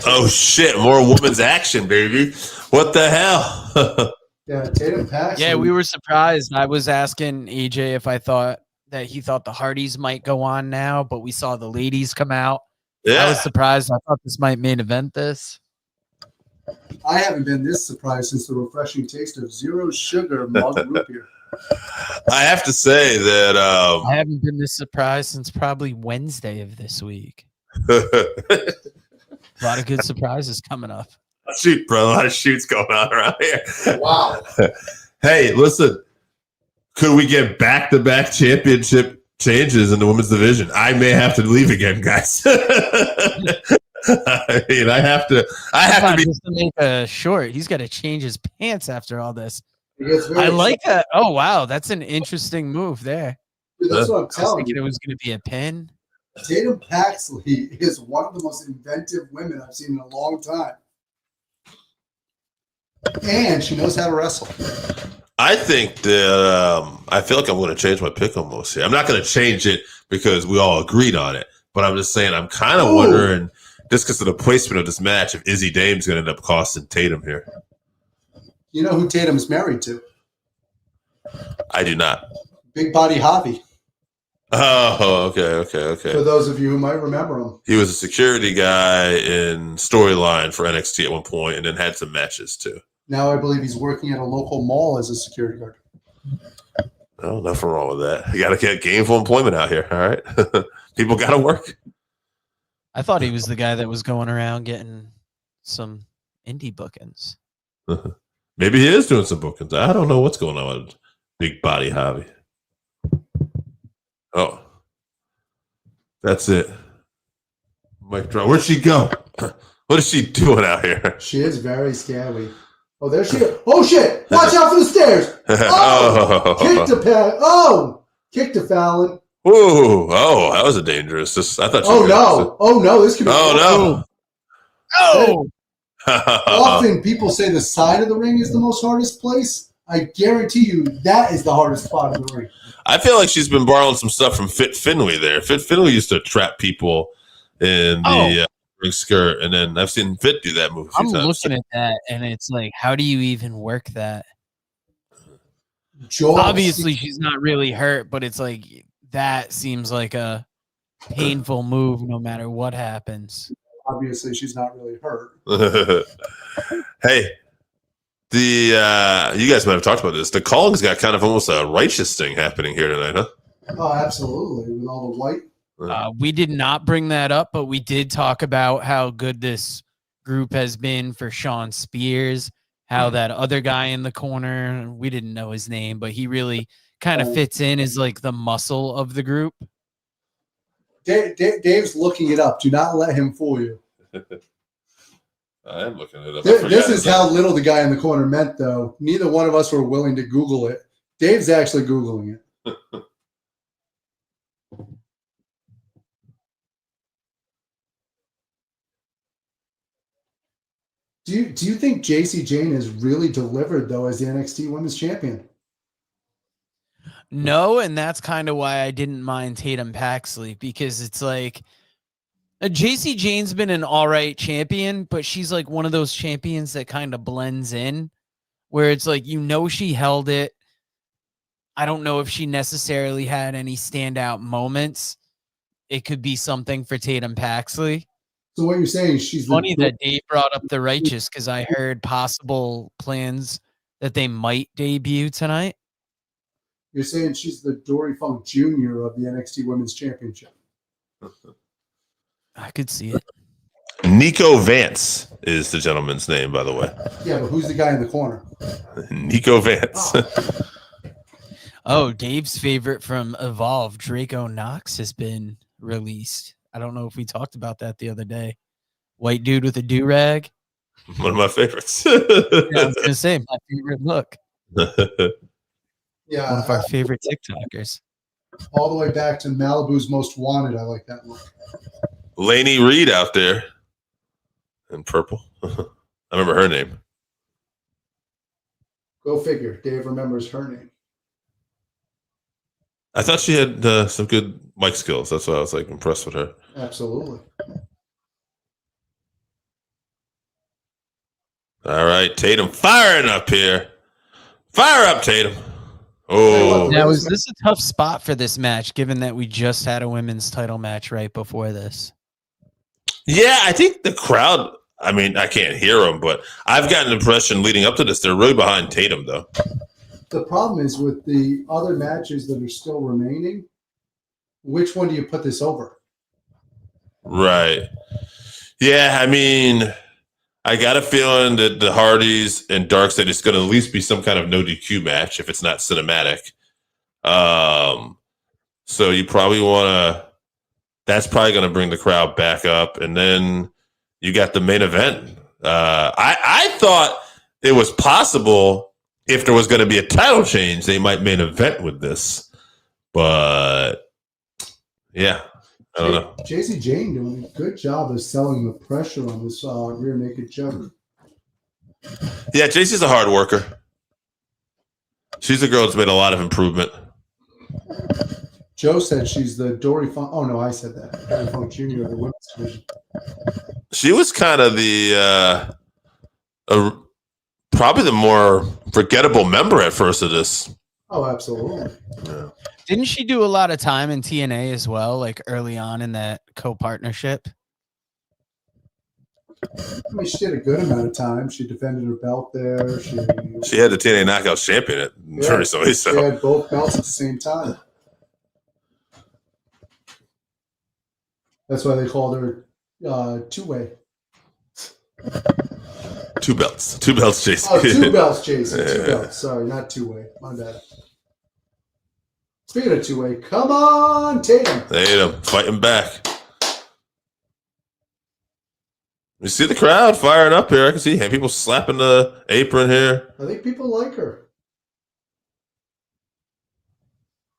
C: Oh shit! More women's action, baby. What the hell?
B: Yeah, Tatum Paxley.
A: Yeah, we were surprised. I was asking AJ if I thought that he thought the Hardys might go on now, but we saw the ladies come out.
C: Yeah,
A: I was surprised. I thought this might main event this.
B: I haven't been this surprised since the refreshing taste of zero sugar mug root beer.
C: I have to say that
A: I haven't been this surprised since probably Wednesday of this week. A lot of good surprises coming up.
C: Shoot, bro, a lot of shoots going on around here.
B: Wow.
C: Hey, listen, could we get back-to-back championship changes in the women's division? I may have to leave again, guys. I mean, I have to be
A: just to make a short. He's got to change his pants after all this.
B: I
A: like that. Oh wow, that's an interesting move there.
B: Dude, that's what I'm
A: I was
B: telling
A: thinking
B: you.
A: it was going to be a pin.
B: Tatum Paxley is one of the most inventive women I've seen in a long time. And she knows how to wrestle.
C: I think that I feel like I'm going to change my pick almost here. I'm not going to change it because we all agreed on it, but I'm just saying I'm kind of wondering, just because of the placement of this match, if Izzy Dame's going to end up costing Tatum here.
B: You know who Tatum's married to?
C: I do not.
B: Big Body Hobby.
C: Oh, okay.
B: For those of you who might remember him.
C: He was a security guy in Storyline for NXT at one point and then had some matches too.
B: Now I believe he's working at a local mall as a security guard.
C: Oh, nothing wrong with that. You got to get gainful employment out here, all right? People got to work.
A: I thought he was the guy that was going around getting some indie bookings.
C: Maybe he is doing some bookings. I don't know what's going on with Big Body Hobby. Oh, that's it. Mic drop. Where'd she go? What is she doing out here?
B: She is very scary. Oh, there she is. Oh, shit. Watch out for the stairs. Oh, kick to Pat. Oh, kick to Fallon.
C: Ooh, oh, that was a dangerous. I thought.
B: Oh no, this could be.
C: Oh no.
A: Oh.
B: Often people say the side of the ring is the most hardest place. I guarantee you that is the hardest spot of the ring.
C: I feel like she's been borrowing some stuff from Fit Finley there. Fit Finley used to trap people in the ring skirt, and then I've seen Fit do that move a few
A: I'm
C: times.
A: looking at that, and it's like, how do you even work that?
B: Joel,
A: obviously, she's not really hurt, but it's like that seems like a painful move no matter what happens.
B: Obviously, she's not really hurt.
C: Hey, you guys might have talked about this. The Kong's got kind of almost a righteous thing happening here tonight, huh?
B: Oh, absolutely. With all the white.
A: We did not bring that up, but we did talk about how good this group has been for Sean Spears, how that other guy in the corner, we didn't know his name, but he really kind of fits in as like the muscle of the group.
B: Dave's looking it up. Do not let him fool you.
C: I am looking it up.
B: This is how little the guy in the corner meant, though. Neither one of us were willing to Google it. Dave's actually Googling it. Do you think JC Jane has really delivered, though, as the NXT Women's Champion?
A: No, and that's kind of why I didn't mind Tatum Paxley, because it's like JC Jane's been an all right champion, but she's like one of those champions that kind of blends in, where it's like, she held it. I don't know if she necessarily had any standout moments. It could be something for Tatum Paxley.
B: So what you're saying is she's
A: funny that Dave brought up the Righteous, because I heard possible plans that they might debut tonight.
B: You're saying she's the Dory Funk Jr. of the NXT Women's Championship.
A: I could see it.
C: Nico Vance is the gentleman's name, by the way.
B: Yeah, but who's the guy in the corner?
C: Nico Vance.
A: Oh, Dave's favorite from Evolve, Draco Knox, has been released. I don't know if we talked about that the other day. White dude with a do-rag.
C: One of my favorites.
A: Yeah, I was going to say, my favorite look.
B: Yeah,
A: one of our favorite TikTokers.
B: All the way back to Malibu's Most Wanted. I like that look.
C: Lainey Reed out there in purple. I remember her name.
B: Go figure. Dave remembers her name.
C: I thought she had some good mic skills. That's why I was like impressed with her.
B: Absolutely.
C: All right, Tatum firing up here. Fire up, Tatum. Oh,
A: now is this a tough spot for this match, given that we just had a women's title match right before this?
C: Yeah, I think the crowd, I mean, I can't hear them, but I've gotten an impression leading up to this, they're really behind Tatum, though.
B: The problem is with the other matches that are still remaining, which one do you put this over?
C: Right. Yeah, I mean, I got a feeling that the Hardys and Darkseid is going to at least be some kind of no DQ match if it's not cinematic. So you probably want to, that's probably going to bring the crowd back up. And then you got the main event. I thought it was possible if there was going to be a title change, they might main event with this. But yeah, I don't know.
B: JC Jane doing a good job of selling the pressure on this rear naked choke.
C: Yeah, JC's a hard worker. She's a girl that's made a lot of improvement.
B: Joe said she's the Dory Funk. Oh, no, I said that. Dory Funk Jr. of the women's division.
C: She was kind of the probably the more forgettable member at first of this.
B: Oh, absolutely.
C: Yeah.
A: Didn't she do a lot of time in TNA as well, like early on in that co-partnership?
B: I mean, she did a good amount of time. She defended her belt there. She
C: had the TNA Knockouts champion recently. So
B: she had both belts at the same time. That's why they called her two-way.
C: Two belts, Jason.
B: Oh, two belts, Jason. Yeah. Two belts. Sorry, not two-way. My bad. Speaking of two-way, come on, Tatum.
C: Tatum fighting back. You see the crowd firing up here. I can see people slapping the apron here.
B: I think people like her.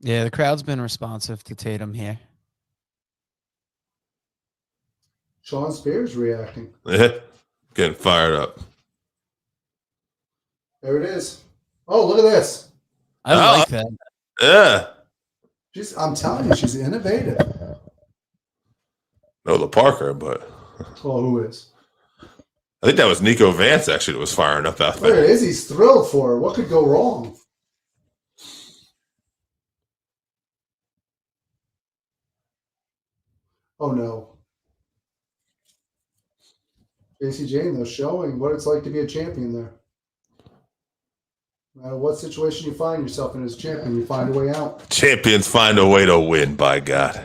A: Yeah, the crowd's been responsive to Tatum here.
B: Sean Spears reacting.
C: Yeah, getting fired up.
B: There it is. Oh, look at this.
A: I like that.
C: Yeah.
B: I'm telling you, she's innovative.
C: Nola Parker, but.
B: Oh, who is?
C: I think that was Nico Vance, actually, that was firing up out there.
B: There it is. He's thrilled for her. What could go wrong? Oh, no. JC Jane, though, showing what it's like to be a champion there. matter what situation you find yourself in as champion, you find a way out.
C: Champions find a way to win, by God.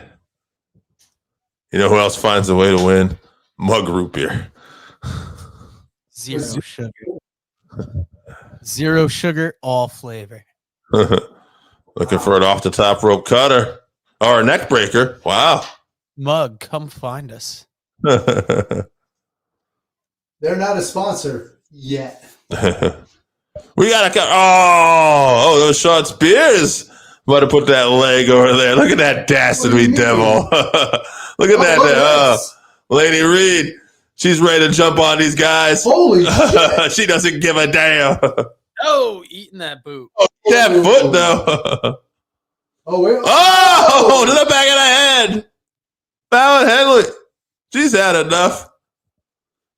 C: You know who else finds a way to win? Mug root beer.
A: Zero sugar. Zero sugar, all flavor.
C: Looking for an off the top rope cutter or a neck breaker. Wow.
A: Mug, come find us.
B: They're not a sponsor yet.
C: We gotta cut. Oh, those Sean Spears might have put that leg over there. Look at that dastardly devil. Look at that. Lady Reed. She's ready to jump on these guys.
B: Holy shit.
C: She doesn't give a damn.
A: Oh, eating that boot.
C: Oh, that foot, though.
B: Oh, wait.
C: Oh, to the back of the head. Fallon Henley. She's had enough.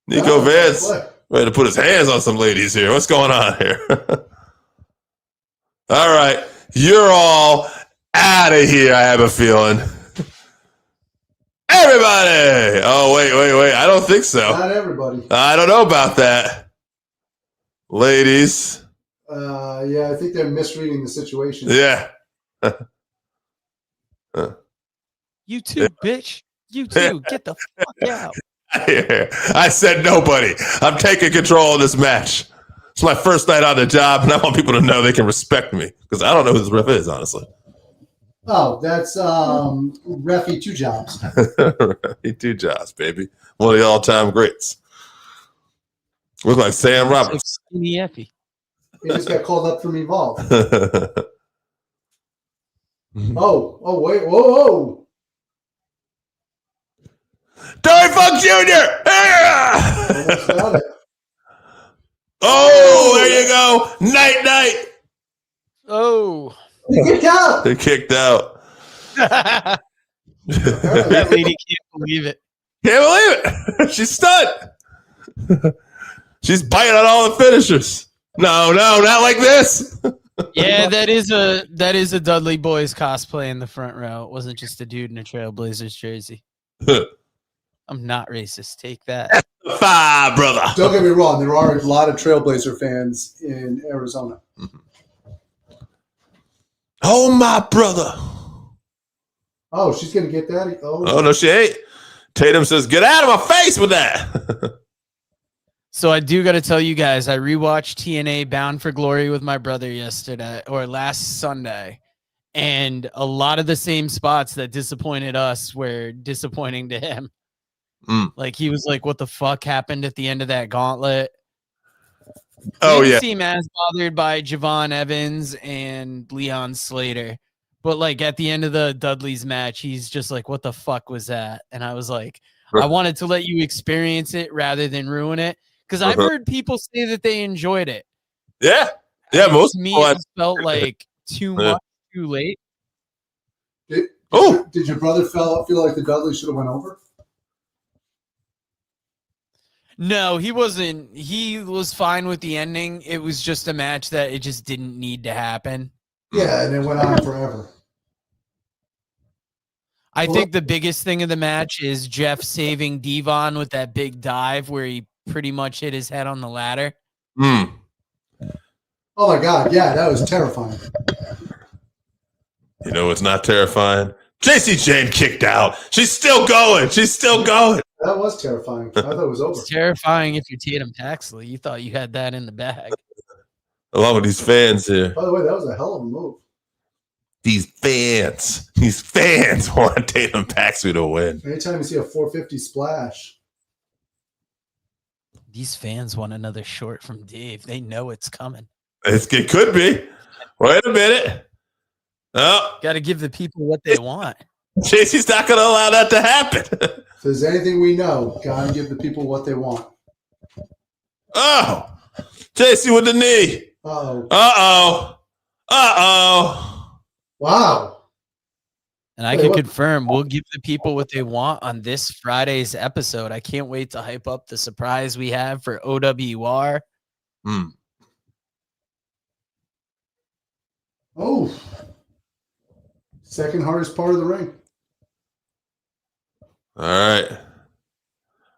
C: Nico Vance ready to put his hands on some ladies here. What's going on here? All right. You're all out of here, I have a feeling. Everybody! Oh, wait. I don't think so.
B: Not everybody.
C: I don't know about that. Ladies.
B: Yeah, I think they're misreading the situation.
C: Yeah.
A: You too, bitch. You too. Get the fuck out.
C: I said nobody. I'm taking control of this match. It's my first night on the job, and I want people to know they can respect me because I don't know who this ref is, honestly.
B: Oh, that's Reffy Two Jobs.
C: Reffy Two Jobs, baby. One of the all-time greats. Look like Sam Roberts.
A: Skinny Effie.
B: He just got called up from Evolve. Oh, wait. Whoa.
C: Dory Funk Jr.
B: Almost got it.
C: Oh, there you go. Night.
A: Oh.
B: He kicked out.
C: They kicked out.
A: That lady can't believe it.
C: Can't believe it. She's stunned. She's biting on all the finishers. No, not like this.
A: Yeah, that is a Dudley Boys cosplay in the front row. It wasn't just a dude in a Trailblazers jersey. I'm not racist. Take that.
C: Five, brother.
B: Don't get me wrong. There are a lot of Trailblazer fans in Arizona.
C: Oh, my brother.
B: Oh, she's going to get that?
C: Oh, no, she ain't. Tatum says, get out of my face with that.
A: So I do got to tell you guys, I rewatched TNA Bound for Glory with my brother last Sunday. And a lot of the same spots that disappointed us were disappointing to him. Like he was like, what the fuck happened at the end of that gauntlet?
C: Oh,
A: He
C: yeah.
A: didn't seem as bothered by Javon Evans and Leon Slater. But like at the end of the Dudley's match, he's just like, what the fuck was that? And I was like, I wanted to let you experience it rather than ruin it. Because I've heard people say that they enjoyed it.
C: Yeah. Most
A: me,
C: people
A: it felt like too much, too late.
B: Did your brother feel like the Dudley should have went over?
A: No, he wasn't. He was fine with the ending. It was just a match that it just didn't need to happen.
B: Yeah, and it went on forever.
A: I think the biggest thing of the match is Jeff saving Devon with that big dive where he pretty much hit his head on the ladder.
B: Oh my God, yeah, that was terrifying.
C: You know what's not terrifying? JC Jane kicked out. She's still going.
B: That was terrifying. I thought it was over.
A: It's terrifying if you're Tatum Paxley. You thought you had that in the bag.
C: Along with these fans here.
B: By the way, that was a hell of a move.
C: These fans want Tatum Paxley to win.
B: Anytime you see a 450 splash.
A: These fans want another short from Dave. They know it's coming.
C: It could be. Wait a minute. Oh,
A: got to give the people what they want.
C: JC's not going to allow that to happen.
B: If there's anything we know, gotta give the people what they want.
C: Oh, JC with the knee.
B: Uh-oh. Wow.
A: And I can confirm we'll give the people what they want on this Friday's episode. I can't wait to hype up the surprise we have for OWR.
B: Oh. Second hardest part of the ring.
C: All right.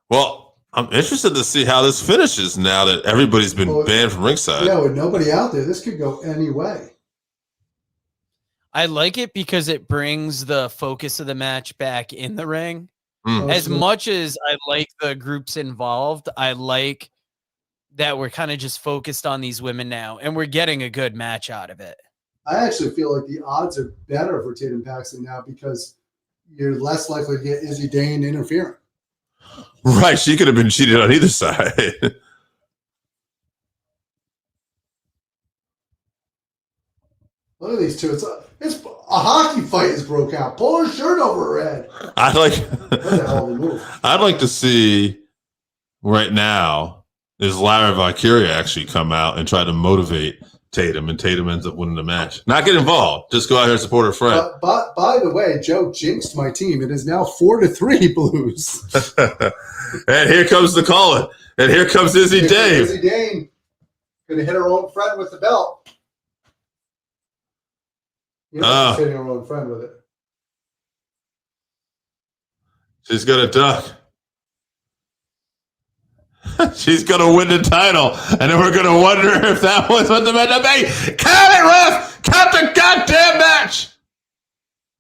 C: Well, I'm interested to see how this finishes now that everybody's been banned from ringside.
B: Yeah, with nobody out there, this could go any way.
A: I like it because it brings the focus of the match back in the ring. As much as I like the groups involved, I like that we're kind of just focused on these women now, and we're getting a good match out of it.
B: I actually feel like the odds are better for Tatum Paxton now because you're less likely to get Izzy Dane interfering.
C: Right, she could have been cheated on either side.
B: Look at these two. It's a hockey fight has broke out. Pull her shirt over her head.
C: That's a
B: hell of a move.
C: I'd like to see right now is Lara Valkyria actually come out and try to motivate Tatum, and Tatum ends up winning the match. Not get involved. Just go out here and support her friend.
B: But by the way, Joe jinxed my team. It is now 4-3 Blues.
C: And here comes the calling. And here comes Izzy Dane.
B: Izzy Dane going to hit her own friend with the belt. You know, she's hitting her own friend with it.
C: She's going to duck. She's going to win the title. And then we're going to wonder if that was what the meant to be. Count it, ref! Count the goddamn match!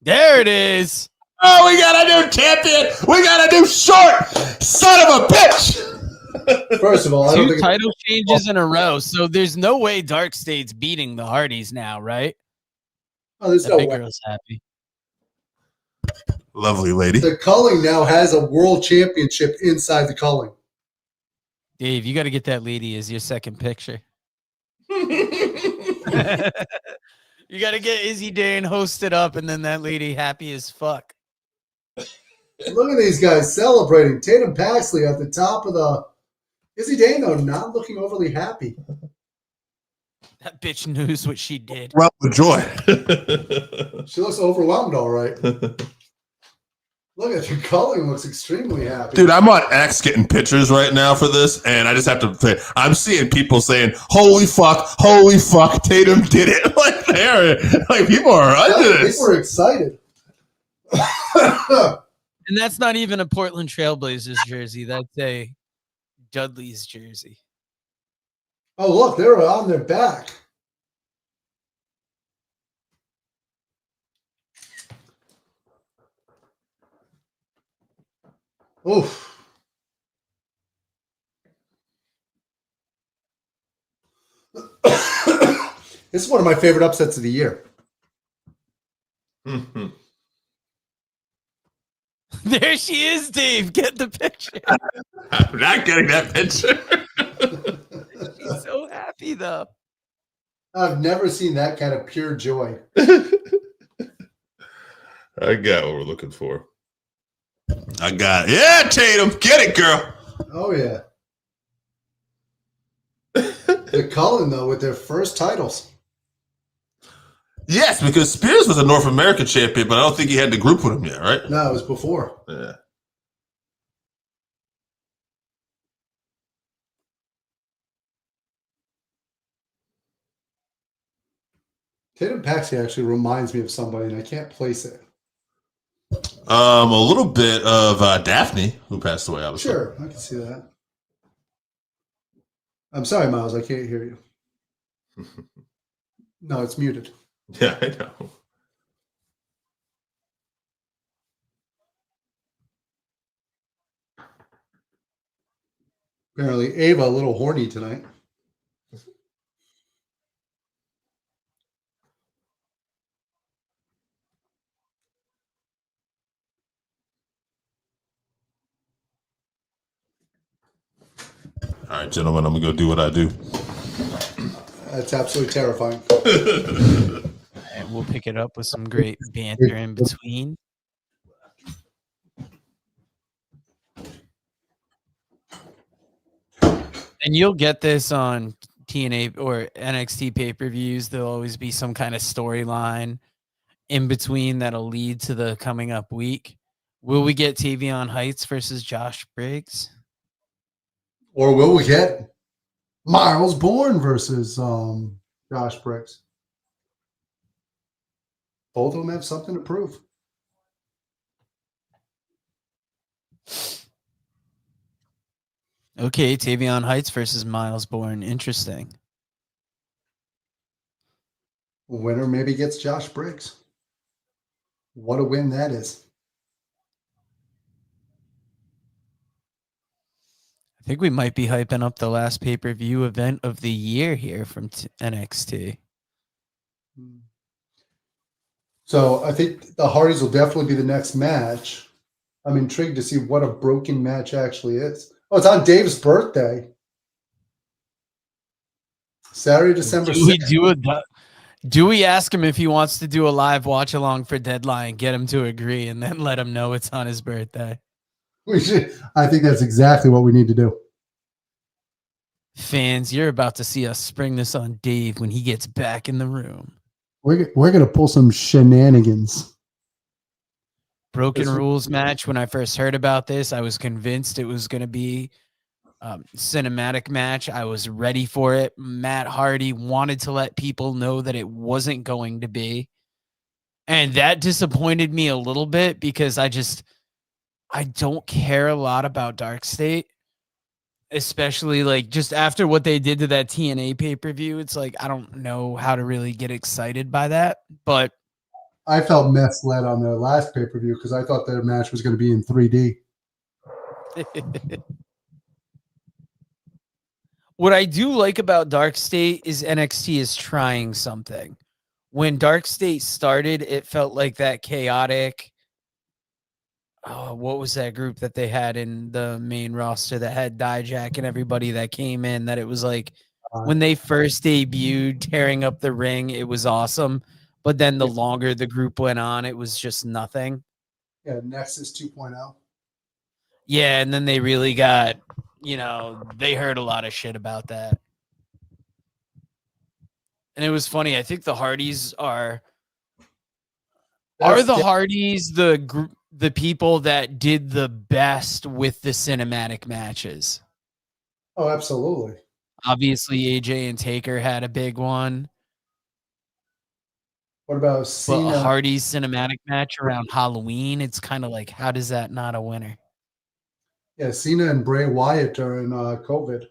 A: There it is.
C: Oh, we got a new champion. We got a new short son of a bitch.
B: First of all, I don't
A: think title changes in a row, so there's no way Dark State's beating the Hardys now, right?
B: Oh, there's no way.
A: Girl's happy.
C: Lovely lady.
B: The culling now has a world championship inside the culling.
A: Dave, you got to get that lady as your second picture. You got to get Izzy Dane hosted up, and then that lady happy as fuck.
B: Look at these guys celebrating. Tatum Paxley at the top of the. Izzy Dane, though, not looking overly happy.
A: That bitch knows what she did.
C: Well, with joy.
B: She looks overwhelmed, all right. Look at her culling looks extremely happy.
C: Dude, I'm on X getting pictures right now for this, and I just have to say, I'm seeing people saying, holy fuck, Tatum did it. Like, they're, like people are under this.
B: People are excited.
A: And that's not even a Portland Trailblazers jersey. That's a Dudley's jersey.
B: Oh, look, they're on their back. Oof. This is one of my favorite upsets of the year.
C: Mm-hmm.
A: There she is, Dave. Get the picture.
C: I'm not getting that picture.
A: She's so happy, though.
B: I've never seen that kind of pure joy.
C: I got what we're looking for. I got it. Yeah, Tatum. Get it, girl.
B: Oh, yeah. The Cullen, though, with their first titles.
C: Yes, because Spears was a North American champion, but I don't think he had the group with him yet, right?
B: No, it was before.
C: Yeah.
B: Tatum Paxley actually reminds me of somebody, and I can't place it.
C: A little bit of Daphne, who passed away, obviously.
B: Sure, I can see that. I'm sorry, Miles, I can't hear you. No, it's muted.
C: Yeah, I know.
B: Apparently, Ava a little horny tonight.
C: All right, gentlemen, I'm going to go do what I do.
B: That's absolutely terrifying.
A: And we'll pick it up with some great banter in between. And you'll get this on TNA or NXT pay-per-views. There'll always be some kind of storyline in between that'll lead to the coming up week. Will we get Tavion Heights versus Josh Briggs?
B: Or will we get Miles Bourne versus Josh Briggs? Both of them have something to prove.
A: Okay, Tavion Heights versus Miles Bourne. Interesting.
B: Winner maybe gets Josh Briggs. What a win that is.
A: I think we might be hyping up the last pay-per-view event of the year here from NXT.
B: So I think the Hardys will definitely be the next match. I'm intrigued to see what a broken match actually is. Oh, it's on Dave's birthday. Saturday, December
A: Do we
B: 6th.
A: do we ask him if he wants to do a live watch along for Deadline, get him to agree, and then let him know it's on his birthday?
B: We should. I think that's exactly what we need to do.
A: Fans, you're about to see us spring this on Dave when he gets back in the room.
B: We're gonna pull some shenanigans.
A: Broken Rules match. When I first heard about this, I was convinced it was going to be cinematic match. I was ready for it. Matt Hardy wanted to let people know that it wasn't going to be. And that disappointed me a little bit because I don't care a lot about Dark State, especially like just after what they did to that TNA pay-per-view. It's like, I don't know how to really get excited by that, but
B: I felt misled on their last pay-per-view because I thought their match was going to be in 3D.
A: What I do like about Dark State is NXT is trying something. When Dark State started, it felt like that chaotic. What was that group that they had in the main roster that had Dijak and everybody that came in? That it was like when they first debuted, tearing up the ring, it was awesome. But then the longer the group went on, it was just nothing.
B: Yeah, Nexus 2.0.
A: Yeah, and then they really got, they heard a lot of shit about that. And it was funny. I think the Hardys are the Hardys the people that did the best with the cinematic matches?
B: Oh, absolutely.
A: Obviously, AJ and Taker had a big one.
B: What about
A: But
B: Cena?
A: a Hardy's cinematic match around Halloween, it's kind of like, how does that not a winner?
B: Yeah, Cena and Bray Wyatt during COVID.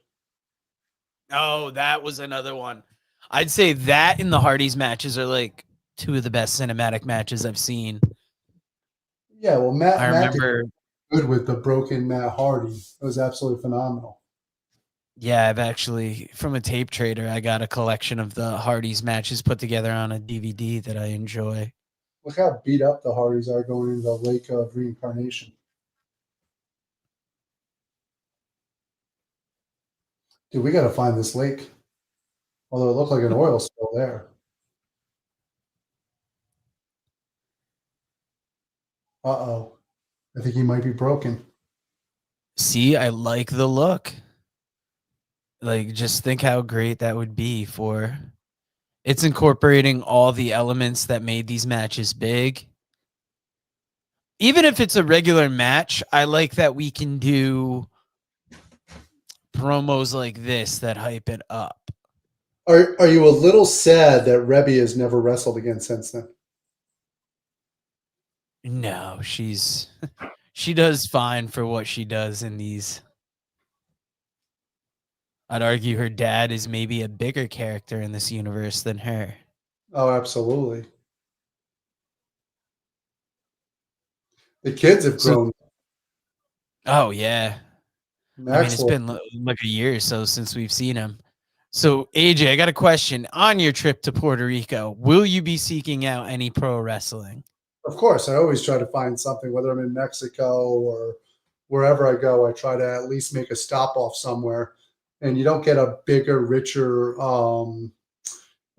A: Oh, that was another one. I'd say that in the Hardys matches are like two of the best cinematic matches I've seen.
B: Yeah, well,
A: I remember.
B: did good with the broken Matt Hardy. It was absolutely phenomenal.
A: Yeah, I've actually, from a tape trader, I got a collection of the Hardys matches put together on a DVD that I enjoy.
B: Look how beat up the Hardys are going into the Lake of Reincarnation. Dude, we got to find this lake. Although it looked like an oil spill there. Uh-oh. I think he might be broken.
A: See, I like the look. Like, just think how great that would be for. It's incorporating all the elements that made these matches big. Even if it's a regular match, I like that we can do promos like this that hype it up.
B: Are you a little sad that Rebby has never wrestled again since then?
A: No, she does fine for what she does in these. I'd argue her dad is maybe a bigger character in this universe than her.
B: Oh, absolutely. The kids have grown.
A: Oh, yeah.
B: Maxwell.
A: I mean, it's been like a year or so since we've seen him. So, AJ, I got a question. On your trip to Puerto Rico, will you be seeking out any pro wrestling?
B: Of course, I always try to find something, whether I'm in Mexico or wherever I go, I try to at least make a stop off somewhere. And you don't get a bigger, richer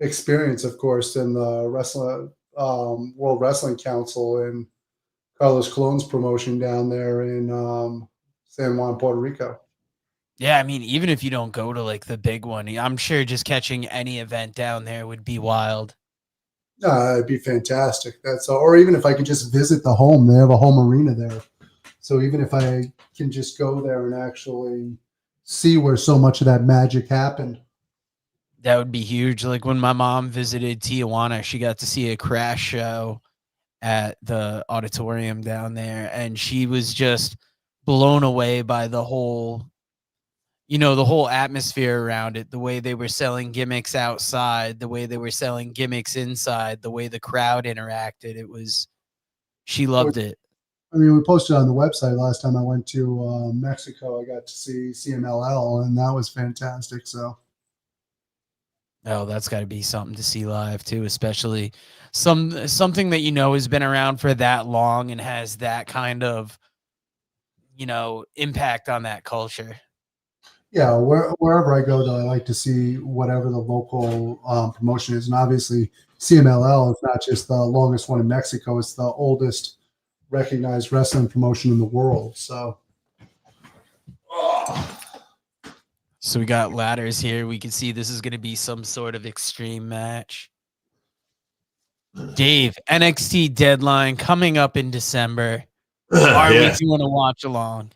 B: experience, of course, than the World Wrestling Council and Carlos Colon's promotion down there in San Juan, Puerto Rico.
A: Yeah, I mean, even if you don't go to like the big one, I'm sure just catching any event down there would be wild.
B: It'd be fantastic. Or even if I could just visit the home, they have a home arena there. So even if I can just go there and actually see where so much of that magic happened.
A: That would be huge. Like when my mom visited Tijuana, she got to see a Crash show at the auditorium down there, and she was just blown away by the whole you know, the whole atmosphere around it, the way they were selling gimmicks outside, the way they were selling gimmicks inside, the way the crowd interacted. She loved it.
B: I mean, we posted on the website last time I went to Mexico. I got to see CMLL, and that was fantastic. So,
A: oh, that's got to be something to see live too, especially something that, you know, has been around for that long and has that kind of, you know, impact on that culture.
B: yeah, wherever I go, though, I like to see whatever the local promotion is. And obviously, CMLL is not just the longest one in Mexico, it's the oldest recognized wrestling promotion in the world. So
A: we got ladders here. We can see this is going to be some sort of extreme match. Dave, NXT Deadline coming up in December. Are we doing a watch along?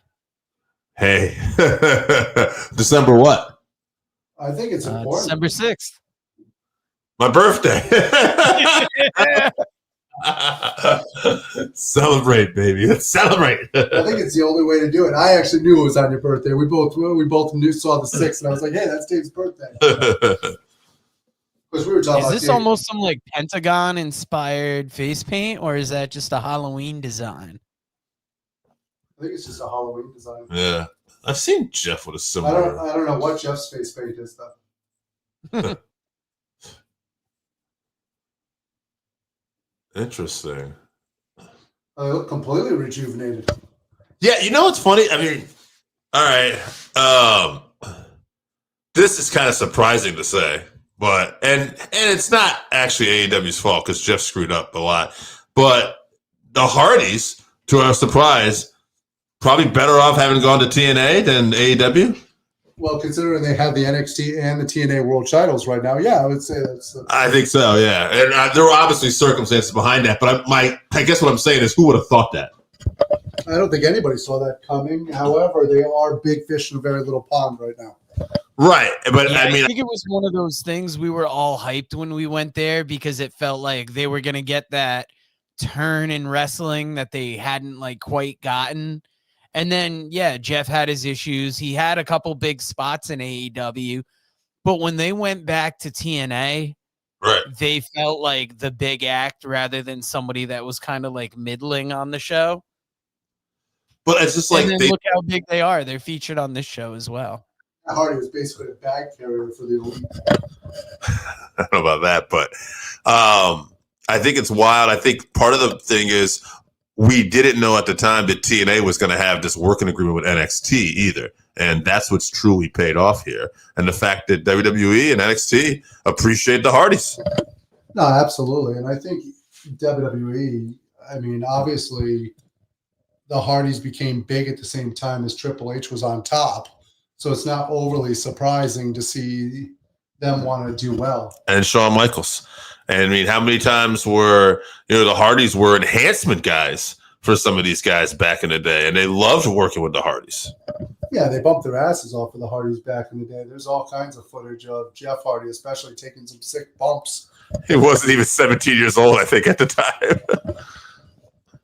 C: Hey, December what?
B: I think it's important.
A: December 6th.
C: My birthday. Celebrate, baby. Let's celebrate.
B: I think it's the only way to do it. I actually knew it was on your birthday. We both knew, saw the 6th, and I was like, hey, that's Dave's birthday. Because we were talking about,
A: is this almost some like Pentagon inspired face paint, or is that just a Halloween design?
B: I think it's just a Halloween design.
C: Yeah. I've seen Jeff with a similar.
B: I don't know what Jeff's face paint is, though.
C: Interesting.
B: They look completely rejuvenated.
C: Yeah, you know what's funny? I mean, all right. This is kind of surprising to say, but and it's not actually AEW's fault because Jeff screwed up a lot. But the Hardys, to our surprise, probably better off having gone to TNA than AEW.
B: Well, considering they have the NXT and the TNA World Titles right now, yeah, I would say that's.
C: I think so, yeah. And there were obviously circumstances behind that, but I guess what I'm saying is, who would have thought that?
B: I don't think anybody saw that coming. However, they are big fish in a very little pond right now.
C: Right, but
A: yeah,
C: I mean,
A: I think it was one of those things we were all hyped when we went there because it felt like they were going to get that turn in wrestling that they hadn't like quite gotten. And then, yeah, Jeff had his issues. He had a couple big spots in AEW, but when they went back to TNA,
C: right,
A: they felt like the big act rather than somebody that was kind of like middling on the show.
C: But it's just like,
A: and then look how big they are. They're featured on this show as well.
B: Hardy was basically a bag carrier for the elite.
C: I don't know about that, but I think it's wild. I think part of the thing is we didn't know at the time that TNA was going to have this working agreement with NXT either. And that's what's truly paid off here. And the fact that WWE and NXT appreciate the Hardys.
B: No, absolutely. And I think WWE, I mean, obviously the Hardys became big at the same time as Triple H was on top. So it's not overly surprising to see them want to do well.
C: And Shawn Michaels. And I mean, how many times were, the Hardys were enhancement guys for some of these guys back in the day, and they loved working with the Hardys.
B: Yeah, they bumped their asses off of the Hardys back in the day. There's all kinds of footage of Jeff Hardy, especially taking some sick bumps.
C: He wasn't even 17 years old, I think, at the time.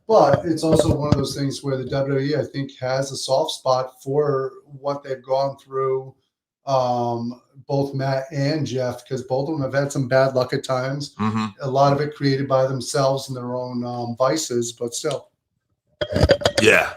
B: But it's also one of those things where the WWE, I think, has a soft spot for what they've gone through, both Matt and Jeff, because both of them have had some bad luck at times.
C: Mm-hmm.
B: A lot of it created by themselves and their own vices, but still.
C: Yeah,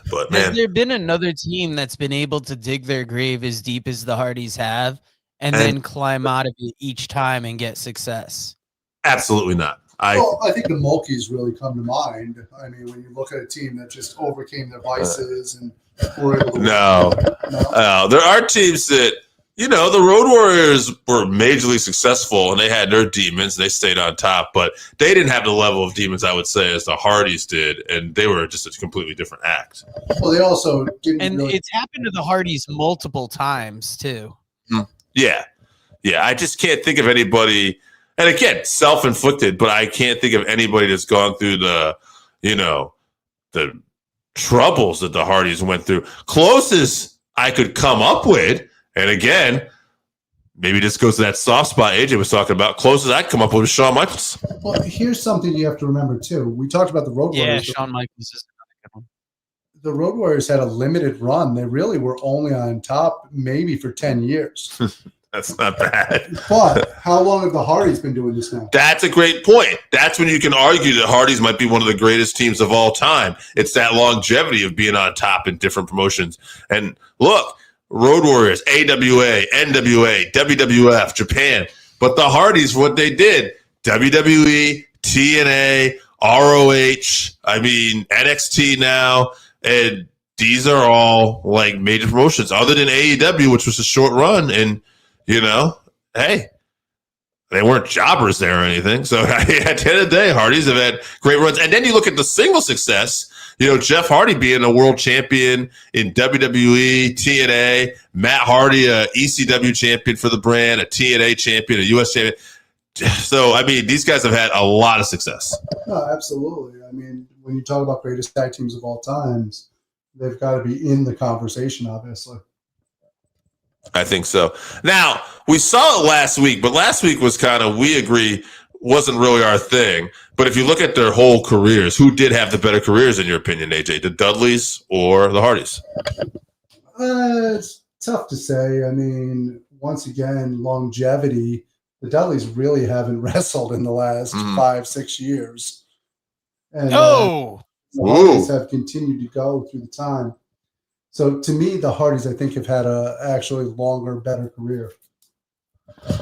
C: but man.
A: Has there been another team that's been able to dig their grave as deep as the Hardys have and then climb out of it each time and get success?
C: Absolutely not.
B: I think the Mulkeys really come to mind. I mean, when you look at a team that just overcame their vices and were able to
C: No. There are teams that, the Road Warriors were majorly successful and they had their demons. They stayed on top, but they didn't have the level of demons, I would say, as the Hardys did. And they were just a completely different act.
B: Well, they also didn't.
A: And it's happened to the Hardys multiple times, too.
C: Yeah. Yeah. I just can't think of anybody. And again, self-inflicted, but I can't think of anybody that's gone through the troubles that the Hardys went through. Closest I could come up with, and again, maybe this goes to that soft spot AJ was talking about, closest I could come up with was Shawn Michaels.
B: Well, here's something you have to remember, too. We talked about the Road Warriors.
A: Yeah, Shawn Michaels is another good one.
B: the Road Warriors had a limited run. They really were only on top maybe for 10 years.
C: That's not bad.
B: But how long have the Hardys been doing this now?
C: That's a great point. That's when you can argue that Hardys might be one of the greatest teams of all time. It's that longevity of being on top in different promotions. And look, Road Warriors, AWA, NWA, WWF, Japan. But the Hardys, what they did, WWE, TNA, ROH, NXT now, and these are all like major promotions other than AEW, which was a short run. And, hey, they weren't jobbers there or anything. So at the end of the day, Hardys have had great runs. And then you look at the single success, Jeff Hardy being a world champion in WWE, TNA, Matt Hardy, a ECW champion for the brand, a TNA champion, a US champion. So, these guys have had a lot of success.
B: No, absolutely. When you talk about greatest tag teams of all times, they've got to be in the conversation, obviously.
C: I think so. Now, we saw it last week, but last week was we agree, wasn't really our thing. But if you look at their whole careers, who did have the better careers, in your opinion, AJ? The Dudleys or the Hardys?
B: It's tough to say. Once again, longevity. The Dudleys really haven't wrestled in the last 5-6 years. And the Hardys have continued to go through the time. So to me, the Hardys, I think, have had a actually longer, better career.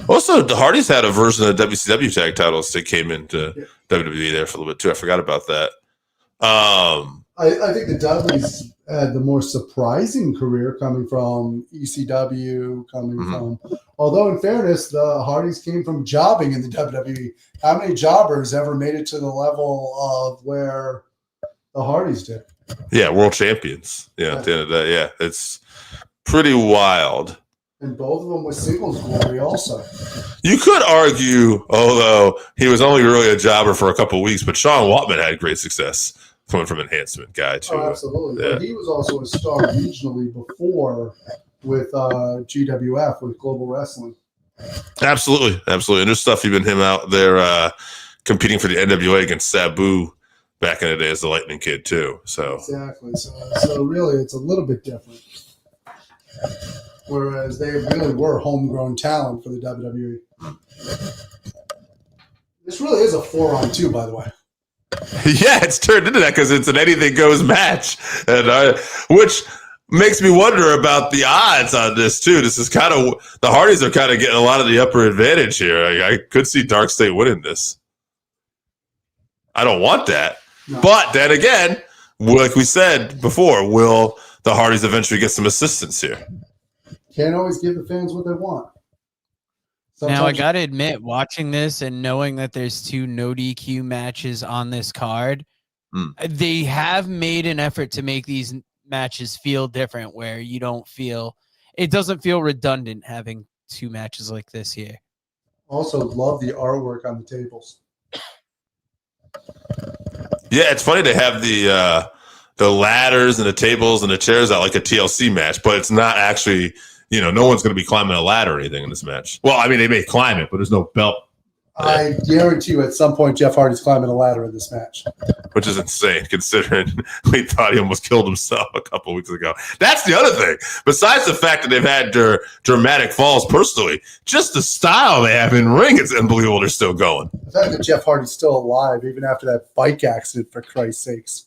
C: Also, the Hardys had a version of the WCW tag titles that came into WWE there for a little bit too. I forgot about that.
B: I think the Dudleys had the more surprising career coming from ECW, from. Although, in fairness, the Hardys came from jobbing in the WWE. How many jobbers ever made it to the level of where the Hardys did?
C: Yeah, world champions. Yeah, at the end of the day, yeah, it's pretty wild.
B: And both of them with singles glory also.
C: You could argue, although he was only really a jobber for a couple of weeks, but Sean Waltman had great success coming from Enhancement guy too.
B: Oh, absolutely. Yeah. But he was also a star regionally before with GWF, with Global Wrestling.
C: Absolutely. And there's stuff even him out there competing for the NWA against Sabu back in the day as the Lightning Kid too. So
B: exactly. So really, it's a little bit different. Whereas they really were homegrown talent for the WWE. This really is a 4-on-2, by the way.
C: Yeah, it's turned into that because it's an anything goes match, and which makes me wonder about the odds on this too. This is the Hardys are kind of getting a lot of the upper advantage here. I could see Dark State winning this. I don't want that, but then again, like we said before, will the Hardys eventually get some assistance here?
B: Can't always give the fans what they want.
A: Now, I got to admit, watching this and knowing that there's 2 no DQ matches on this card, they have made an effort to make these matches feel different, where it doesn't feel redundant having 2 matches like this here.
B: Also, love the artwork on the tables.
C: Yeah, it's funny to have the ladders and the tables and the chairs out like a TLC match, but it's not actually. No one's going to be climbing a ladder or anything in this match. Well, they may climb it, but there's no belt.
B: I guarantee you at some point Jeff Hardy's climbing a ladder in this match.
C: Which is insane, considering we thought he almost killed himself a couple weeks ago. That's the other thing. Besides the fact that they've had dramatic falls personally, just the style they have in ring is unbelievable. They're still going.
B: The fact that Jeff Hardy's still alive, even after that bike accident, for Christ's sakes.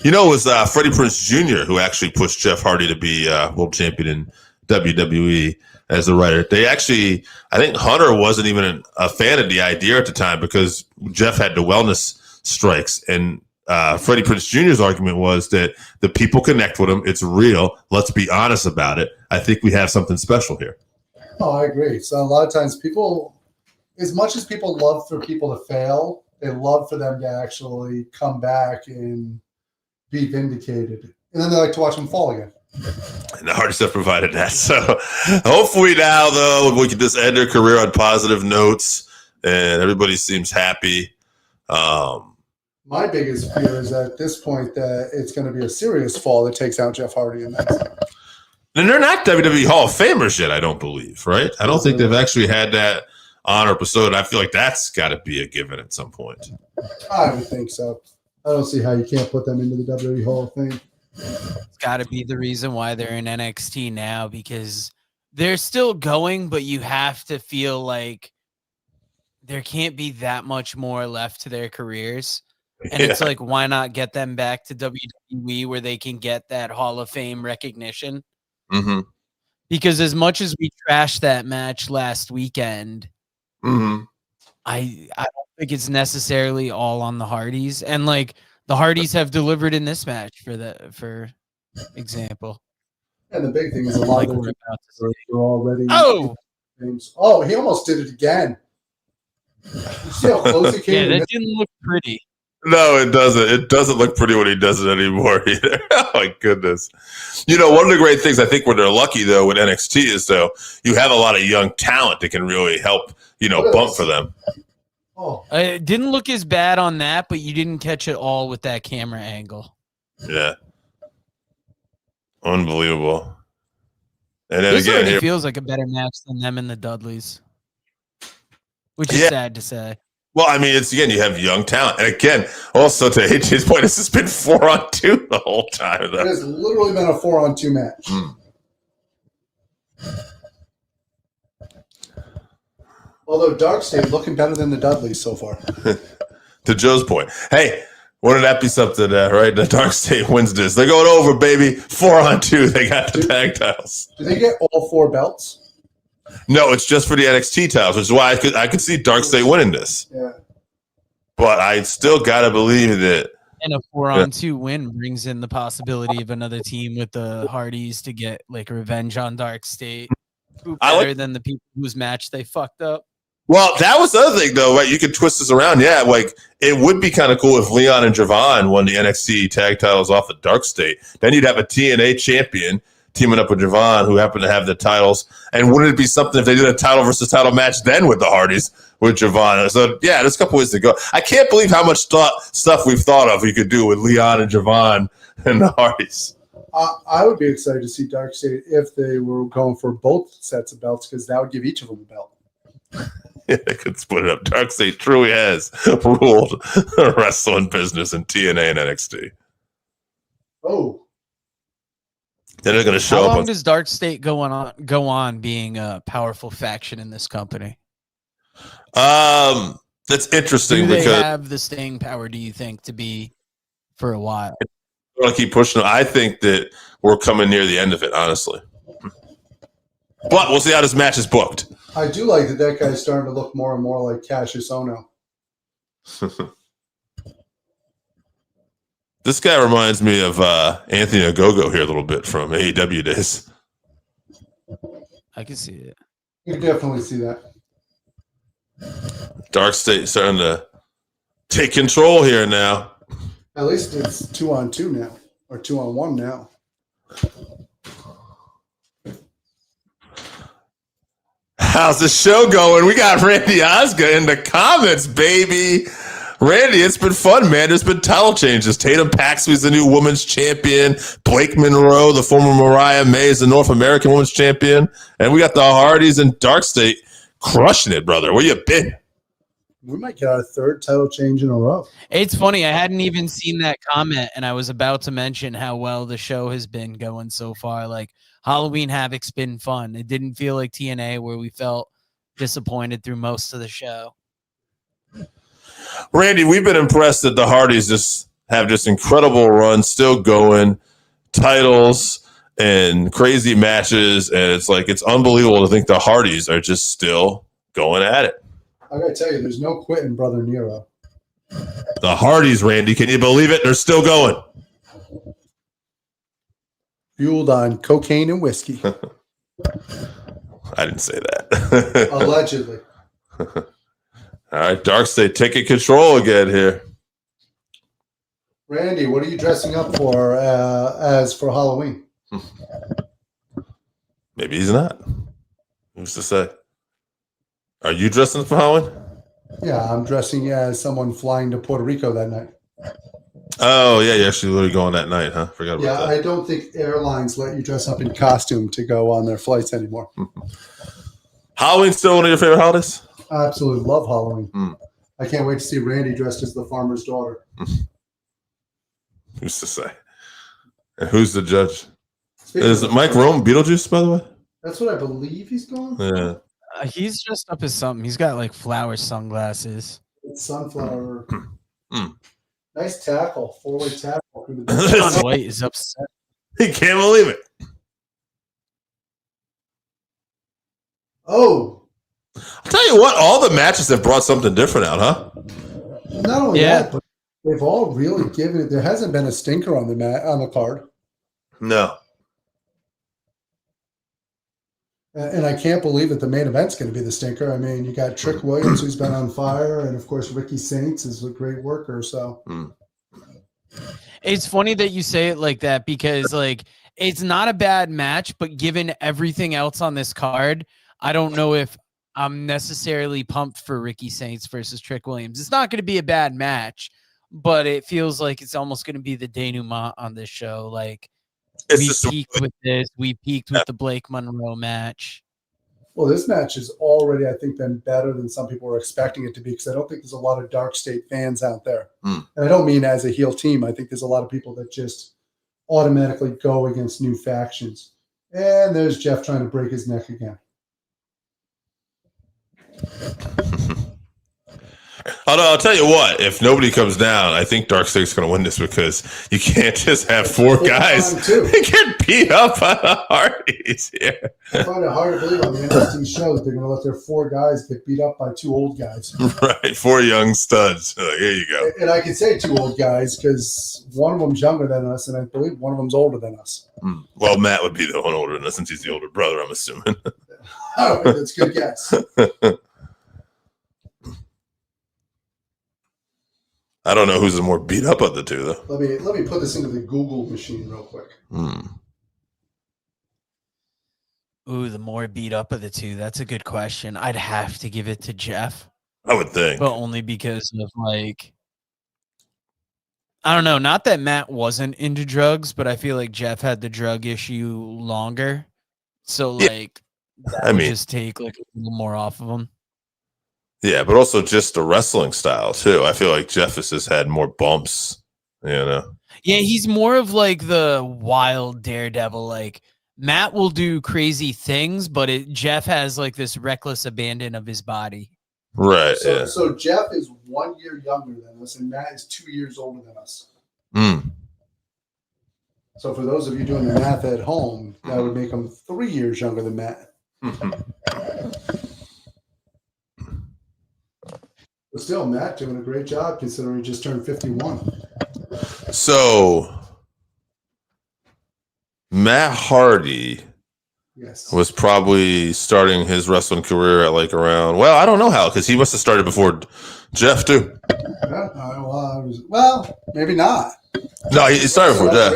C: It was Freddie Prinze Jr. who actually pushed Jeff Hardy to be world champion in WWE as a writer. I think Hunter wasn't even a fan of the idea at the time because Jeff had the wellness strikes. And Freddie Prinze Jr.'s argument was that the people connect with him. It's real. Let's be honest about it. I think we have something special here.
B: Oh, I agree. So a lot of times people, as much as people love for people to fail, they love for them to actually come back and be vindicated, and then they like to watch them fall again.
C: And the Hardys have provided that. So hopefully now, though, we can just end their career on positive notes, and everybody seems happy.
B: My biggest fear is at this point that it's going to be a serious fall that takes out Jeff Hardy, and
C: they're not WWE Hall of Famers yet. I don't believe, right? I don't think they've actually had that honor episode. I feel like that's got to be a given at some point.
B: I would think so. I don't see how you can't put them into the WWE Hall of Fame.
A: It's got to be the reason why they're in NXT now, because they're still going, but you have to feel like there can't be that much more left to their careers. And it's like, why not get them back to WWE where they can get that Hall of Fame recognition?
C: Mm-hmm.
A: Because as much as we trashed that match last weekend, I don't think it's necessarily all on the Hardys. And like the Hardys have delivered in this match for example.
B: And the big thing is a lot
A: Like
B: of
A: we're
B: them
A: about to see.
B: are already.
A: Oh,
B: Oh, he almost did it again. You see how close he came?
A: yeah, that didn't look pretty.
C: No, it doesn't. It doesn't look pretty when he does it anymore either. Oh my goodness! You know, one of the great things I think when they're lucky though with NXT is though you have a lot of young talent that can really help. Bump for them.
B: Oh,
A: It didn't look as bad on that, but you didn't catch it all with that camera angle.
C: Yeah, unbelievable. And then
A: This
C: again,
A: already
C: here,
A: feels like a better match than them and the Dudleys, which is sad to say.
C: well, I mean, it's again you have young talent, and again, also to AJ's point, this has been 4-on-2 the whole time. Though.
B: it has literally been a 4-on-2 match. Although Dark State looking better than the Dudleys so far.
C: To Joe's point, hey, wouldn't that be something, right? The Dark State wins this. They're going over, baby. 4-on-2. They got the tag titles.
B: Do they get all 4 belts?
C: No, it's just for the NXT titles, which is why I could see Dark State winning this.
B: Yeah.
C: But I still gotta believe that.
A: And a 4-on-2 win brings in the possibility of another team with the Hardys to get like revenge on Dark State. Who better than the people whose match they fucked up?
C: Well, that was the other thing, though, right? You could twist this around. Yeah, like it would be kind of cool if Leon and Javon won the NXT tag titles off of Dark State. Then you'd have a TNA champion teaming up with Javon, who happen to have the titles. And wouldn't it be something if they did a title versus title match then with the Hardys with Javon? So yeah, there's a couple ways to go. I can't believe how much stuff we've thought of we could do with Leon and Javon and the Hardys.
B: I would be excited to see Dark State if they were going for both sets of belts, because that would give each of them a belt.
C: Yeah, they could split it up. Dark State truly has ruled the wrestling business in TNA and NXT.
B: Oh.
C: Then they're going to show
A: How
C: up.
A: long does Dark State go on being a powerful faction in this company?
C: That's interesting
A: Do they
C: because
A: have the staying power, do you think, to be for a while?
C: I want to keep pushing them. I think that we're coming near the end of it, honestly. But we'll see how this match is booked.
B: I do like that guy's starting to look more and more like Cassius Ohno.
C: This guy reminds me of Anthony Ogogo here a little bit from AEW days.
A: I can see it.
B: You can definitely see that.
C: Dark State starting to take control here now.
B: At least it's 2-on-2 now, or 2-on-1 now.
C: How's the show going? We got Randy Osgood in the comments, baby. Randy, it's been fun, man. There's been title changes. Tatum Paxley's the new women's champion. Blake Monroe, the former Mariah May, is the North American women's champion. And we got the Hardys and Dark State crushing it, brother. Where you been?
B: We might get our 3rd title change in a row.
A: It's funny. I hadn't even seen that comment, and I was about to mention how well the show has been going so far. Like, Halloween Havoc's been fun. It didn't feel like TNA where we felt disappointed through most of the show.
C: Randy, we've been impressed that the Hardys just have this incredible run, still going, titles and crazy matches, and it's unbelievable to think the Hardys are just still going at it.
B: I gotta tell you, there's no quitting, Brother Nero.
C: The Hardys, Randy, can you believe it? They're still going.
B: Fueled on cocaine and whiskey.
C: I didn't say that.
B: Allegedly.
C: All right, Dark State taking control again here.
B: Randy, what are you dressing up for as for Halloween?
C: Maybe he's not. Who's to say? Are you dressing up for Halloween?
B: Yeah, I'm dressing as someone flying to Puerto Rico that night.
C: Oh, yeah, you're actually literally going that night, huh? Forgot about that.
B: Yeah, I don't think airlines let you dress up in costume to go on their flights anymore.
C: Halloween's still one of your favorite holidays?
B: I absolutely love Halloween. I can't wait to see Randy dressed as the farmer's daughter.
C: Who's to say? And who's the judge?
B: Speaking
C: Is
B: of
C: it Mike
B: which,
C: Rome Beetlejuice, by the way?
B: That's what I believe he's going.
C: Yeah.
A: He's dressed up as something. He's got like flower sunglasses.
B: It's sunflower.
C: Hmm.
B: Nice tackle, 4-way tackle.
A: John White is upset.
C: He can't believe it.
B: Oh,
C: I'll tell you what, all the matches have brought something different out, huh?
B: not only
A: Yeah.
B: that, but they've all really given it. There hasn't been a stinker on the card.
C: No.
B: And I can't believe that the main event's going to be the stinker. I mean, you got Trick Williams, who's been on fire, and of course, Ricky Saints is a great worker. So
A: It's funny that you say it like that because like it's not a bad match, but given everything else on this card, I don't know if I'm necessarily pumped for Ricky Saints versus Trick Williams. It's not going to be a bad match, but it feels like it's almost going to be the denouement on this show. Like we peaked with this, we peaked with the Blake Monroe match.
B: well, this match has already, I think, been better than some people were expecting it to be because I don't think there's a lot of Dark State fans out there. And I don't mean as a heel team. I think there's a lot of people that just automatically go against new factions. And there's Jeff trying to break his neck again.
C: I'll tell you what, if nobody comes down, I think Dark State's going to win this because you can't just have four guys get beat up by the Hardys here.
B: I find it hard to believe on the NXT show that they're going to let their four guys get beat up by two old guys.
C: Right, four young studs. Like, here you go.
B: And I can say two old guys because one of them's younger than us, and I believe one of them's older than us.
C: Well, Matt would be the one older than us since he's the older brother, I'm assuming.
B: Oh, that's a good guess.
C: I don't know who's the more beat up of the two, though.
B: Let me put this into the Google machine real quick.
A: Ooh, the more beat up of the two. That's a good question. I'd have to give it to Jeff.
C: I would think.
A: But only because of like, I don't know. Not that Matt wasn't into drugs, but I feel like Jeff had the drug issue longer. So like, that would just take like a little more off of him.
C: Yeah, but also just the wrestling style too. I feel like Jeff has had more bumps, you know.
A: Yeah, he's more of like the wild daredevil. Like Matt will do crazy things, but Jeff has like this reckless abandon of his body.
C: Right.
B: So Jeff is 1 year younger than us, and Matt is 2 years older than us. So for those of you doing the math at home, that would make him 3 years younger than Matt. But still, Matt doing a great job considering he just turned 51.
C: So Matt Hardy was probably starting his wrestling career at like around, well, I don't know how, because he must have started before Jeff too.
B: Well, maybe not.
C: No, he started before Jeff.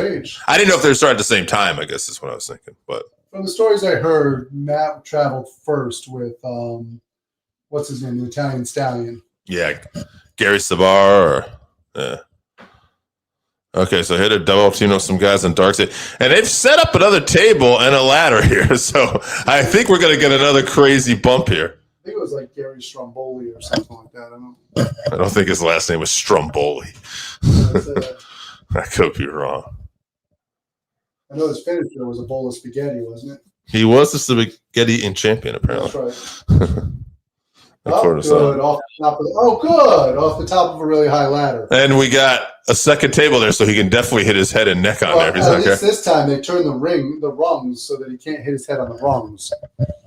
C: I didn't know if they were starting at the same time, I guess is what I was thinking. But
B: from the stories I heard, Matt traveled first with what's his name, the Italian Stallion.
C: Yeah, Gary Sabar. Okay, so hit a double team of some guys in Dark State. And they've set up another table and a ladder here. So I think we're going to get another crazy bump here.
B: I think it was like Gary Stromboli or something like that.
C: I don't think his last name was Stromboli. I could be wrong.
B: I know his finisher was a bowl of spaghetti, wasn't it?
C: He was the spaghetti eating champion, apparently.
B: That's right. Good. Off the top of a really high ladder.
C: And we got a second table there, so he can definitely hit his head and neck on there.
B: At least this time they turned the rungs, so that he can't hit his head on the rungs.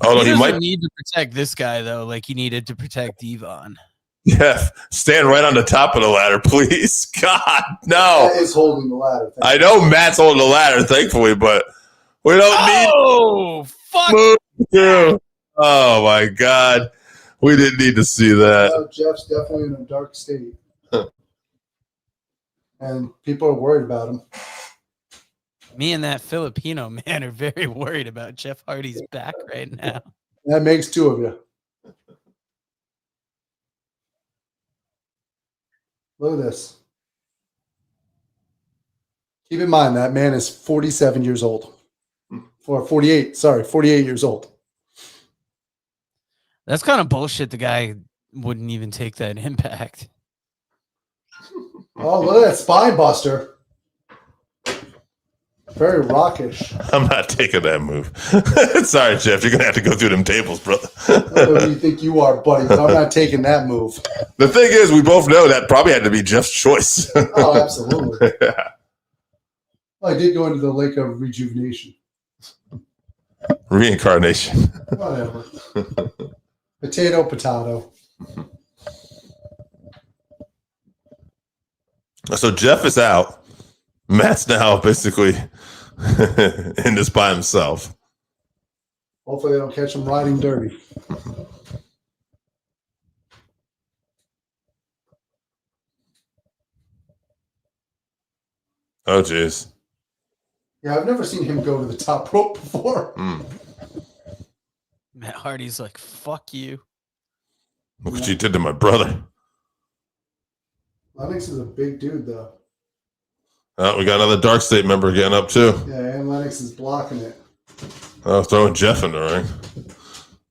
C: Oh, no,
A: he might need to protect this guy though, like he needed to protect Devon.
C: Yeah, stand right on the top of the ladder, please. God, no.
B: Matt is holding the ladder.
C: I know Matt's holding the ladder, thankfully, but we don't need.
A: Oh, fuck!
C: Oh my God. We didn't need to see that.
B: Jeff's definitely in a dark state. And people are worried about him.
A: Me and that Filipino man are very worried about Jeff Hardy's back right now.
B: That makes two of you. Look at this. Keep in mind that man is 47 years old. Or 48 years old.
A: That's kind of bullshit. The guy wouldn't even take that Impact.
B: Oh, look at that spine buster. Very rockish.
C: I'm not taking that move. Sorry, Jeff. You're going to have to go through them tables, brother.
B: Who do you think you are, buddy? I'm not taking that move.
C: The thing is, we both know that probably had to be Jeff's choice.
B: Oh, absolutely.
C: Yeah.
B: Well, I did go into the lake of rejuvenation.
C: Reincarnation.
B: Whatever. Potato, potato.
C: So Jeff is out. Matt's now basically in this by himself.
B: Hopefully they don't catch him riding dirty.
C: Oh, jeez.
B: Yeah, I've never seen him go to the top rope before.
A: Matt Hardy's like, fuck you.
C: Look what you did to my brother.
B: Lennox is a big dude, though.
C: Oh, we got another Dark State member getting up, too.
B: Yeah, and Lennox is blocking it.
C: Oh, throwing Jeff in the ring.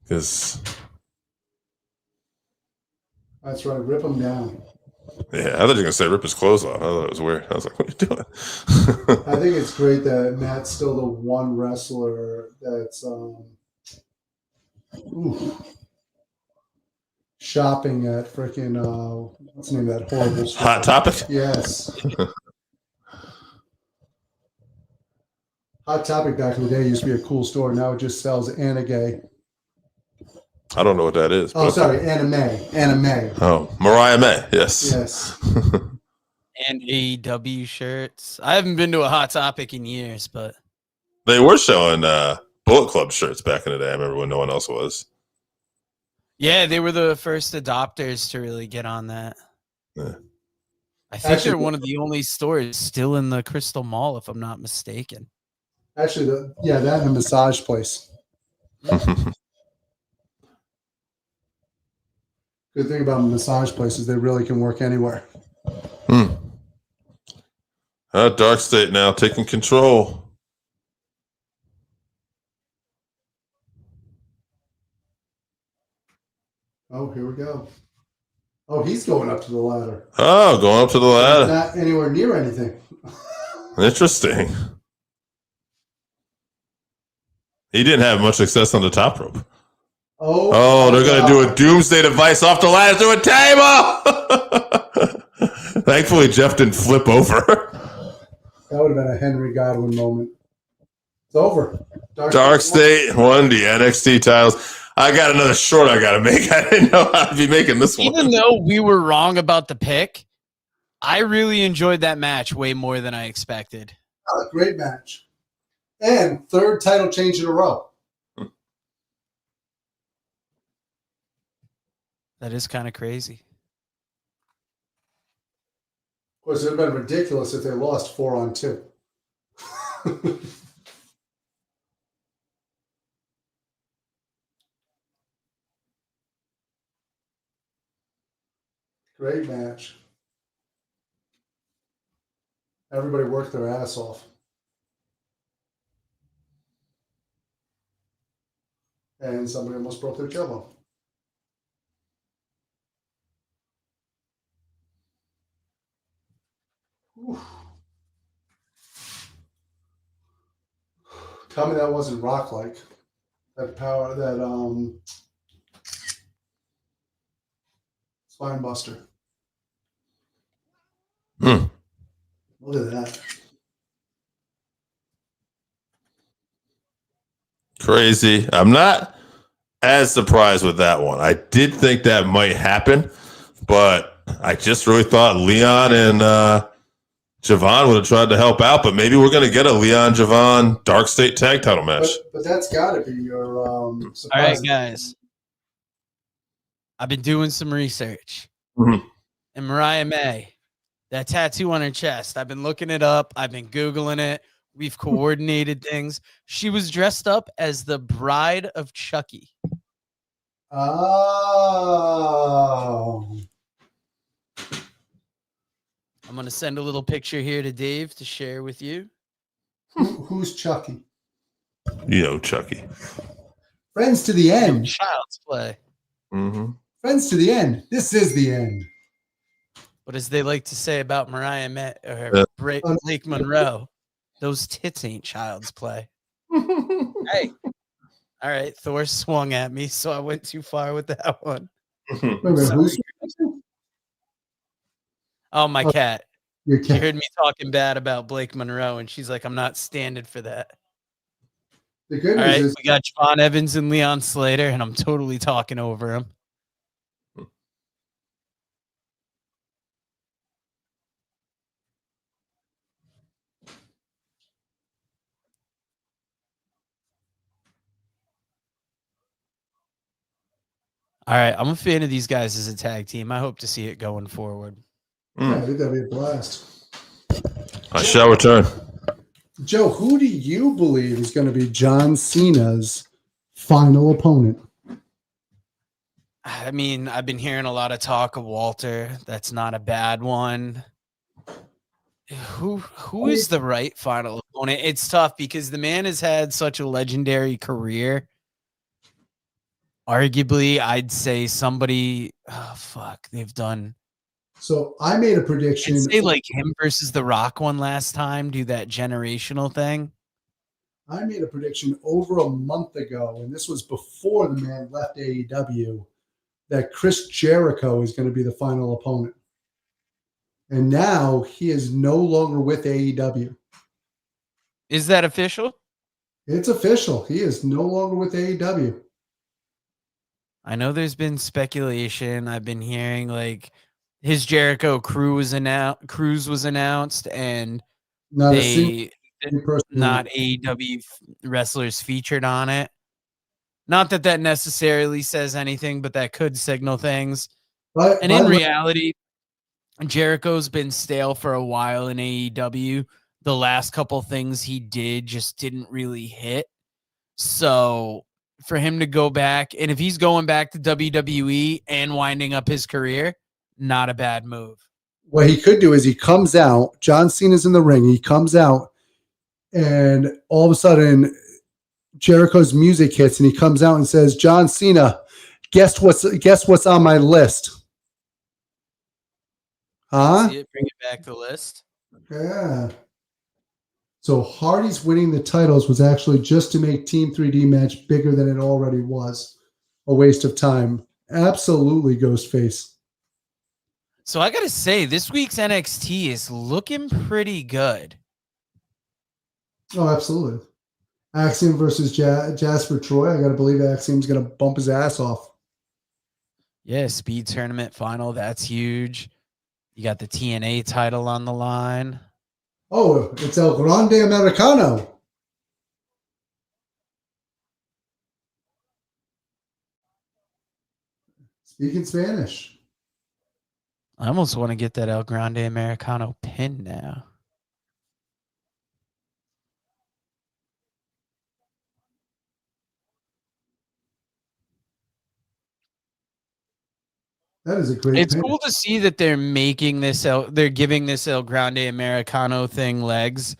C: Because,
B: That's right. Rip him down.
C: yeah, I thought you were going to say rip his clothes off. I thought it was weird. I was like, what are you doing?
B: I think it's great that Matt's still the one wrestler that's shopping at freaking what's the name of that horrible store?
C: Hot Topic?
B: Yes. Hot Topic back in the day used to be a cool store. Now it just sells anime.
C: I don't know what that is.
B: Oh,
C: but-
B: sorry, anime.
C: Oh, Mariah May. Yes.
B: Yes.
A: And AEW shirts. I haven't been to a Hot Topic in years, but
C: They were showing Bullet Club shirts back in the day. I remember when no one else was.
A: yeah, they were the first adopters to really get on that.
C: Yeah.
A: I think
B: Actually-
A: they're one of the only stores still in the Crystal Mall, if I'm not mistaken.
B: Actually, that and the massage place. Good thing about massage places, they really can work anywhere.
C: Dark State now taking control.
B: Oh, here we go. Oh, he's going up to the ladder.
C: Oh, going up to the ladder.
B: Not anywhere near anything.
C: Interesting. He didn't have much success on the top rope. Oh, they're going to do a doomsday device off the ladder to a table. Thankfully, Jeff didn't flip over.
B: That would have been a Henry Godwin moment. It's over.
C: Dark State won the NXT titles. I got another short I got to make. I didn't know I'd be making this one.
A: Even though we were wrong about the pick, I really enjoyed that match way more than I expected.
B: Great match. And third title change in a row.
A: That is kind of crazy.
B: Of course, it would have been ridiculous if they lost 4-on-2. Great match. Everybody worked their ass off. And somebody almost broke their jawbone. Whew. Tell me that wasn't rock like. That power, that spine buster. Look at that.
C: Crazy. I'm not as surprised with that one. I did think that might happen, but I just really thought Leon and Javon would have tried to help out, but maybe we're going to get a Leon Javon Dark State tag title match.
B: But that's got to be your surprise.
A: All right, guys. I've been doing some research.
C: Mhm.
A: And Mariah May, that tattoo on her chest, I've been looking it up. I've been Googling it. We've coordinated things. She was dressed up as the bride of Chucky.
B: Oh.
A: I'm going to send a little picture here to Dave to share with you.
B: Who's Chucky?
C: You know, Chucky.
B: Friends to the end.
A: Child's play.
C: Mm-hmm.
B: Friends to the end. This is the end.
A: But as they like to say about Mariah May or Blake Monroe, Those tits ain't child's play. Hey. All right. Thor swung at me, so I went too far with that one.
B: Wait, who's
A: Oh, my cat.
B: your
A: She
B: cat?
A: heard me talking bad about Blake Monroe, and she's like, I'm not standing for that.
B: The good
A: All
B: news
A: right.
B: is
A: We got Javon Evans and Leon Slater, and I'm totally talking over him. All right. I'm a fan of these guys as a tag team. I hope to see it going forward.
B: yeah, I think that'd be a blast.
C: I shall return.
B: Joe, who do you believe is going to be John Cena's final opponent?
A: I mean, I've been hearing a lot of talk of Walter. That's not a bad one. Who is the right final opponent? It's tough because the man has had such a legendary career. Arguably, I'd say somebody. Oh fuck, they've done.
B: So I made a prediction.
A: I'd say like him versus The Rock one last time. Do that generational thing.
B: I made a prediction over a month ago, and this was before the man left AEW, that Chris Jericho is going to be the final opponent. And now he is no longer with AEW.
A: Is that official?
B: It's official. He is no longer with AEW.
A: I know there's been speculation. I've been hearing like his Jericho cruise was announced, and
B: Not a
A: they
B: single person.
A: not AEW wrestlers featured on it. Not that necessarily says anything, but that could signal things. And in reality, Jericho's been stale for a while in AEW. The last couple things he did just didn't really hit. So for him to go back, and if he's going back to WWE and winding up his career, not a bad move.
B: What he could do is he comes out, John Cena's in the ring, he comes out, and all of a sudden Jericho's music hits, and he comes out and says, John Cena, guess what's on my list? Huh?
A: See it, bring it back to the list.
B: Yeah. So Hardy's winning the titles was actually just to make Team 3D match bigger than it already was. A waste of time. Absolutely, Ghostface.
A: So I got to say, this week's NXT is looking pretty good.
B: Oh, absolutely. Axiom versus Jasper Troy. I got to believe Axiom's going to bump his ass off.
A: Yeah, speed tournament final. That's huge. You got the TNA title on the line.
B: Oh, it's El Grande Americano. Speaking Spanish.
A: I almost want to get that El Grande Americano pin now.
B: That is a great
A: It's
B: pin.
A: cool to see that they're making this they're giving this El Grande Americano thing legs.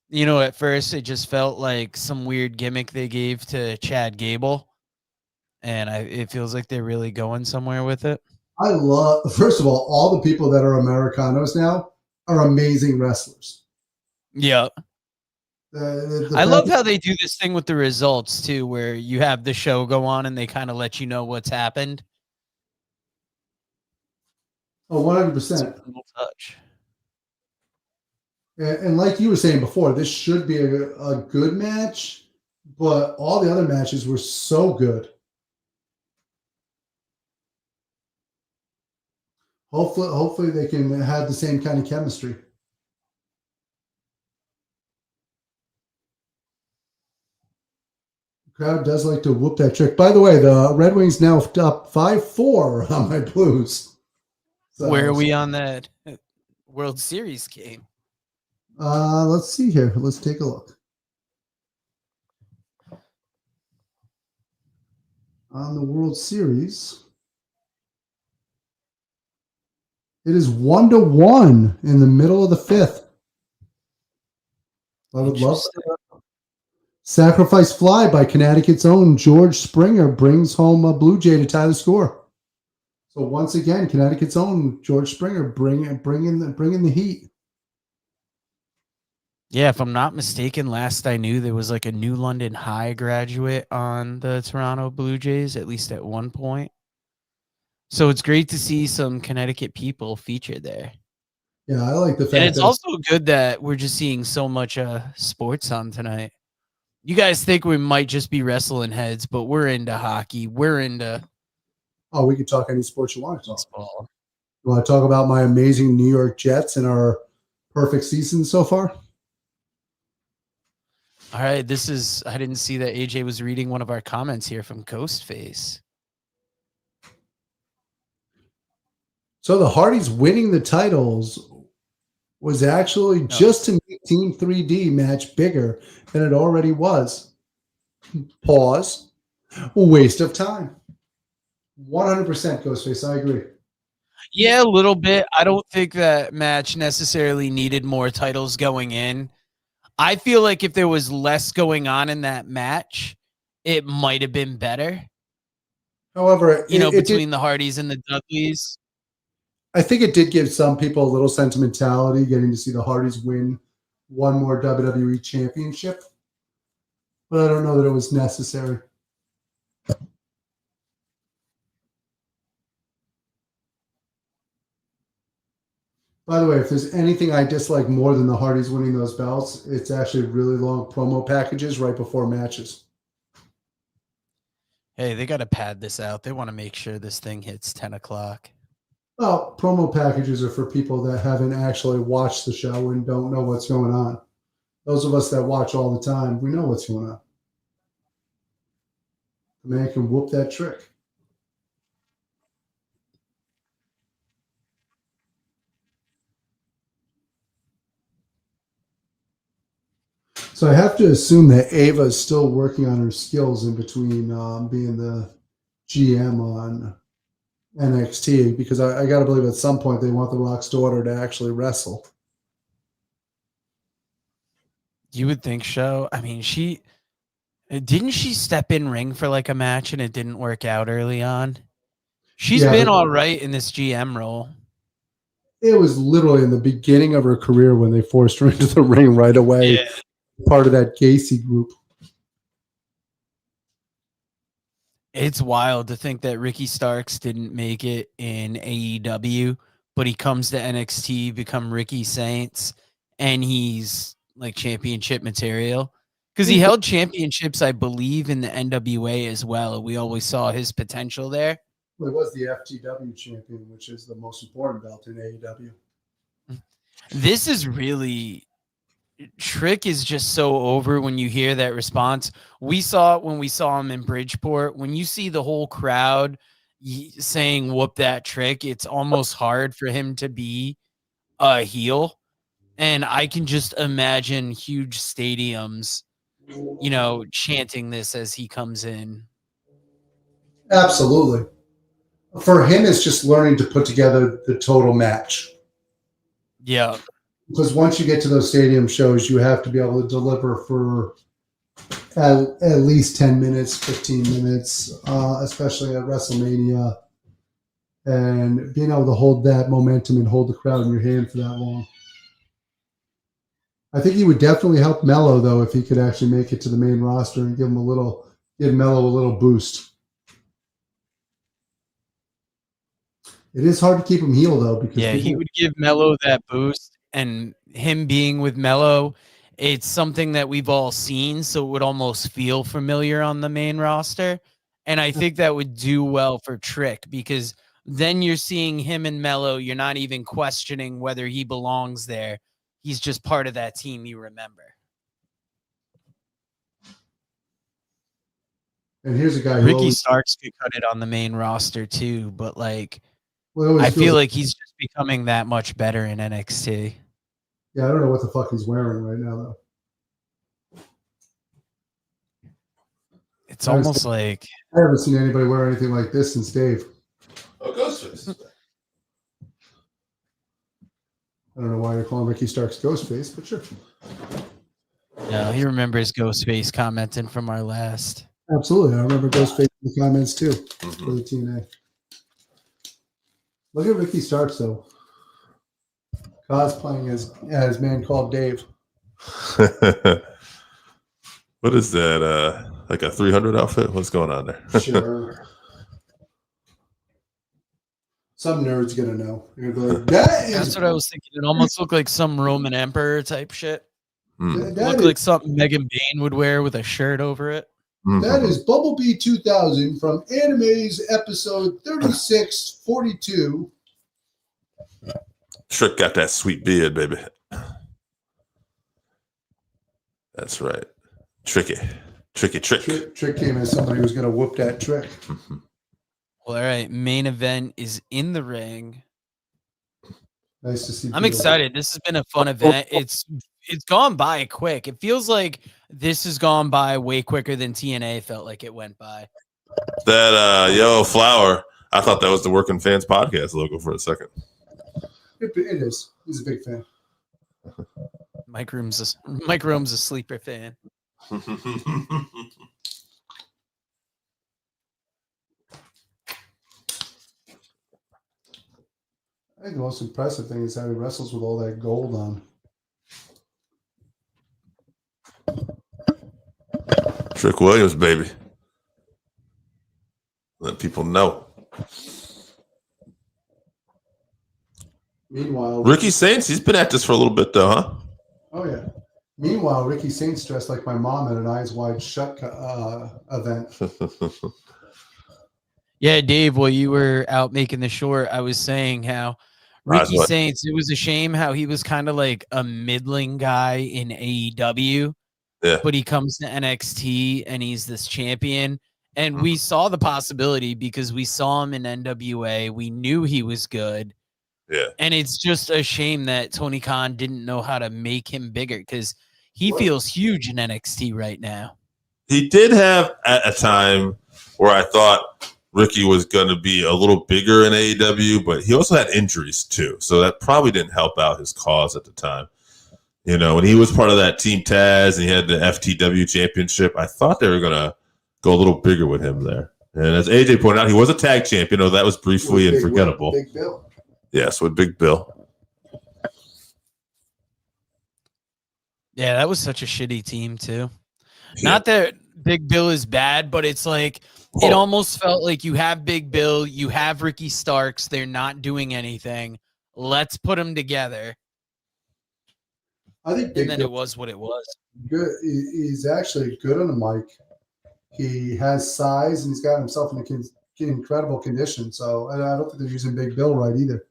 A: You know, at first it just felt like some weird gimmick they gave to Chad Gable, and it feels like they're really going somewhere with it.
B: I love, first of all the people that are Americanos now are amazing wrestlers.
A: Yeah. I love how they do this thing with the results too, where you have the show go on and they kind of let you know what's happened.
B: Oh, 100%.
A: Touch.
B: And like you were saying before, this should be a good match, but all the other matches were so good. Hopefully they can have the same kind of chemistry. The crowd does like to whoop that trick. By the way, the Red Wings now up 5-4 on my Blues. So,
A: where are we on that World Series game?
B: Let's see here. Let's take a look. On the World Series, it is 1-1 in the middle of the fifth. I would love that. Sacrifice fly by Connecticut's own George Springer brings home a Blue Jay to tie the score. So once again, Connecticut's own George Springer bring in the heat.
A: Yeah, if I'm not mistaken, last I knew there was like a New London High graduate on the Toronto Blue Jays, at least at one point. So it's great to see some Connecticut people featured there.
B: Yeah, I like the
A: And
B: fact
A: it's
B: that
A: also good that we're just seeing so much sports on tonight. You guys think we might just be wrestling heads, but we're into hockey. We're into
B: we can talk any sports you want to talk.
A: baseball.
B: You want to talk about my amazing New York Jets and our perfect season so far?
A: All right, I didn't see that AJ was reading one of our comments here from Ghostface.
B: So the Hardys winning the titles was actually just to make Team 3D match bigger than it already was. Pause. Waste of time. 100% Ghostface. I agree.
A: Yeah, a little bit. I don't think that match necessarily needed more titles going in. I feel like if there was less going on in that match, it might have been better.
B: However,
A: Between the Hardys and the Dudleys.
B: I think it did give some people a little sentimentality getting to see the Hardys win one more WWE championship. But I don't know that it was necessary. By the way, if there's anything I dislike more than the Hardys winning those belts, it's actually really long promo packages right before matches.
A: Hey, they got to pad this out. They want to make sure this thing hits 10 o'clock.
B: Well, promo packages are for people that haven't actually watched the show and don't know what's going on. Those of us that watch all the time, we know what's going on. The man can whoop that trick. So I have to assume that Ava is still working on her skills in between being the GM on NXT, because I got to believe at some point they want The Rock's daughter to actually wrestle.
A: You would think so. I mean, didn't she step in ring for like a match and it didn't work out early on? She's been all right in this GM role.
B: It was literally in the beginning of her career when they forced her into the ring right away. Yeah. Part of that Gacy group.
A: It's wild to think that Ricky Starks didn't make it in AEW, but he comes to NXT, become Ricky Saints, and he's like championship material. Because he held championships, I believe, in the NWA as well. We always saw his potential there.
B: Well, he was the FTW champion, which is the most important belt in AEW.
A: This is really... Trick is just so over when you hear that response. We saw it when we saw him in Bridgeport. When you see the whole crowd saying whoop that Trick, it's almost hard for him to be a heel. And I can just imagine huge stadiums, chanting this as he comes in.
B: Absolutely. For him, it's just learning to put together the total match.
A: Yeah.
B: Because once you get to those stadium shows, you have to be able to deliver for at least 10 minutes, 15 minutes, especially at WrestleMania. And being able to hold that momentum and hold the crowd in your hand for that long. I think he would definitely help Mello, though, if he could actually make it to the main roster and give Mello a little boost. It is hard to keep him heel, though. Because
A: he would give Mello that boost. And him being with Mello, it's something that we've all seen, so it would almost feel familiar on the main roster. And I think that would do well for Trick, because then you're seeing him and Mello. You're not even questioning whether he belongs there. He's just part of that team you remember.
B: And here's a guy.
A: Ricky Starks could cut it on the main roster too, but I feel like he's just becoming that much better in NXT.
B: Yeah, I don't know what the fuck he's wearing right now, though.
A: It's almost like...
B: I haven't seen anybody wear anything like this since Dave.
C: Oh, Ghostface.
B: I don't know why you're calling Ricky Starks Ghostface, but sure.
A: No, he remembers Ghostface commenting from our last.
B: Absolutely. I remember Ghostface in the comments too for the TNA. Look at Ricky Starks, though. Cosplaying as man called Dave.
C: What is that? Like a 300 outfit? What's going on there?
B: Sure. Some nerd's gonna know. You're gonna be like, that is.
A: That's what I was thinking. It almost looked like some Roman Emperor type shit.
C: Mm.
A: Looked like something Megan Bain would wear with a shirt over it.
B: That is Bumblebee 2000 from Anime's episode 3642.
C: Trick got that sweet beard, baby. That's right. Trick.
B: Trick came as somebody who was going to whoop that trick.
A: Well, all right. Main event is in the ring.
B: Nice to see.
A: I'm excited. This has been a fun event. It's gone by quick. It feels like this has gone by way quicker than TNA felt like it went by.
C: That Yellow Flower, I thought that was the Working Fans Podcast logo for a second.
B: It is. He's a big fan.
A: Mike Room's a sleeper fan.
B: I think the most impressive thing is how he wrestles with all that gold on.
C: Trick Williams, baby. Let people know.
B: Meanwhile,
C: Ricky Saints, he's been at this for a little bit, though, huh?
B: Oh, yeah. Meanwhile, Ricky Saints dressed like my mom at an Eyes Wide Shut event.
A: Yeah, Dave, while you were out making the short, I was saying how Ricky Saints, it was a shame how he was kind of like a middling guy in AEW, but he comes to NXT and he's this champion. And we saw the possibility because we saw him in NWA. We knew he was good.
C: Yeah.
A: And it's just a shame that Tony Khan didn't know how to make him bigger because he feels huge in NXT right now.
C: He did have at a time where I thought Ricky was going to be a little bigger in AEW, but he also had injuries too. So that probably didn't help out his cause at the time. You know, when he was part of that Team Taz and he had the FTW championship, I thought they were going to go a little bigger with him there. And as AJ pointed out, he was a tag champion, though that was briefly and forgettable.
B: Big Bill.
C: Yes, with Big Bill.
A: Yeah, that was such a shitty team too.
C: Yeah.
A: Not that Big Bill is bad, but it's like it almost felt like you have Big Bill, you have Ricky Starks, they're not doing anything. Let's put them together.
B: I think Big
A: Bill, it was what it was.
B: Good. He's actually good on the mic. He has size and he's got himself in an incredible condition. So I don't think they're using Big Bill right either.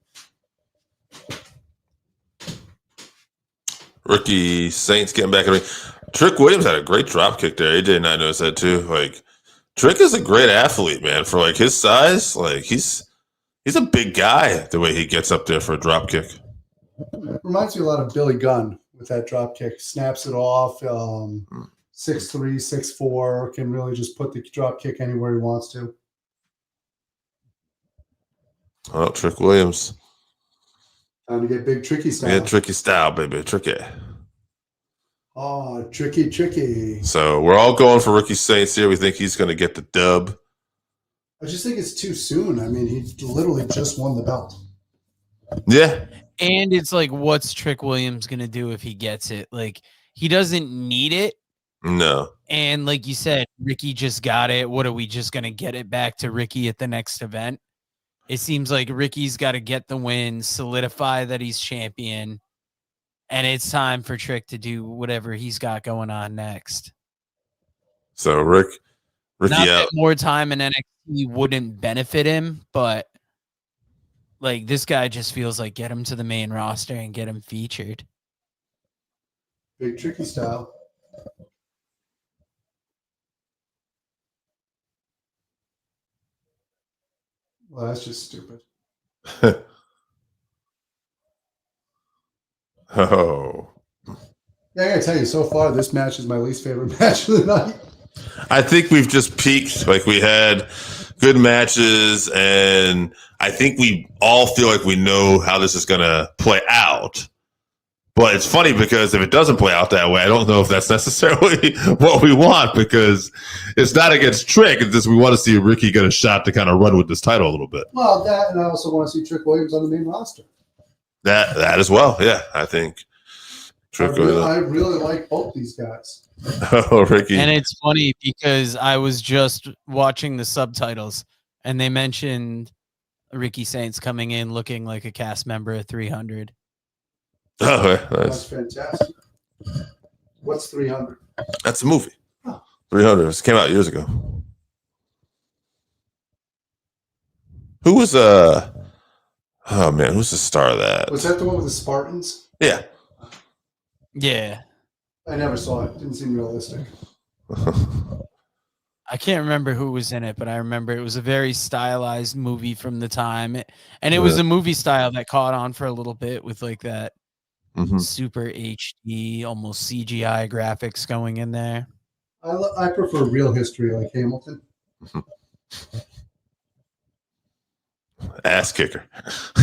C: Ricky Saints getting back in the ring. Trick Williams had a great drop kick there. AJ and I noticed that too. Like Trick is a great athlete, man. For like his size, like he's a big guy the way he gets up there for a drop kick.
B: It reminds me a lot of Billy Gunn with that drop kick. Snaps it off. 6'3", 6'4", can really just put the drop kick anywhere he wants to.
C: Oh, Trick Williams.
B: Time to get big tricky style.
C: Yeah, tricky style, baby. Tricky.
B: Oh, tricky.
C: So we're all going for Ricky Saints here. We think he's going to get the dub.
B: I just think it's too soon. I mean, he literally just won the belt.
C: Yeah.
A: And it's like, what's Trick Williams going to do if he gets it? Like, he doesn't need it.
C: No.
A: And like you said, Ricky just got it. What are we just going to get it back to Ricky at the next event? It seems like Ricky's got to get the win, solidify that he's champion, and it's time for Trick to do whatever he's got going on next.
C: So Ricky
A: Not
C: out.
A: that more time in NXT wouldn't benefit him, but like this guy just feels like get him to the main roster and get him featured.
B: Big tricky style. Well, that's just stupid.
C: Oh.
B: Yeah, I gotta tell you, so far this match is my least favorite match of the night.
C: I think we've just peaked. Like we had good matches, and I think we all feel like we know how this is gonna play out. But it's funny because if it doesn't play out that way, I don't know if that's necessarily what we want because it's not against Trick. It's just we want to see Ricky get a shot to kind of run with this title a little bit.
B: Well, that, and I also want to see Trick Williams on the main roster.
C: That as well. Yeah, I think
B: I really like both these guys.
C: Oh, Ricky.
A: And it's funny because I was just watching the subtitles and they mentioned Ricky Saints coming in looking like a cast member of 300.
C: Oh, nice.
B: That's fantastic. What's 300?
C: That's a movie.
B: Oh.
C: 300. It came out years ago. Who was oh man, who's the star of that?
B: Was that the one with the Spartans?
C: Yeah.
A: Yeah.
B: I never saw it. Didn't seem realistic.
A: I can't remember who was in it, but I remember it was a very stylized movie from the time. And it was a movie style that caught on for a little bit with like that super HD, almost CGI graphics going in there.
B: I prefer real history like Hamilton.
C: Ass kicker.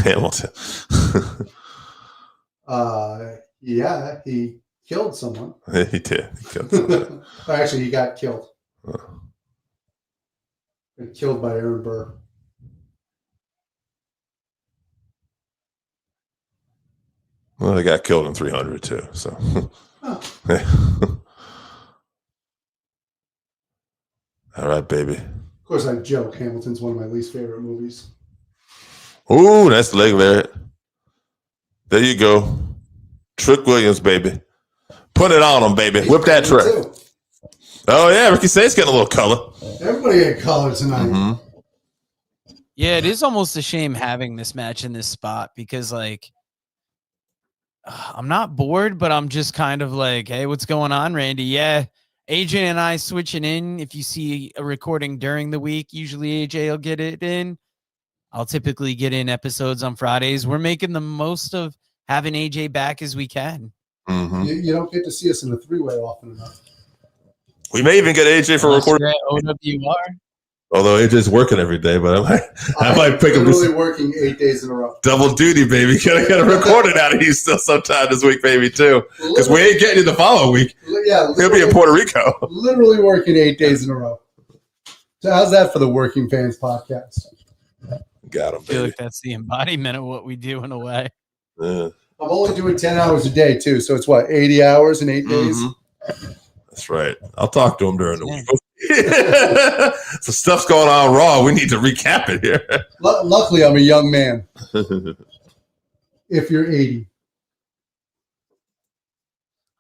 C: Hamilton.
B: Yeah, he killed someone.
C: He did. He killed someone.
B: Actually, he got killed. Killed by Aaron Burr.
C: Well, they got killed in 300 too. So, all right, baby.
B: Of course, I joke. Hamilton's one of my least favorite movies.
C: Ooh, that's the leg there. There you go. Trick Williams, baby. Put it on him, baby. Whip that trick. Oh, yeah. Ricky Saints getting a little color.
B: Everybody had color tonight.
A: Yeah, it is almost a shame having this match in this spot because, like, I'm not bored, but I'm just kind of like, hey, what's going on, Randy? Yeah, AJ and I switching in. If you see a recording during the week, usually AJ will get it in. I'll typically get in episodes on Fridays. We're making the most of having AJ back as we can.
B: You don't get to see us in a three-way often enough.
C: We may even get AJ for recording.
A: OWR.
C: Although AJ's working every day, but I might pick him.
B: Literally working 8 days in a row.
C: Double duty, baby. Gotta record it out of you still sometime this week, baby, too. Because we ain't getting you the following week.
B: Yeah,
C: he'll be in Puerto Rico.
B: Literally working 8 days in a row. So how's that for the Working Fans podcast?
C: Got him,
A: I feel like that's the embodiment of what we do in a way.
C: Yeah.
B: I'm only doing 10 hours a day, too. So it's what, 80 hours in 8 days?
C: That's right. I'll talk to him during the week. So stuff's going on Raw. We need to recap it here.
B: Luckily, I'm a young man. If you're 80.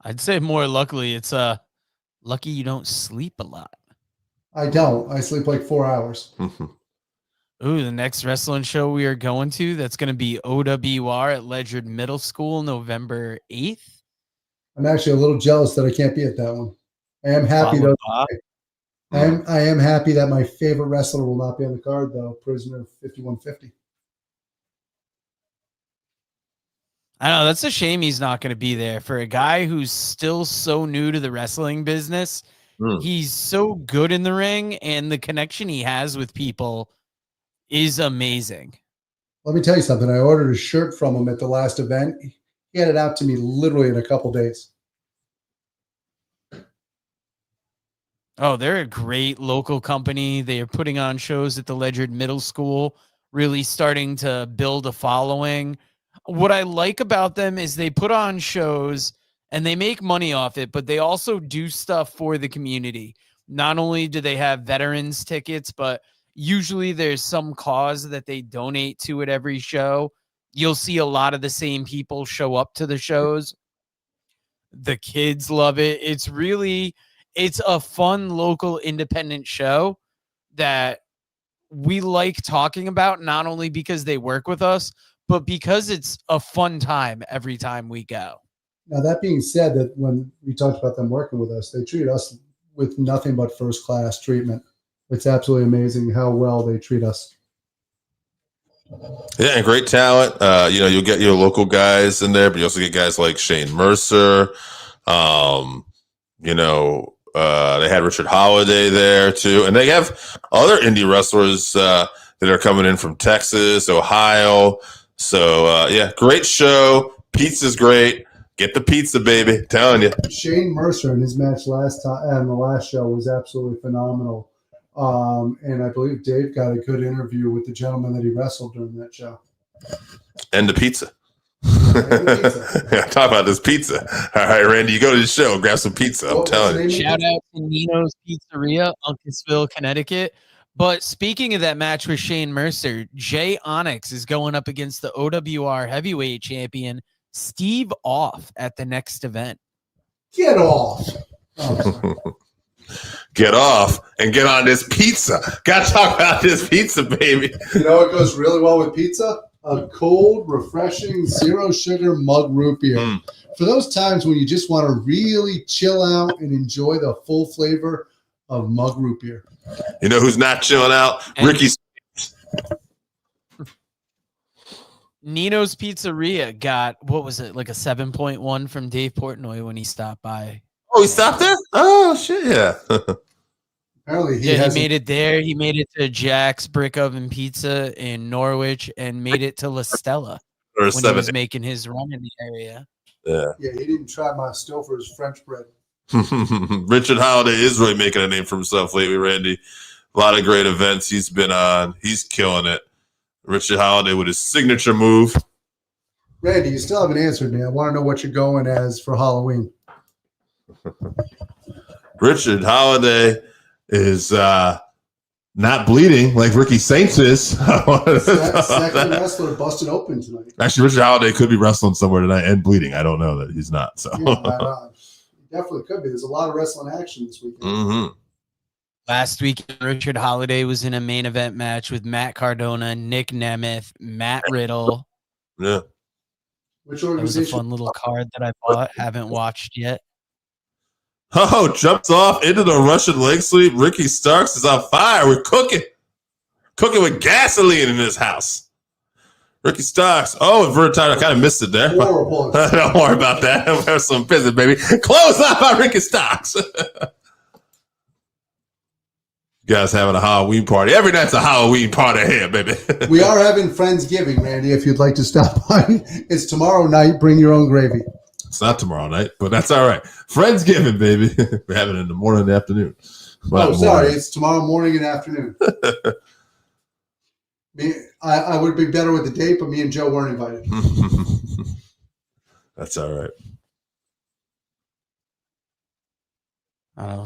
A: I'd say more luckily, it's lucky you don't sleep a lot.
B: I don't. I sleep like 4 hours.
A: Ooh, the next wrestling show we are going to, that's going to be OWR at Ledyard Middle School, November 8th.
B: I'm actually a little jealous that I can't be at that one. I am happy though. I am happy that my favorite wrestler will not be on the card, though. Prisoner 5150.
A: I know, that's a shame he's not going to be there. For a guy who's still so new to the wrestling business, he's so good in the ring, and the connection he has with people is amazing.
B: Let me tell you something. I ordered a shirt from him at the last event. He had it out to me literally in a couple days.
A: Oh, they're a great local company. They are putting on shows at the Ledyard Middle School, really starting to build a following. What I like about them is they put on shows and they make money off it, but they also do stuff for the community. Not only do they have veterans tickets, but usually there's some cause that they donate to at every show. You'll see a lot of the same people show up to the shows. The kids love it. It's a fun local independent show that we like talking about, not only because they work with us, but because it's a fun time every time we go.
B: Now, that being said, that when we talked about them working with us, they treat us with nothing but first-class treatment. It's absolutely amazing how well they treat us.
C: Yeah, and great talent. You'll get your local guys in there, but you also get guys like Shane Mercer. They had Richard Holiday there too, and they have other indie wrestlers that are coming in from Texas, Ohio. So great show. Pizza's great. Get the pizza, baby. Telling you.
B: Shane Mercer in his match last time and the last show was absolutely phenomenal. And I believe Dave got a good interview with the gentleman that he wrestled during that show.
C: And the pizza. Talk about this pizza. All right, Randy, you go to the show, grab some pizza. I'm telling you.
A: Shout out to Nino's Pizzeria, Uncasville, Connecticut. But speaking of that match with Shane Mercer, Jay Onyx is going up against the OWR heavyweight champion, Steve Off, at the next event.
B: Get off. Oh,
C: get off and get on this pizza. Got to talk about this pizza, baby.
B: You know what goes really well with pizza? A cold, refreshing, zero sugar mug root beer. For those times when you just want to really chill out and enjoy the full flavor of mug root beer.
C: You know who's not chilling out? Ricky.
A: Nino's Pizzeria got, what was it, like a 7.1 from Dave Portnoy when he stopped by.
C: Oh, he stopped there? Oh, shit, yeah.
B: Apparently
A: he made it there. He made it to Jack's Brick Oven Pizza in Norwich and made it to La Stella when he was making his run in the area.
C: Yeah,
B: he didn't try my Stouffer's French bread.
C: Richard Holiday is really making a name for himself lately, Randy. A lot of great events he's been on. He's killing it. Richard Holiday with his signature move.
B: Randy, you still haven't answered me. I want to know what you're going as for Halloween.
C: Richard Holiday is not bleeding like Ricky Saints is.
B: Second wrestler busted open tonight.
C: Actually, Richard Holiday could be wrestling somewhere tonight and bleeding. I don't know that he's not. So
B: definitely could be. There's a lot of wrestling action this weekend.
C: Mm-hmm.
A: Last week, Richard Holiday was in a main event match with Matt Cardona, Nick Nemeth, Matt Riddle.
C: Yeah.
B: Which organization?
A: That was a fun little card that I bought. Haven't watched yet.
C: Oh, jumps off into the Russian leg sweep. Ricky Starks is on fire. We're cooking. Cooking with gasoline in this house. Ricky Starks. Oh, inverted title. I kind of missed it there.
B: Horrible.
C: Don't worry about that. Have some business, baby. Close up on Ricky Starks. You guys having a Halloween party. Every night's a Halloween party here, baby.
B: We are having Friendsgiving, Randy, if you'd like to stop by. It's tomorrow night. Bring your own gravy. It's
C: not tomorrow night, but that's all right. Friendsgiving, baby. We're having it in the morning and the afternoon.
B: Sorry. It's tomorrow morning and afternoon. I would be better with the date, but me and Joe weren't invited.
C: That's all right.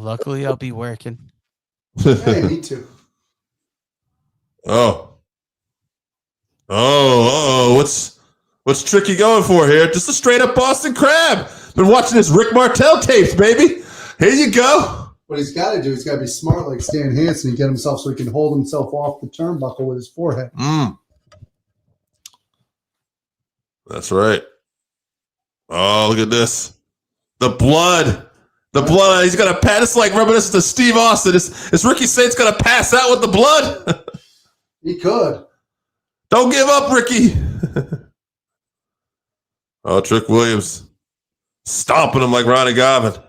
A: Luckily, I'll be working.
B: Hey, me too.
C: What's Tricky going for here? Just a straight up Boston Crab. Been watching his Rick Martel tapes, baby. Here you go.
B: What he's got to do, he's got to be smart like Stan Hansen and get himself so he can hold himself off the turnbuckle with his forehead.
C: That's right. Oh, look at this. The blood. The blood. He's going to pass. It's like reminiscent to Steve Austin. Is Ricky Saints going to pass out with the blood?
B: He could.
C: Don't give up, Ricky. Oh, Trick Williams. Stomping him like Ronnie Garvin.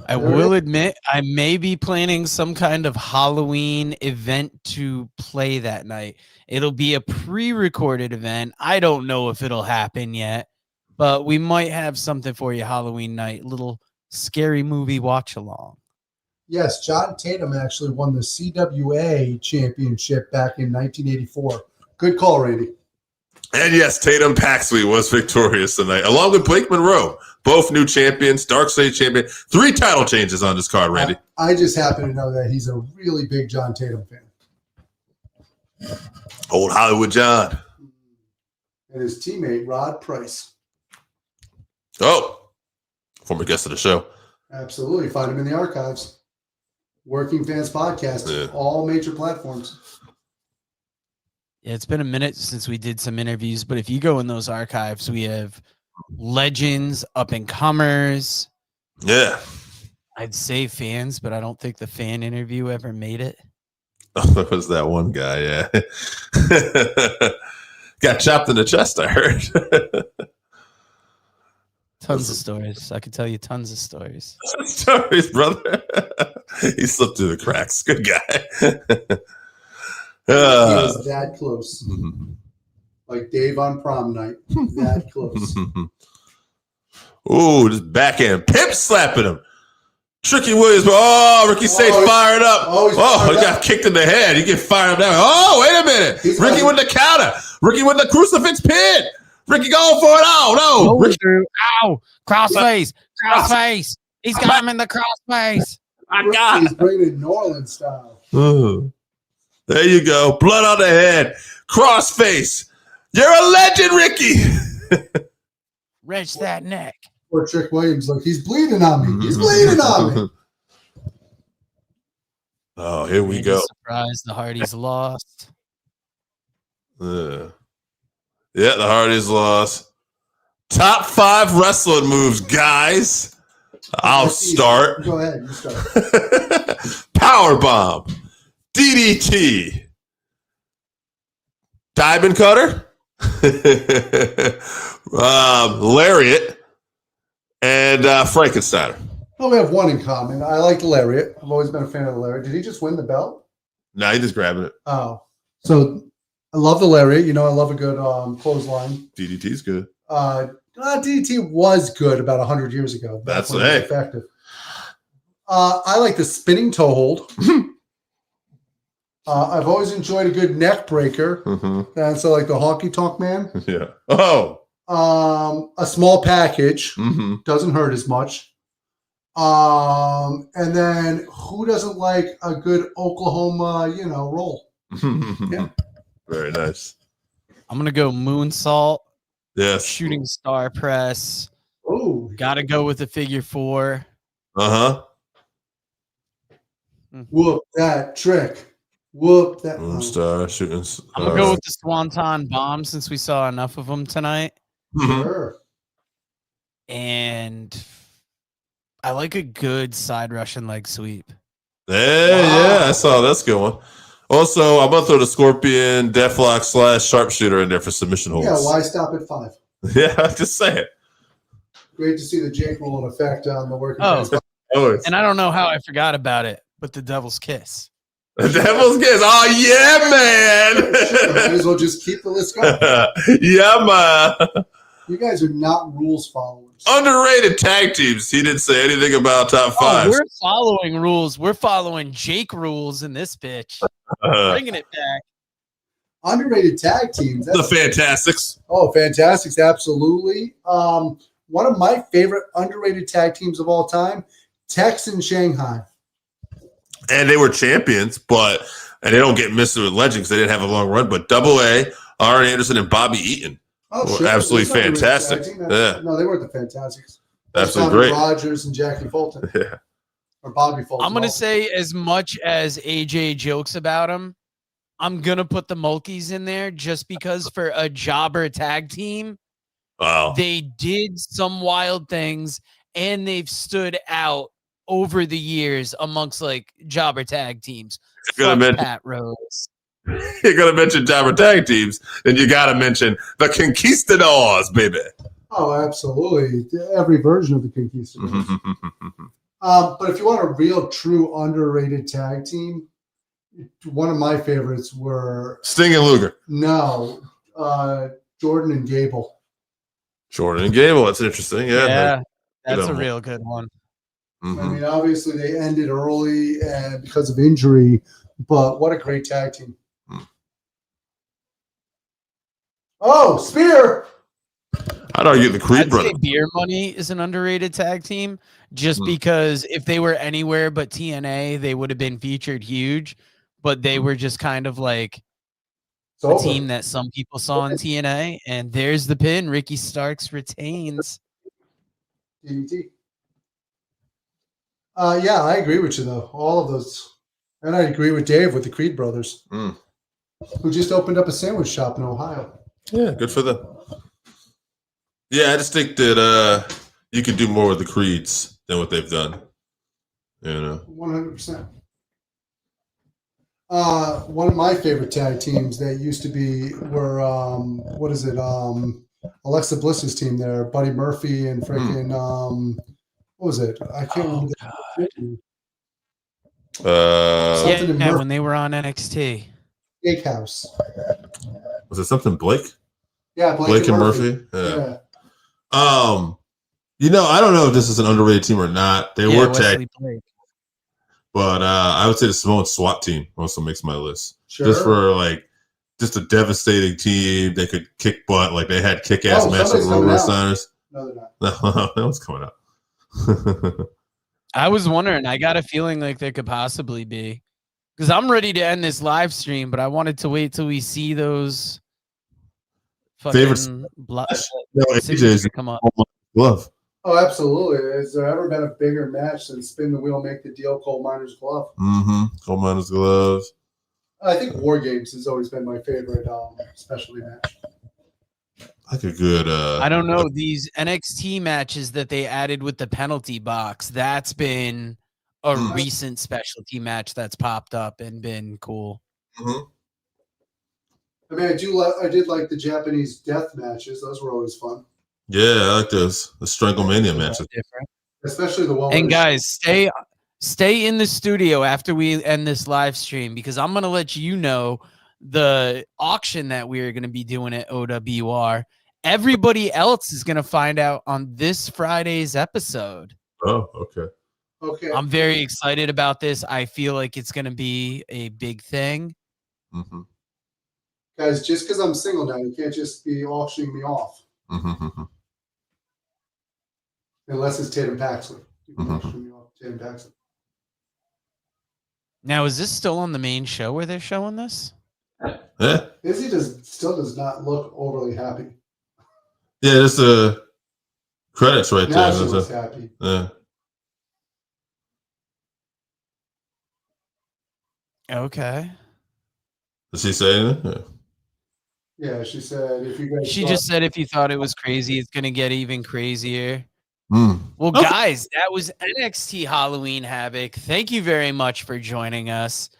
A: I will admit I may be planning some kind of Halloween event to play that night. It'll be a pre-recorded event. I don't know if it'll happen yet, but we might have something for you Halloween night. Little scary movie watch along.
B: Yes, John Tatum actually won the CWA championship back in 1984. Good call, Randy.
C: And yes, Tatum Paxley was victorious tonight, along with Blake Monroe. Both new champions, Dark Stage champion. 3 title changes on this card, Randy.
B: I just happen to know that he's a really big John Tatum fan.
C: Old Hollywood John.
B: And his teammate, Rod Price.
C: Oh, former guest of the show.
B: Absolutely. Find him in the archives. Working Fans Podcast, all major platforms.
A: Yeah, it's been a minute since we did some interviews, but if you go in those archives, we have legends, up and comers.
C: Yeah.
A: I'd say fans, but I don't think the fan interview ever made it.
C: Oh, there was that one guy, yeah. Got chopped in the chest, I heard.
A: Tons of stories. I could tell you tons of stories.
C: Stories, brother. He slipped through the cracks. Good guy.
B: He was that close. Like Dave on prom night. That close.
C: Ooh, just backhand. Pimp slapping him. Tricky Williams. Oh, Ricky Saints fired up. He got kicked in the head. He get fired up now. Oh, wait a minute. Ricky with the counter. Ricky with the crucifix pin. Ricky going for it. Oh, no. Ricky.
A: Ow. Crossface. Crossface. He's got him in the crossface.
C: I got
B: He's
C: it.
B: bringing it New Orleans style.
C: There you go. Blood on the head. Crossface. You're a legend, Ricky.
A: Wrench that neck.
B: Poor Trick Williams, like, he's bleeding on me. He's bleeding on me.
C: Oh, here we go.
A: Surprised the Hardys lost.
C: Yeah, the Hardys lost. Top 5 wrestling moves, guys. I'll start.
B: Go ahead. You start.
C: Powerbomb. DDT. Diamond cutter. Lariat. And Frankensteiner.
B: Well, we have one in common. I like the Lariat. I've always been a fan of the Lariat. Did he just win the belt?
C: No, he's just grabbing it.
B: Oh. So I love the Lariat. You know, I love a good clothesline.
C: DDT's good.
B: DDT was good about 100 years ago.
C: That's
B: when it was effective. I like the spinning toe hold. I've always enjoyed a good neck breaker. And so like the honky tonk man.
C: Yeah. Oh.
B: A small package. Doesn't hurt as much. And then who doesn't like a good Oklahoma, roll? Yeah.
C: Very nice.
A: I'm going to go moonsault.
C: Yes.
A: Shooting star press.
B: Oh.
A: Got to go with the figure 4.
B: Whoop that trick. Whoop that.
C: Moonstar, shooting star.
A: I'm going to go with the Swanton bomb since we saw enough of them tonight.
B: Sure.
A: And I like a good side Russian leg sweep.
C: Yeah, I saw that's a good one. Also, I'm gonna throw the Scorpion, Deathlock / Sharpshooter in there for submission holds.
B: Yeah, why stop at 5?
C: Yeah, just say it.
B: Great to see the Jake rule in effect on the working.
A: And I don't know how I forgot about it, but the Devil's Kiss.
C: The Devil's Kiss. Oh yeah, man.
B: Sure, might as well just keep the list going.
C: Yeah, man.
B: You guys are not rules followers.
C: Underrated tag teams. He didn't say anything about top 5.
A: We're following rules. We're following Jake rules in this bitch. Bringing it back.
B: Underrated tag teams.
C: The Fantastics.
B: Oh, Fantastics, absolutely. One of my favorite underrated tag teams of all time, Tex and Shanghai.
C: And they were champions, and they don't get missed with legends because they didn't have a long run. But Double A, Arn Anderson, and Bobby Eaton.
B: Oh, sure.
C: Absolutely fantastic.
B: Yeah. No, they weren't the Fantastics.
C: Absolutely
B: Tommy
C: great.
B: Rogers and Jackie Fulton.
C: Yeah.
B: Or Bobby Fulton.
A: I'm going to say as much as AJ jokes about him, I'm going to put the Mulkeys in there just because for a jobber tag team, they did some wild things and they've stood out over the years amongst like jobber tag teams. Pat Rose.
C: You're going to mention jobber tag teams, then you got to mention the Conquistadors, baby.
B: Oh, absolutely. Every version of the Conquistadors. But if you want a real, true, underrated tag team, one of my favorites were
C: Sting and Luger.
B: No, Jordan and Gable.
C: Jordan and Gable. That's interesting. Yeah,
A: that's a real good one.
B: I mean, obviously they ended early and because of injury, but what a great tag team. Oh, Spear.
C: I'd argue the Creed
A: I'd
C: brothers.
A: say Beer Money is an underrated tag team just because if they were anywhere but TNA, they would have been featured huge, but they were just kind of like a team that some people saw in TNA. And there's the pin. Ricky Starks retains.
B: DDT. Yeah, I agree with you, though. All of those. And I agree with Dave with the Creed brothers, who just opened up a sandwich shop in Ohio.
C: Yeah, good for them. Yeah, I just think that you could do more with the Creeds than what they've done.
B: 100%. One of my favorite tag teams that used to be were Alexa Bliss's team there, Buddy Murphy and freaking what was it? I can't remember.
A: When they were on NXT.
B: Steakhouse.
C: Was it something Blake?
B: Yeah,
C: Blake and Murphy. Yeah. I don't know if this is an underrated team or not. They were tag, but I would say the Samoan SWAT team also makes my list. Sure. Just for like just a devastating team. They could kick butt. Like they had kick-ass matches with
B: somebody's
C: Road
B: coming out.
C: Signers.
B: No, they're not.
C: No, that was coming out.
A: I was wondering. I got a feeling like there could possibly be, because I'm ready to end this live stream, but I wanted to wait till we see those
C: Favorite
A: fucking
C: no, AJ's
A: come up.
C: glove.
B: Oh, absolutely. Has there ever been a bigger match than spin the wheel, make the deal, coal miner's glove?
C: Mm-hmm. Coal miner's glove.
B: I think War Games has always been my favorite specialty match.
C: Like a good.
A: I don't know, these NXT matches that they added with the penalty box. That's been a recent specialty match that's popped up and been cool.
C: Mm-hmm.
B: I mean, I did like the Japanese death matches. Those were always fun.
C: Yeah, I like those. The Stranglemania matches.
A: Different.
B: Especially the one.
A: And guys, stay in the studio after we end this live stream, because I'm gonna let you know the auction that we're gonna be doing at OWR. Everybody else is gonna find out on this Friday's episode.
C: Oh, okay.
B: Okay.
A: I'm very excited about this. I feel like it's gonna be a big thing.
C: Mm-hmm.
B: Guys, just because I'm single now, you can't just be auctioning me off.
C: Mm-hmm.
B: Unless it's Tatum Paxley. You can
C: Mhm.
B: auction me off Tatum Paxley.
A: Now, is this still on the main show where they're showing this?
C: Yeah.
B: Izzy still does not look overly happy.
C: Yeah, there's the credits right
B: Now
C: there.
B: she looks happy.
C: Yeah.
A: Okay.
C: Did she say anything?
B: Yeah, she said if you guys
A: She just said if you thought it was crazy, it's gonna get even crazier. Well,
C: Okay.
A: guys, that was NXT Halloween Havoc. Thank you very much for joining us.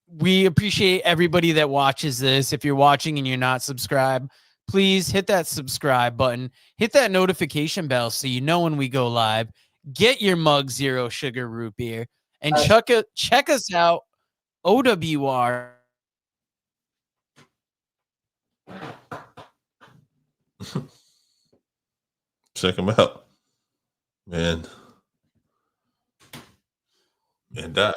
A: We appreciate everybody that watches this. If you're watching and you're not subscribed, please hit that subscribe button. Hit that notification bell so you know when we go live. Get your mug Zero Sugar Root Beer. And check us out, OWR.
C: Check them out. Man, died.